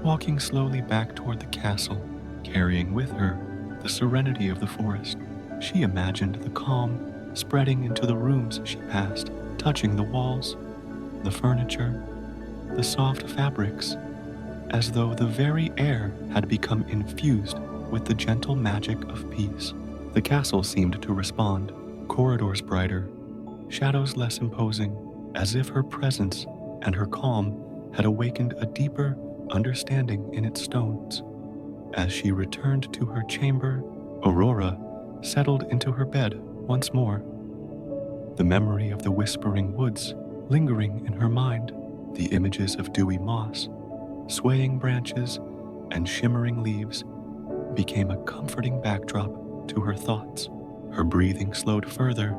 walking slowly back toward the castle, carrying with her the serenity of the forest. She imagined the calm spreading into the rooms she passed, touching the walls, the furniture, the soft fabrics, as though the very air had become infused with the gentle magic of peace. The castle seemed to respond, corridors brighter, shadows less imposing, as if her presence and her calm had awakened a deeper understanding in its stones. As she returned to her chamber, Aurora settled into her bed once more, the memory of the whispering woods lingering in her mind, the images of dewy moss, swaying branches, and shimmering leaves became a comforting backdrop to her thoughts. Her breathing slowed further,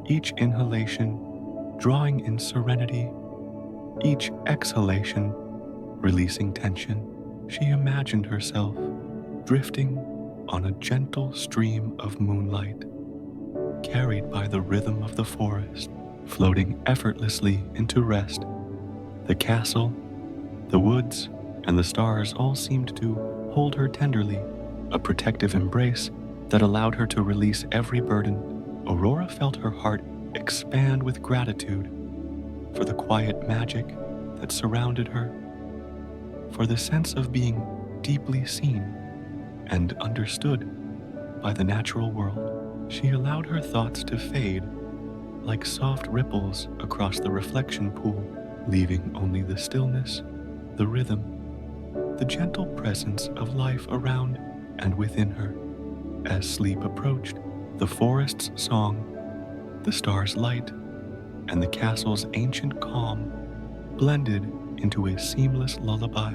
each inhalation drawing in serenity, each exhalation releasing tension. She imagined herself drifting on a gentle stream of moonlight, carried by the rhythm of the forest, floating effortlessly into rest. The castle, the woods, and the stars all seemed to hold her tenderly, a protective embrace that allowed her to release every burden. Aurora felt her heart expand with gratitude for the quiet magic that surrounded her, for the sense of being deeply seen and understood by the natural world. She allowed her thoughts to fade like soft ripples across the reflection pool, leaving only the stillness, the rhythm, the gentle presence of life around and within her. As sleep approached, the forest's song, the star's light, and the castle's ancient calm blended into a seamless lullaby.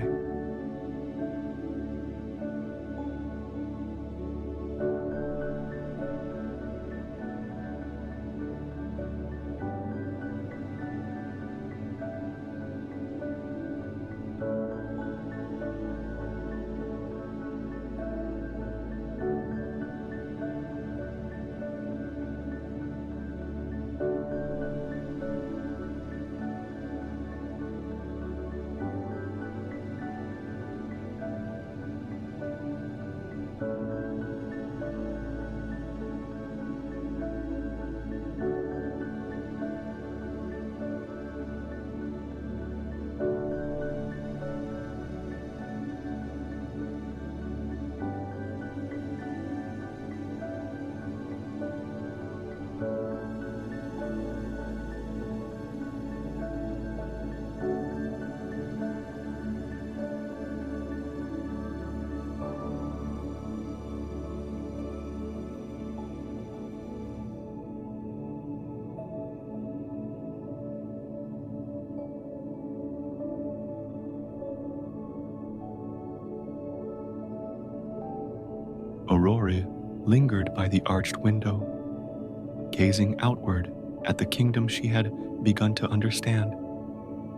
Aurora lingered by the arched window, gazing outward at the kingdom she had begun to understand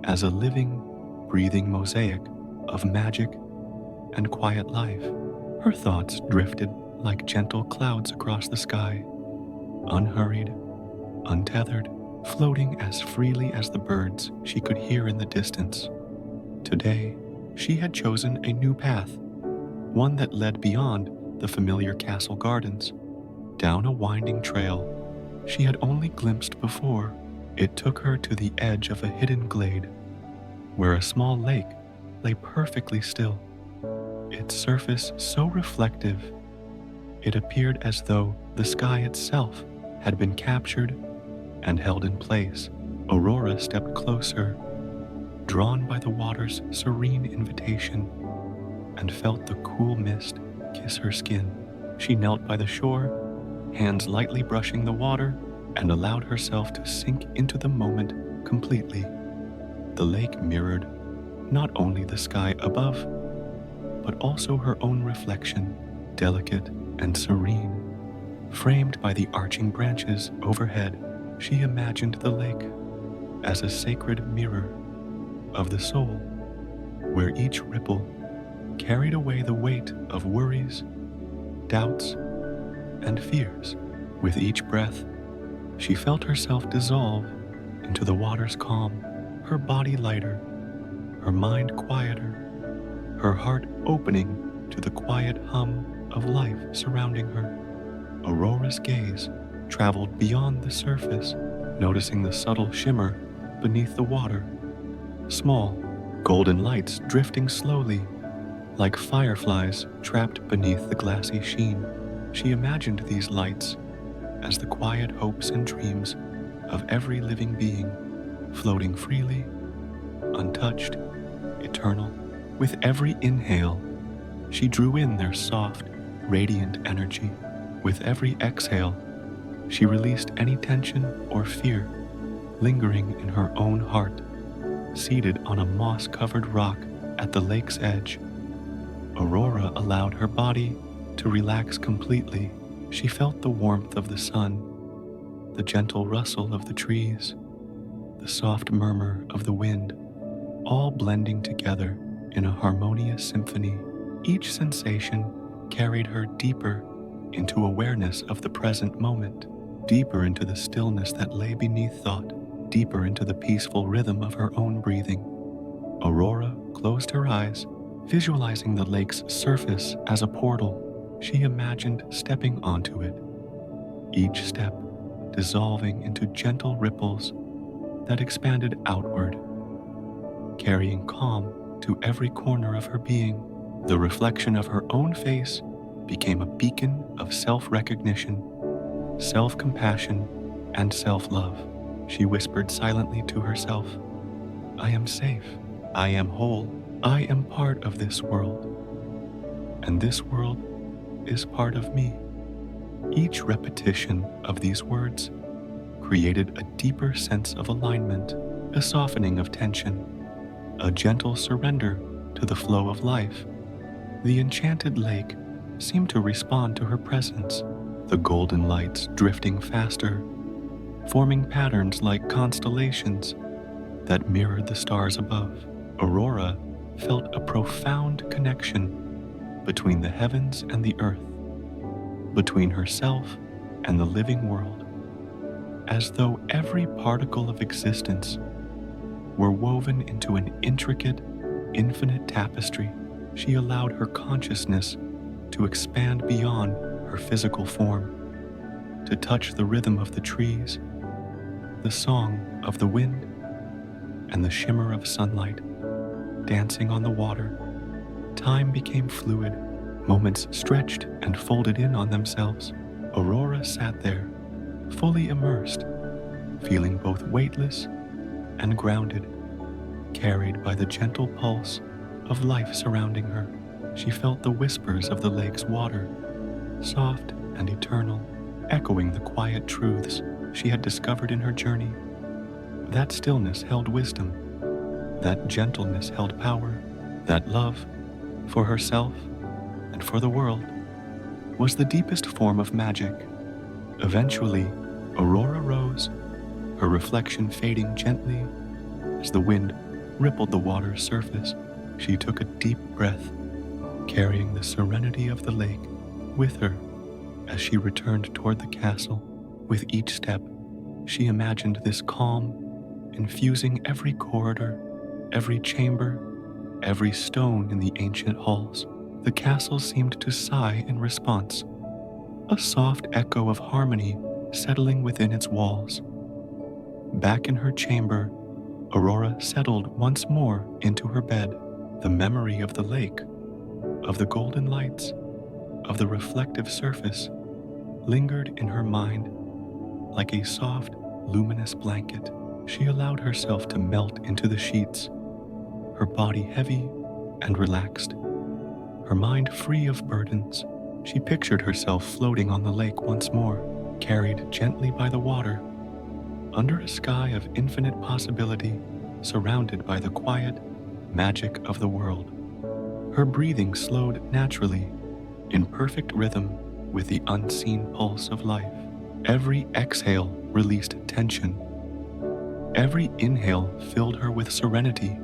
as a living, breathing mosaic of magic and quiet life. Her thoughts drifted like gentle clouds across the sky, unhurried, untethered, floating as freely as the birds she could hear in the distance. Today, she had chosen a new path, one that led beyond the familiar castle gardens, down a winding trail she had only glimpsed before. It took her to the edge of a hidden glade, where a small lake lay perfectly still, its surface so reflective it appeared as though the sky itself had been captured and held in place. Aurora stepped closer, drawn by the water's serene invitation, and felt the cool mist kiss her skin. She knelt by the shore, hands lightly brushing the water, and allowed herself to sink into the moment completely. The lake mirrored not only the sky above, but also her own reflection, delicate and serene. Framed by the arching branches overhead, she imagined the lake as a sacred mirror of the soul, where each ripple carried away the weight of worries, doubts, and fears. With each breath, she felt herself dissolve into the water's calm, her body lighter, her mind quieter, her heart opening to the quiet hum of life surrounding her. Aurora's gaze traveled beyond the surface, noticing the subtle shimmer beneath the water. Small, golden lights drifting slowly, like fireflies trapped beneath the glassy sheen. She imagined these lights as the quiet hopes and dreams of every living being, floating freely, untouched, eternal. With every inhale, she drew in their soft, radiant energy. With every exhale, she released any tension or fear lingering in her own heart. Seated on a moss-covered rock at the lake's edge, Aurora allowed her body to relax completely. She felt the warmth of the sun, the gentle rustle of the trees, the soft murmur of the wind, all blending together in a harmonious symphony. Each sensation carried her deeper into awareness of the present moment, deeper into the stillness that lay beneath thought, deeper into the peaceful rhythm of her own breathing. Aurora closed her eyes, visualizing the lake's surface as a portal. She imagined stepping onto it, each step dissolving into gentle ripples that expanded outward, carrying calm to every corner of her being. The reflection of her own face became a beacon of self-recognition, self-compassion, and self-love. She whispered silently to herself, "I am safe. I am whole. I am part of this world. And this world is part of me." Each repetition of these words created a deeper sense of alignment, a softening of tension, a gentle surrender to the flow of life. The enchanted lake seemed to respond to her presence, the golden lights drifting faster, forming patterns like constellations that mirrored the stars above. Aurora felt a profound connection between the heavens and the earth, between herself and the living world, as though every particle of existence were woven into an intricate, infinite tapestry. She allowed her consciousness to expand beyond her physical form, to touch the rhythm of the trees, the song of the wind, and the shimmer of sunlight dancing on the water. Time became fluid, moments stretched and folded in on themselves. Aurora sat there, fully immersed, feeling both weightless and grounded, carried by the gentle pulse of life surrounding her. She felt the whispers of the lake's water, soft and eternal, echoing the quiet truths she had discovered in her journey. That stillness held wisdom, that gentleness held power, that love, for herself and for the world, was the deepest form of magic. Eventually, Aurora rose, her reflection fading gently as the wind rippled the water's surface. She took a deep breath, carrying the serenity of the lake with her as she returned toward the castle. With each step, she imagined this calm, infusing every corridor, every chamber, every stone in the ancient halls. The castle seemed to sigh in response, a soft echo of harmony settling within its walls. Back in her chamber, Aurora settled once more into her bed. The memory of the lake, of the golden lights, of the reflective surface lingered in her mind like a soft, luminous blanket. She allowed herself to melt into the sheets, her body heavy and relaxed, her mind free of burdens. She pictured herself floating on the lake once more, carried gently by the water, under a sky of infinite possibility, surrounded by the quiet magic of the world. Her breathing slowed naturally, in perfect rhythm with the unseen pulse of life. Every exhale released tension. Every inhale filled her with serenity.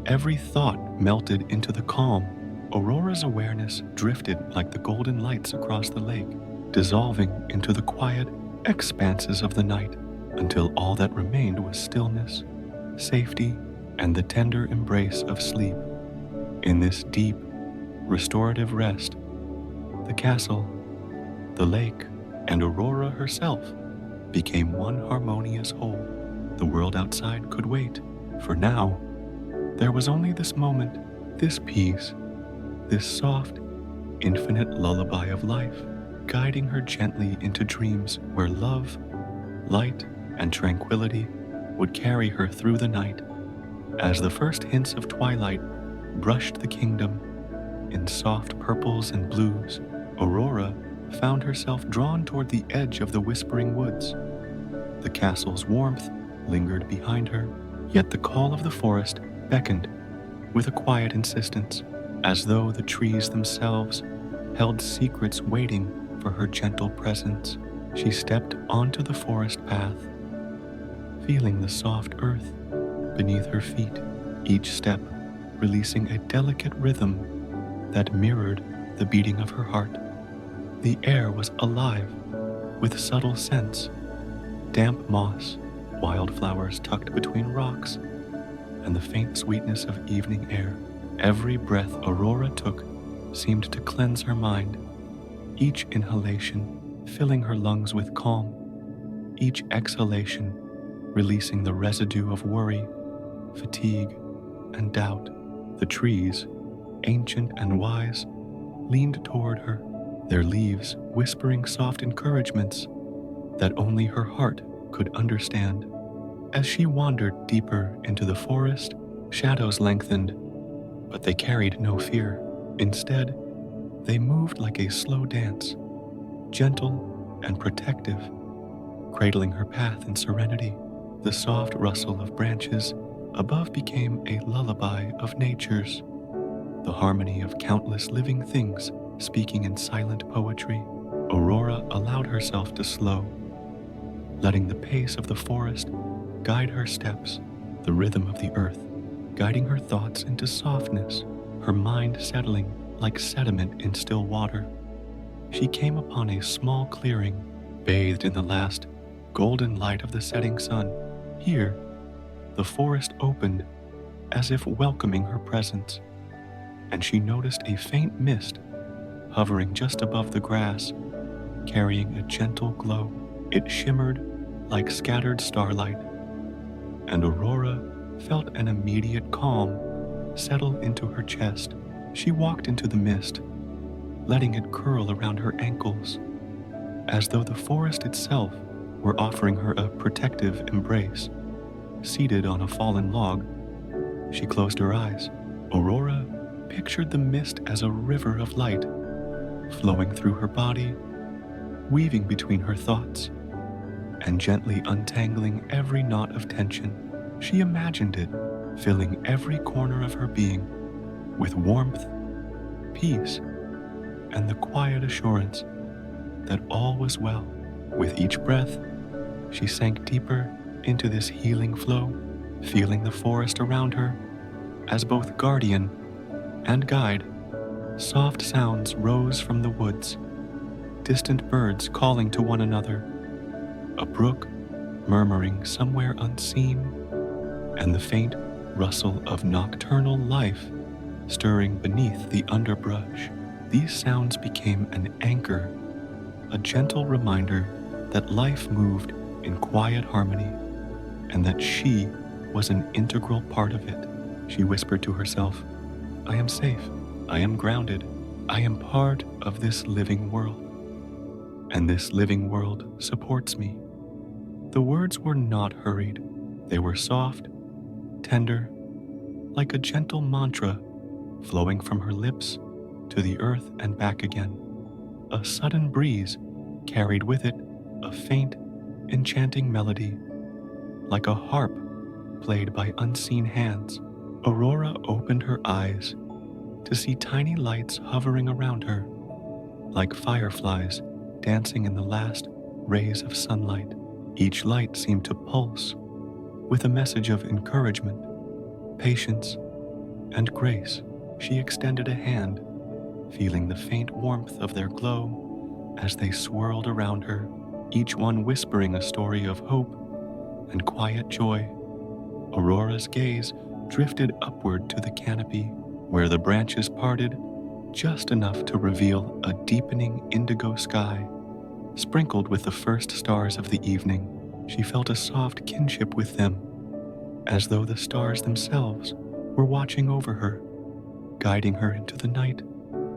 Every thought melted into the calm. Aurora's awareness drifted like the golden lights across the lake, dissolving into the quiet expanses of the night, until all that remained was stillness, safety, and the tender embrace of sleep. In this deep, restorative rest, the castle, the lake, and Aurora herself became one harmonious whole. The world outside could wait, for now, there was only this moment, this peace, this soft, infinite lullaby of life, guiding her gently into dreams where love, light, and tranquility would carry her through the night. As the first hints of twilight brushed the kingdom in soft purples and blues, Aurora found herself drawn toward the edge of the whispering woods. The castle's warmth lingered behind her, yet the call of the forest beckoned with a quiet insistence, as though the trees themselves held secrets waiting for her gentle presence. She stepped onto the forest path, feeling the soft earth beneath her feet, each step releasing a delicate rhythm that mirrored the beating of her heart. The air was alive with subtle scents, damp moss, wildflowers tucked between rocks, and the faint sweetness of evening air. Every breath Aurora took seemed to cleanse her mind, each inhalation filling her lungs with calm, each exhalation releasing the residue of worry, fatigue, and doubt. The trees, ancient and wise, leaned toward her, their leaves whispering soft encouragements that only her heart could understand. As she wandered deeper into the forest, shadows lengthened, but they carried no fear. Instead, they moved like a slow dance, gentle and protective, cradling her path in serenity. The soft rustle of branches above became a lullaby of nature's, the harmony of countless living things speaking in silent poetry. Aurora allowed herself to slow, letting the pace of the forest guide her steps, the rhythm of the earth guiding her thoughts into softness, her mind settling like sediment in still water. She came upon a small clearing, bathed in the last golden light of the setting sun. Here, the forest opened as if welcoming her presence, and she noticed a faint mist hovering just above the grass, carrying a gentle glow. It shimmered like scattered starlight, and Aurora felt an immediate calm settle into her chest. She walked into the mist, letting it curl around her ankles, as though the forest itself were offering her a protective embrace. Seated on a fallen log, she closed her eyes. Aurora pictured the mist as a river of light, flowing through her body, weaving between her thoughts, and gently untangling every knot of tension. She imagined it filling every corner of her being with warmth, peace, and the quiet assurance that all was well. With each breath, she sank deeper into this healing flow, feeling the forest around her as both guardian and guide. Soft sounds rose from the woods, distant birds calling to one another, a brook murmuring somewhere unseen, and the faint rustle of nocturnal life stirring beneath the underbrush. These sounds became an anchor, a gentle reminder that life moved in quiet harmony and that she was an integral part of it. She whispered to herself, "I am safe. I am grounded. I am part of this living world. And this living world supports me." The words were not hurried. They were soft, tender, like a gentle mantra flowing from her lips to the earth and back again. A sudden breeze carried with it a faint, enchanting melody, like a harp played by unseen hands. Aurora opened her eyes to see tiny lights hovering around her, like fireflies dancing in the last rays of sunlight. Each light seemed to pulse with a message of encouragement, patience, and grace. She extended a hand, feeling the faint warmth of their glow as they swirled around her, each one whispering a story of hope and quiet joy. Aurora's gaze drifted upward to the canopy, where the branches parted just enough to reveal a deepening indigo sky, sprinkled with the first stars of the evening. She felt a soft kinship with them, as though the stars themselves were watching over her, guiding her into the night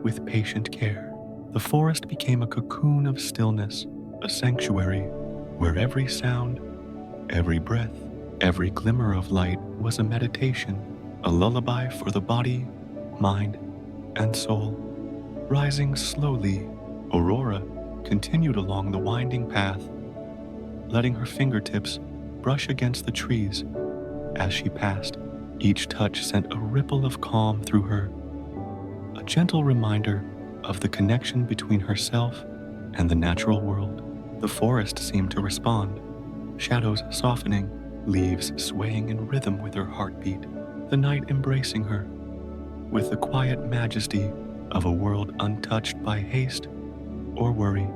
with patient care. The forest became a cocoon of stillness, a sanctuary where every sound, every breath, every glimmer of light was a meditation, a lullaby for the body, mind, and soul. Rising slowly, Aurora continued along the winding path, letting her fingertips brush against the trees as she passed. Each touch sent a ripple of calm through her, a gentle reminder of the connection between herself and the natural world. The forest seemed to respond, shadows softening, leaves swaying in rhythm with her heartbeat, the night embracing her with the quiet majesty of a world untouched by haste or worry.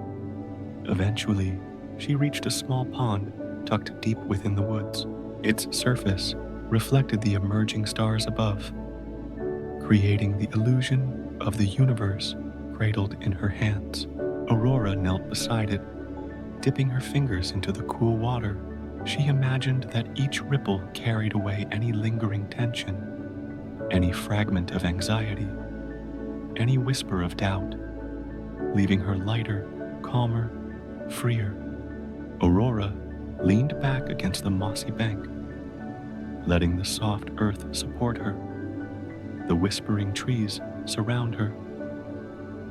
Eventually, she reached a small pond tucked deep within the woods. Its surface reflected the emerging stars above, creating the illusion of the universe cradled in her hands. Aurora knelt beside it, dipping her fingers into the cool water. She imagined that each ripple carried away any lingering tension, any fragment of anxiety, any whisper of doubt, leaving her lighter, calmer, freer. Aurora leaned back against the mossy bank, letting the soft earth support her, the whispering trees surround her,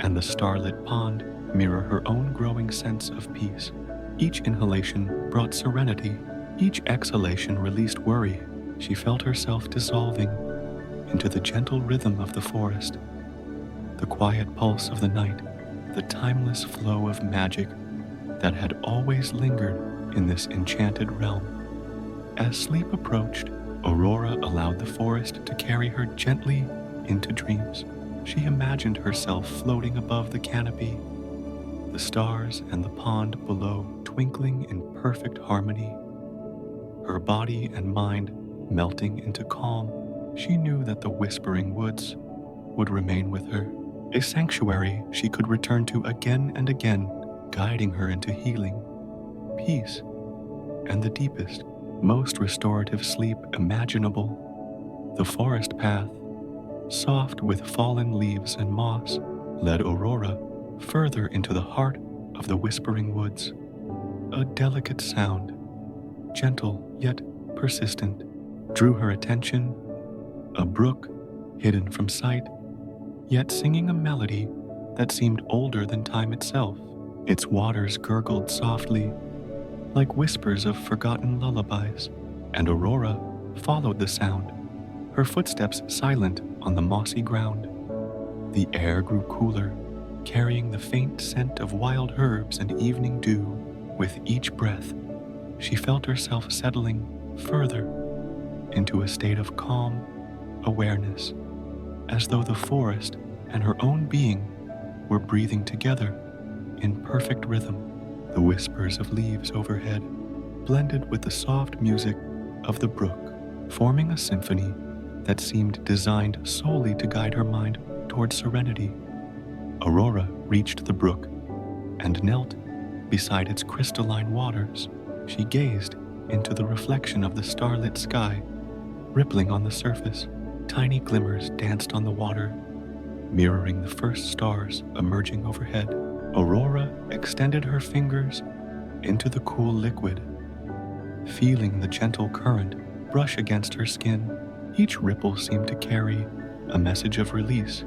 and the starlit pond mirror her own growing sense of peace. Each inhalation brought serenity. Each exhalation released worry. She felt herself dissolving into the gentle rhythm of the forest, the quiet pulse of the night, the timeless flow of magic that had always lingered in this enchanted realm. As sleep approached, Aurora allowed the forest to carry her gently into dreams. She imagined herself floating above the canopy, the stars and the pond below twinkling in perfect harmony, her body and mind melting into calm. She knew that the whispering woods would remain with her, a sanctuary she could return to again and again, guiding her into healing, peace, and the deepest, most restorative sleep imaginable. The forest path, soft with fallen leaves and moss, led Aurora further into the heart of the whispering woods. A delicate sound, gentle yet persistent, drew her attention. A brook, hidden from sight, yet singing a melody that seemed older than time itself. Its waters gurgled softly, like whispers of forgotten lullabies, and Aurora followed the sound, her footsteps silent on the mossy ground. The air grew cooler, carrying the faint scent of wild herbs and evening dew. With each breath, she felt herself settling further into a state of calm awareness, as though the forest and her own being were breathing together in perfect rhythm. The whispers of leaves overhead blended with the soft music of the brook, forming a symphony that seemed designed solely to guide her mind toward serenity. Aurora reached the brook and knelt beside its crystalline waters. She gazed into the reflection of the starlit sky, rippling on the surface. Tiny glimmers danced on the water, mirroring the first stars emerging overhead. Aurora extended her fingers into the cool liquid, feeling the gentle current brush against her skin. Each ripple seemed to carry a message of release,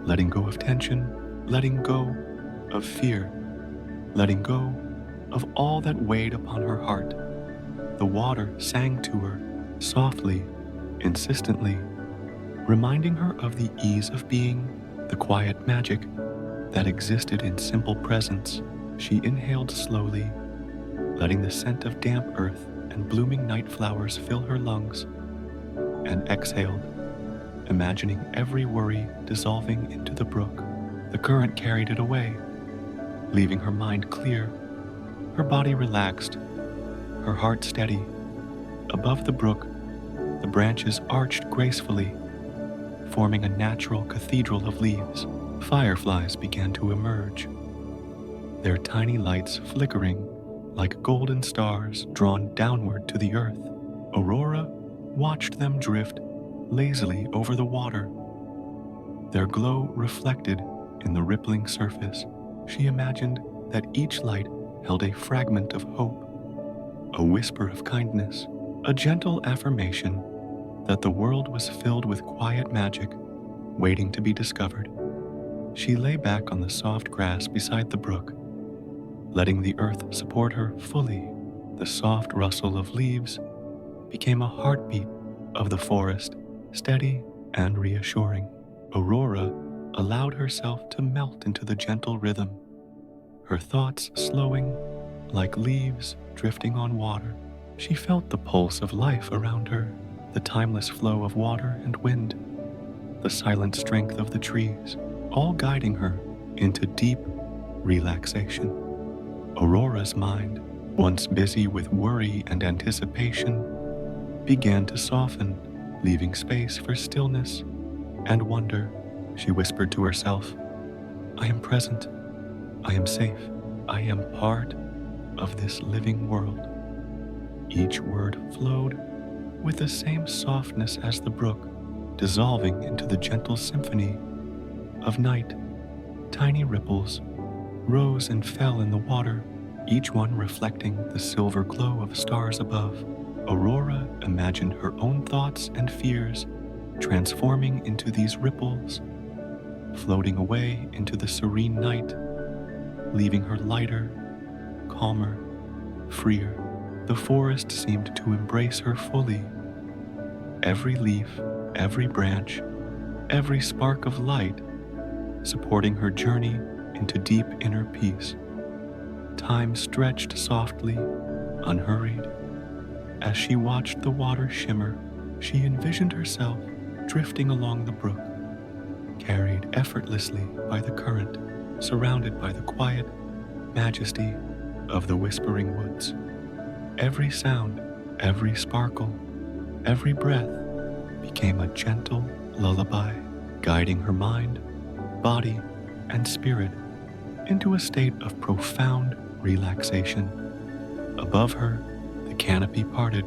letting go of tension, letting go of fear, letting go of all that weighed upon her heart. The water sang to her softly, insistently, reminding her of the ease of being, the quiet magic that existed in simple presence. She inhaled slowly, letting the scent of damp earth and blooming night flowers fill her lungs, and exhaled, imagining every worry dissolving into the brook. The current carried it away, leaving her mind clear, her body relaxed, her heart steady. Above the brook, the branches arched gracefully, forming a natural cathedral of leaves. Fireflies began to emerge, their tiny lights flickering like golden stars drawn downward to the earth. Aurora watched them drift lazily over the water, their glow reflected in the rippling surface. She imagined that each light held a fragment of hope, a whisper of kindness, a gentle affirmation that the world was filled with quiet magic waiting to be discovered. She lay back on the soft grass beside the brook, letting the earth support her fully. The soft rustle of leaves became a heartbeat of the forest, steady and reassuring. Aurora allowed herself to melt into the gentle rhythm, her thoughts slowing like leaves drifting on water. She felt the pulse of life around her, the timeless flow of water and wind, the silent strength of the trees, all guiding her into deep relaxation. Aurora's mind, once busy with worry and anticipation, began to soften, leaving space for stillness and wonder. She whispered to herself, "I am present, I am safe, I am part of this living world." Each word flowed with the same softness as the brook, dissolving into the gentle symphony of night. Tiny ripples rose and fell in the water, each one reflecting the silver glow of stars above. Aurora imagined her own thoughts and fears transforming into these ripples, floating away into the serene night, leaving her lighter, calmer, freer. The forest seemed to embrace her fully. Every leaf, every branch, every spark of light supporting her journey into deep inner peace. Time stretched softly, unhurried. As she watched the water shimmer, she envisioned herself drifting along the brook, carried effortlessly by the current, surrounded by the quiet majesty of the whispering woods. Every sound, every sparkle, every breath became a gentle lullaby, guiding her mind, body, and spirit into a state of profound relaxation. Above her, the canopy parted,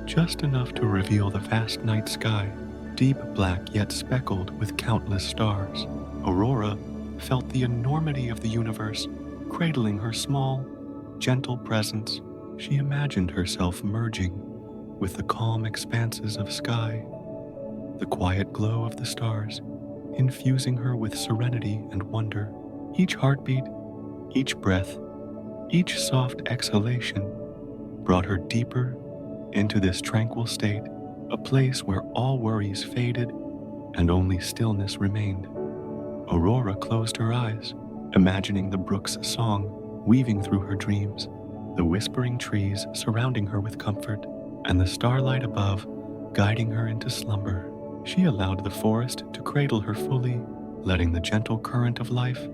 just enough to reveal the vast night sky, deep black yet speckled with countless stars. Aurora felt the enormity of the universe cradling her small, gentle presence. She imagined herself merging with the calm expanses of sky, the quiet glow of the stars, infusing her with serenity and wonder. Each heartbeat, each breath, each soft exhalation brought her deeper into this tranquil state, a place where all worries faded and only stillness remained. Aurora closed her eyes, imagining the brook's song weaving through her dreams, the whispering trees surrounding her with comfort, and the starlight above guiding her into slumber. She allowed the forest to cradle her fully, letting the gentle current of life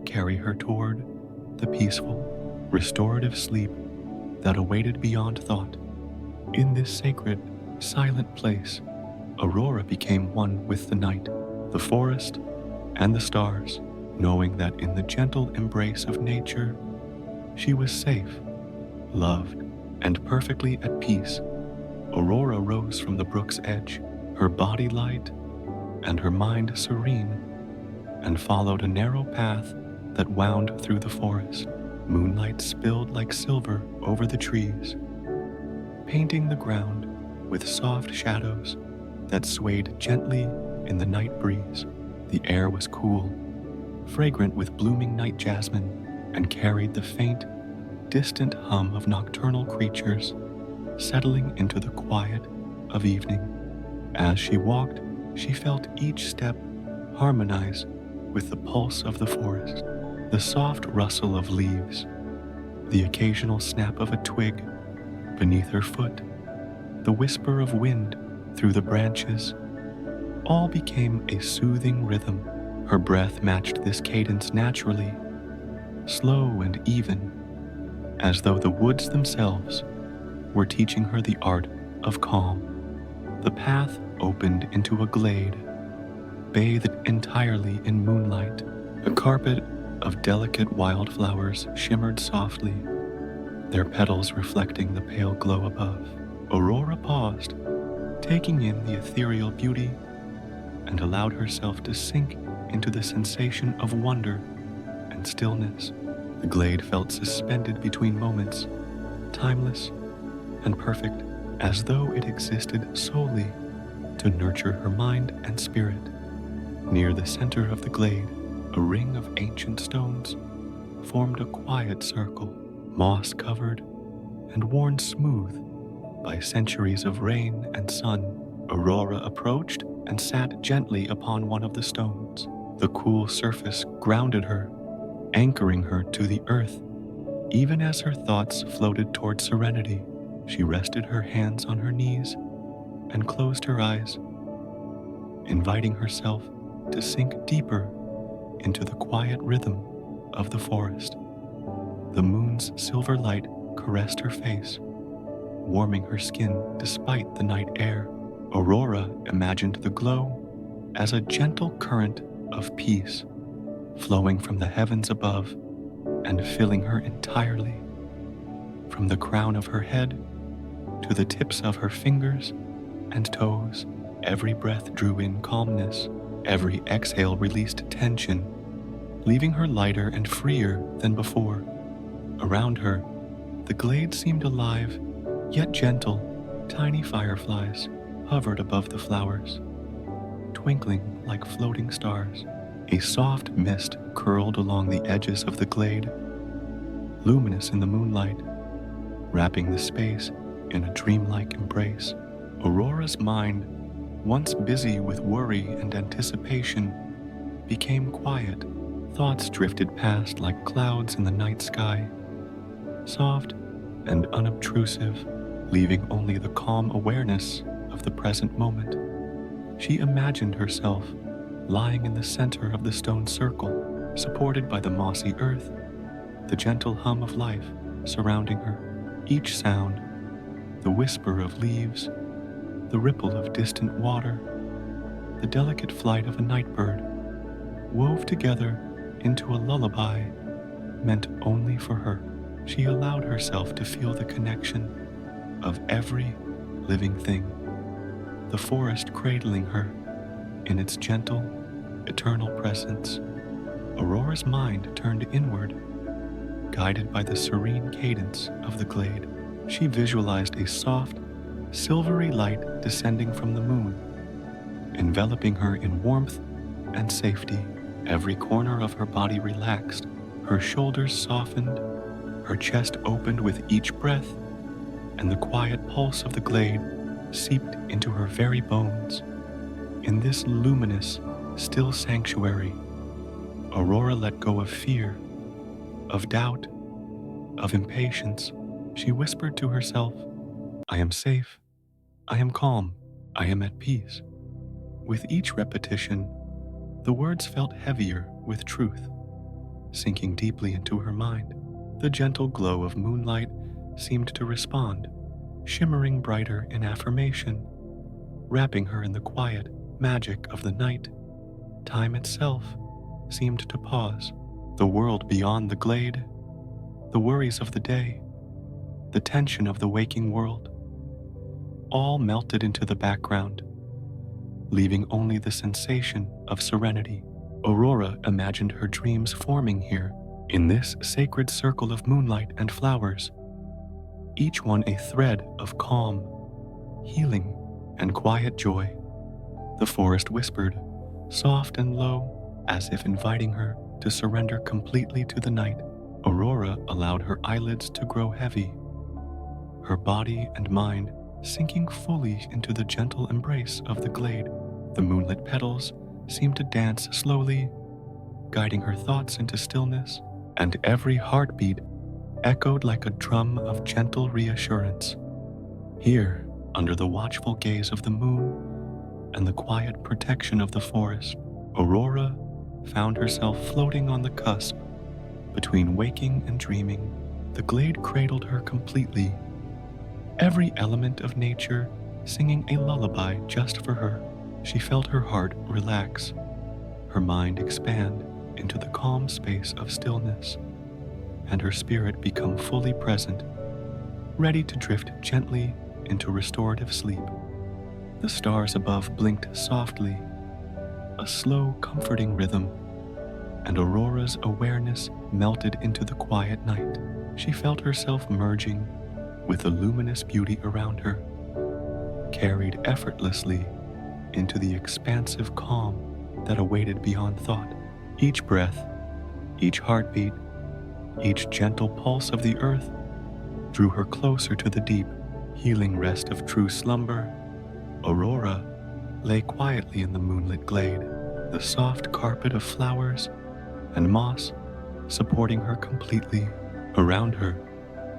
carry her toward the peaceful, restorative sleep that awaited beyond thought. In this sacred, silent place, Aurora became one with the night, the forest, and the stars, knowing that in the gentle embrace of nature, she was safe, loved, and perfectly at peace. Aurora rose from the brook's edge, her body light and her mind serene, and followed a narrow path that wound through the forest. Moonlight spilled like silver over the trees, painting the ground with soft shadows that swayed gently in the night breeze. The air was cool, fragrant with blooming night jasmine, and carried the faint, distant hum of nocturnal creatures settling into the quiet of evening. As she walked, she felt each step harmonize with the pulse of the forest, the soft rustle of leaves, the occasional snap of a twig beneath her foot, the whisper of wind through the branches, all became a soothing rhythm. Her breath matched this cadence naturally, slow and even, as though the woods themselves were teaching her the art of calm. The path opened into a glade, bathed entirely in moonlight. A carpet of delicate wildflowers shimmered softly, their petals reflecting the pale glow above. Aurora paused, taking in the ethereal beauty, and allowed herself to sink into the sensation of wonder and stillness. The glade felt suspended between moments, timeless and perfect, as though it existed solely to nurture her mind and spirit. Near the center of the glade, a ring of ancient stones formed a quiet circle, moss-covered and worn smooth by centuries of rain and sun. Aurora approached and sat gently upon one of the stones. The cool surface grounded her, anchoring her to the earth. Even as her thoughts floated toward serenity, she rested her hands on her knees and closed her eyes, inviting herself to sink deeper into the quiet rhythm of the forest. The moon's silver light caressed her face, warming her skin despite the night air. Aurora imagined the glow as a gentle current of peace, flowing from the heavens above and filling her entirely. From the crown of her head to the tips of her fingers and toes, every breath drew in calmness, every exhale released tension, leaving her lighter and freer than before. Around her, the glade seemed alive, yet gentle. Tiny fireflies hovered above the flowers, twinkling like floating stars. A soft mist curled along the edges of the glade, luminous in the moonlight, wrapping the space in a dreamlike embrace. Aurora's mind, once busy with worry and anticipation, became quiet. Thoughts drifted past like clouds in the night sky, soft and unobtrusive, leaving only the calm awareness of the present moment. She imagined herself lying in the center of the stone circle, supported by the mossy earth, the gentle hum of life surrounding her. Each sound, the whisper of leaves, the ripple of distant water, the delicate flight of a night bird, wove together into a lullaby meant only for her. She allowed herself to feel the connection of every living thing, the forest cradling her in its gentle, eternal presence. Aurora's mind turned inward, guided by the serene cadence of the glade. She visualized a soft, silvery light descending from the moon, enveloping her in warmth and safety. Every corner of her body relaxed, her shoulders softened, her chest opened with each breath, and the quiet pulse of the glade seeped into her very bones. In this luminous, still sanctuary, Aurora let go of fear, of doubt, of impatience. She whispered to herself, "I am safe. I am calm. I am at peace." With each repetition, the words felt heavier with truth, sinking deeply into her mind. The gentle glow of moonlight seemed to respond, shimmering brighter in affirmation, wrapping her in the quiet magic of the night. Time itself seemed to pause. The world beyond the glade, the worries of the day, the tension of the waking world, all melted into the background, leaving only the sensation of serenity. Aurora imagined her dreams forming here, in this sacred circle of moonlight and flowers, each one a thread of calm, healing, and quiet joy. The forest whispered, soft and low, as if inviting her to surrender completely to the night. Aurora allowed her eyelids to grow heavy, her body and mind sinking fully into the gentle embrace of the glade. The moonlit petals seemed to dance slowly, guiding her thoughts into stillness, and every heartbeat echoed like a drum of gentle reassurance. Here, under the watchful gaze of the moon and the quiet protection of the forest, Aurora found herself floating on the cusp between waking and dreaming. The glade cradled her completely, every element of nature singing a lullaby just for her. She felt her heart relax, her mind expand into the calm space of stillness, and her spirit become fully present, ready to drift gently into restorative sleep. The stars above blinked softly, a slow, comforting rhythm, and Aurora's awareness melted into the quiet night. She felt herself merging with the luminous beauty around her, carried effortlessly into the expansive calm that awaited beyond thought. Each breath, each heartbeat, each gentle pulse of the earth drew her closer to the deep, healing rest of true slumber. Aurora lay quietly in the moonlit glade, the soft carpet of flowers and moss supporting her completely. Around her,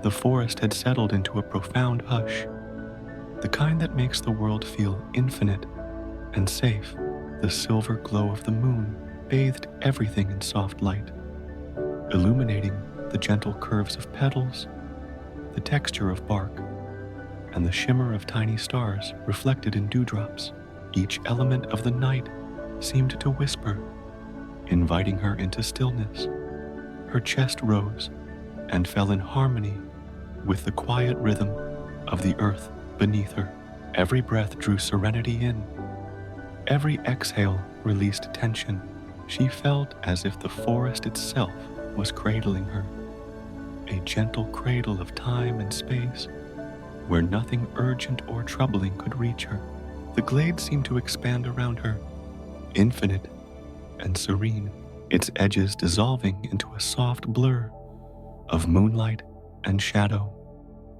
the forest had settled into a profound hush, the kind that makes the world feel infinite and safe. The silver glow of the moon bathed everything in soft light, illuminating the gentle curves of petals, the texture of bark, and the shimmer of tiny stars reflected in dewdrops. Each element of the night seemed to whisper, inviting her into stillness. Her chest rose and fell in harmony with the quiet rhythm of the earth beneath her. Every breath drew serenity in. Every exhale released tension. She felt as if the forest itself was cradling her, a gentle cradle of time and space where nothing urgent or troubling could reach her. The glade seemed to expand around her, infinite and serene, its edges dissolving into a soft blur of moonlight and shadow.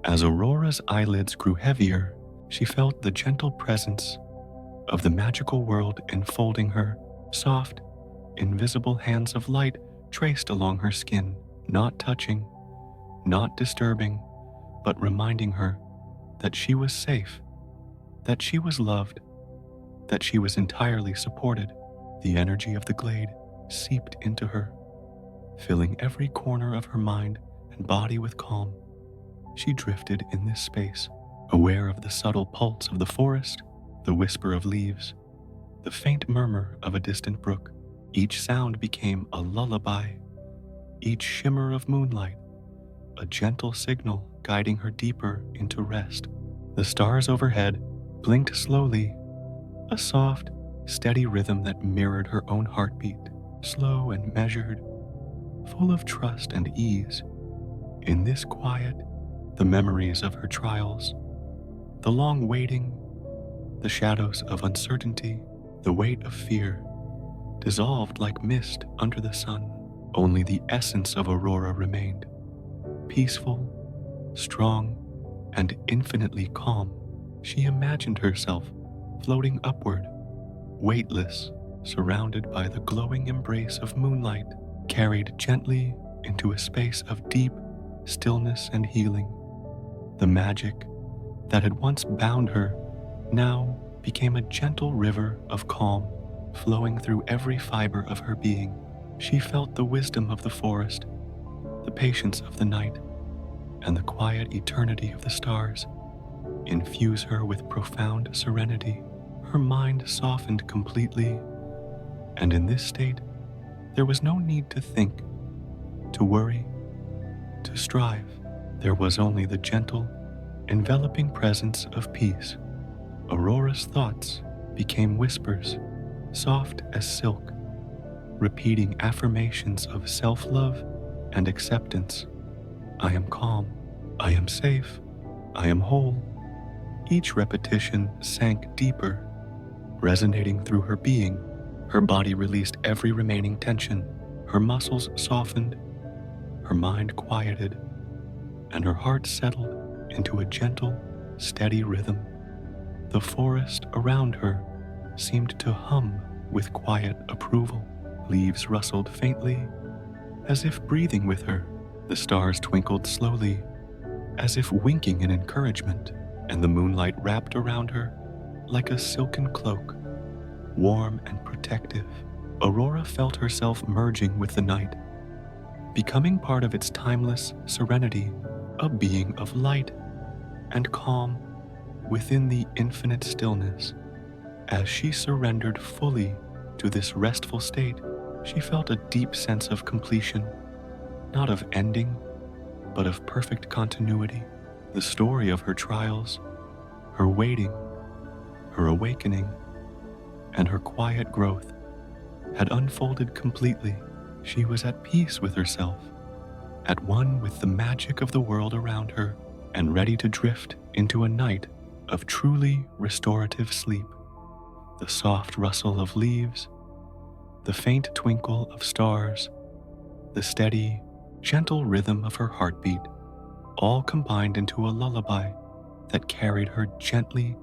As Aurora's eyelids grew heavier, she felt the gentle presence of the magical world enfolding her. Soft, invisible hands of light traced along her skin, not touching, not disturbing, but reminding her that she was safe, that she was loved, that she was entirely supported. The energy of the glade seeped into her, filling every corner of her mind and body with calm. She drifted in this space, aware of the subtle pulse of the forest, the whisper of leaves, the faint murmur of a distant brook. Each sound became a lullaby, each shimmer of moonlight a gentle signal guiding her deeper into rest. The stars overhead blinked slowly, a soft, steady rhythm that mirrored her own heartbeat, slow and measured, full of trust and ease. In this quiet, the memories of her trials, the long waiting, the shadows of uncertainty, the weight of fear, dissolved like mist under the sun. Only the essence of Aurora remained, peaceful, strong, and infinitely calm. She imagined herself floating upward, weightless, surrounded by the glowing embrace of moonlight, carried gently into a space of deep stillness and healing. The magic that had once bound her now became a gentle river of calm flowing through every fiber of her being. She felt the wisdom of the forest, the patience of the night, and the quiet eternity of the stars infuse her with profound serenity. Her mind softened completely, and in this state, there was no need to think, to worry, to strive. There was only the gentle, enveloping presence of peace. Aurora's thoughts became whispers, soft as silk, repeating affirmations of self-love and acceptance. I am calm. I am safe. I am whole. Each repetition sank deeper, resonating through her being. Her body released every remaining tension. Her muscles softened, her mind quieted, and her heart settled into a gentle, steady rhythm. The forest around her seemed to hum with quiet approval. Leaves rustled faintly, as if breathing with her. The stars twinkled slowly, as if winking in encouragement, and the moonlight wrapped around her like a silken cloak, warm and protective. Aurora felt herself merging with the night, becoming part of its timeless serenity, a being of light and calm within the infinite stillness. As she surrendered fully to this restful state, she felt a deep sense of completion, not of ending, but of perfect continuity. The story of her trials, her waiting, her awakening, and her quiet growth had unfolded completely. She was at peace with herself, at one with the magic of the world around her, and ready to drift into a night of truly restorative sleep. The soft rustle of leaves, the faint twinkle of stars, the steady, gentle rhythm of her heartbeat, all combined into a lullaby that carried her gently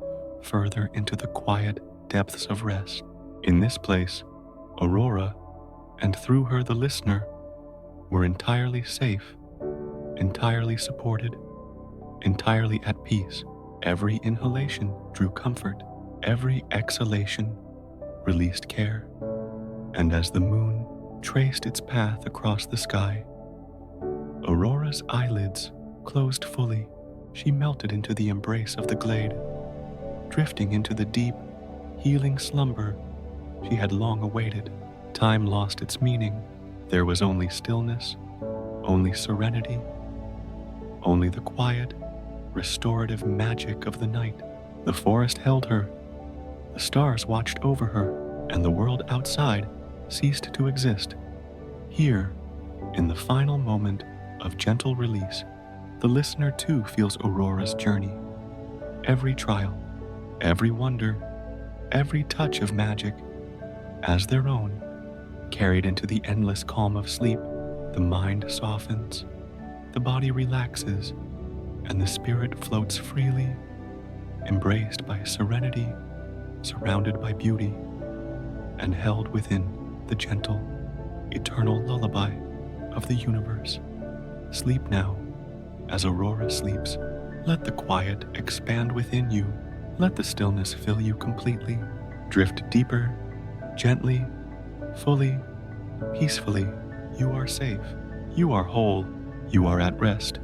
further into the quiet depths of rest. In this place, Aurora, and through her the listener, were entirely safe, entirely supported, entirely at peace. Every inhalation drew comfort, every exhalation released care, and as the moon traced its path across the sky, Aurora's eyelids closed fully. She melted into the embrace of the glade, drifting into the deep, healing slumber she had long awaited. Time lost its meaning. There was only stillness, only serenity, only the quiet, restorative magic of the night. The forest held her, the stars watched over her, and the world outside ceased to exist. Here, in the final moment of gentle release, the listener too feels Aurora's journey. Every trial, every wonder, every touch of magic, as their own, carried into the endless calm of sleep. The mind softens, the body relaxes, and the spirit floats freely, embraced by serenity, surrounded by beauty, and held within the gentle, eternal lullaby of the universe. Sleep now, as Aurora sleeps. Let the quiet expand within you. Let the stillness fill you completely. Drift deeper, gently, fully, peacefully. You are safe. You are whole. You are at rest.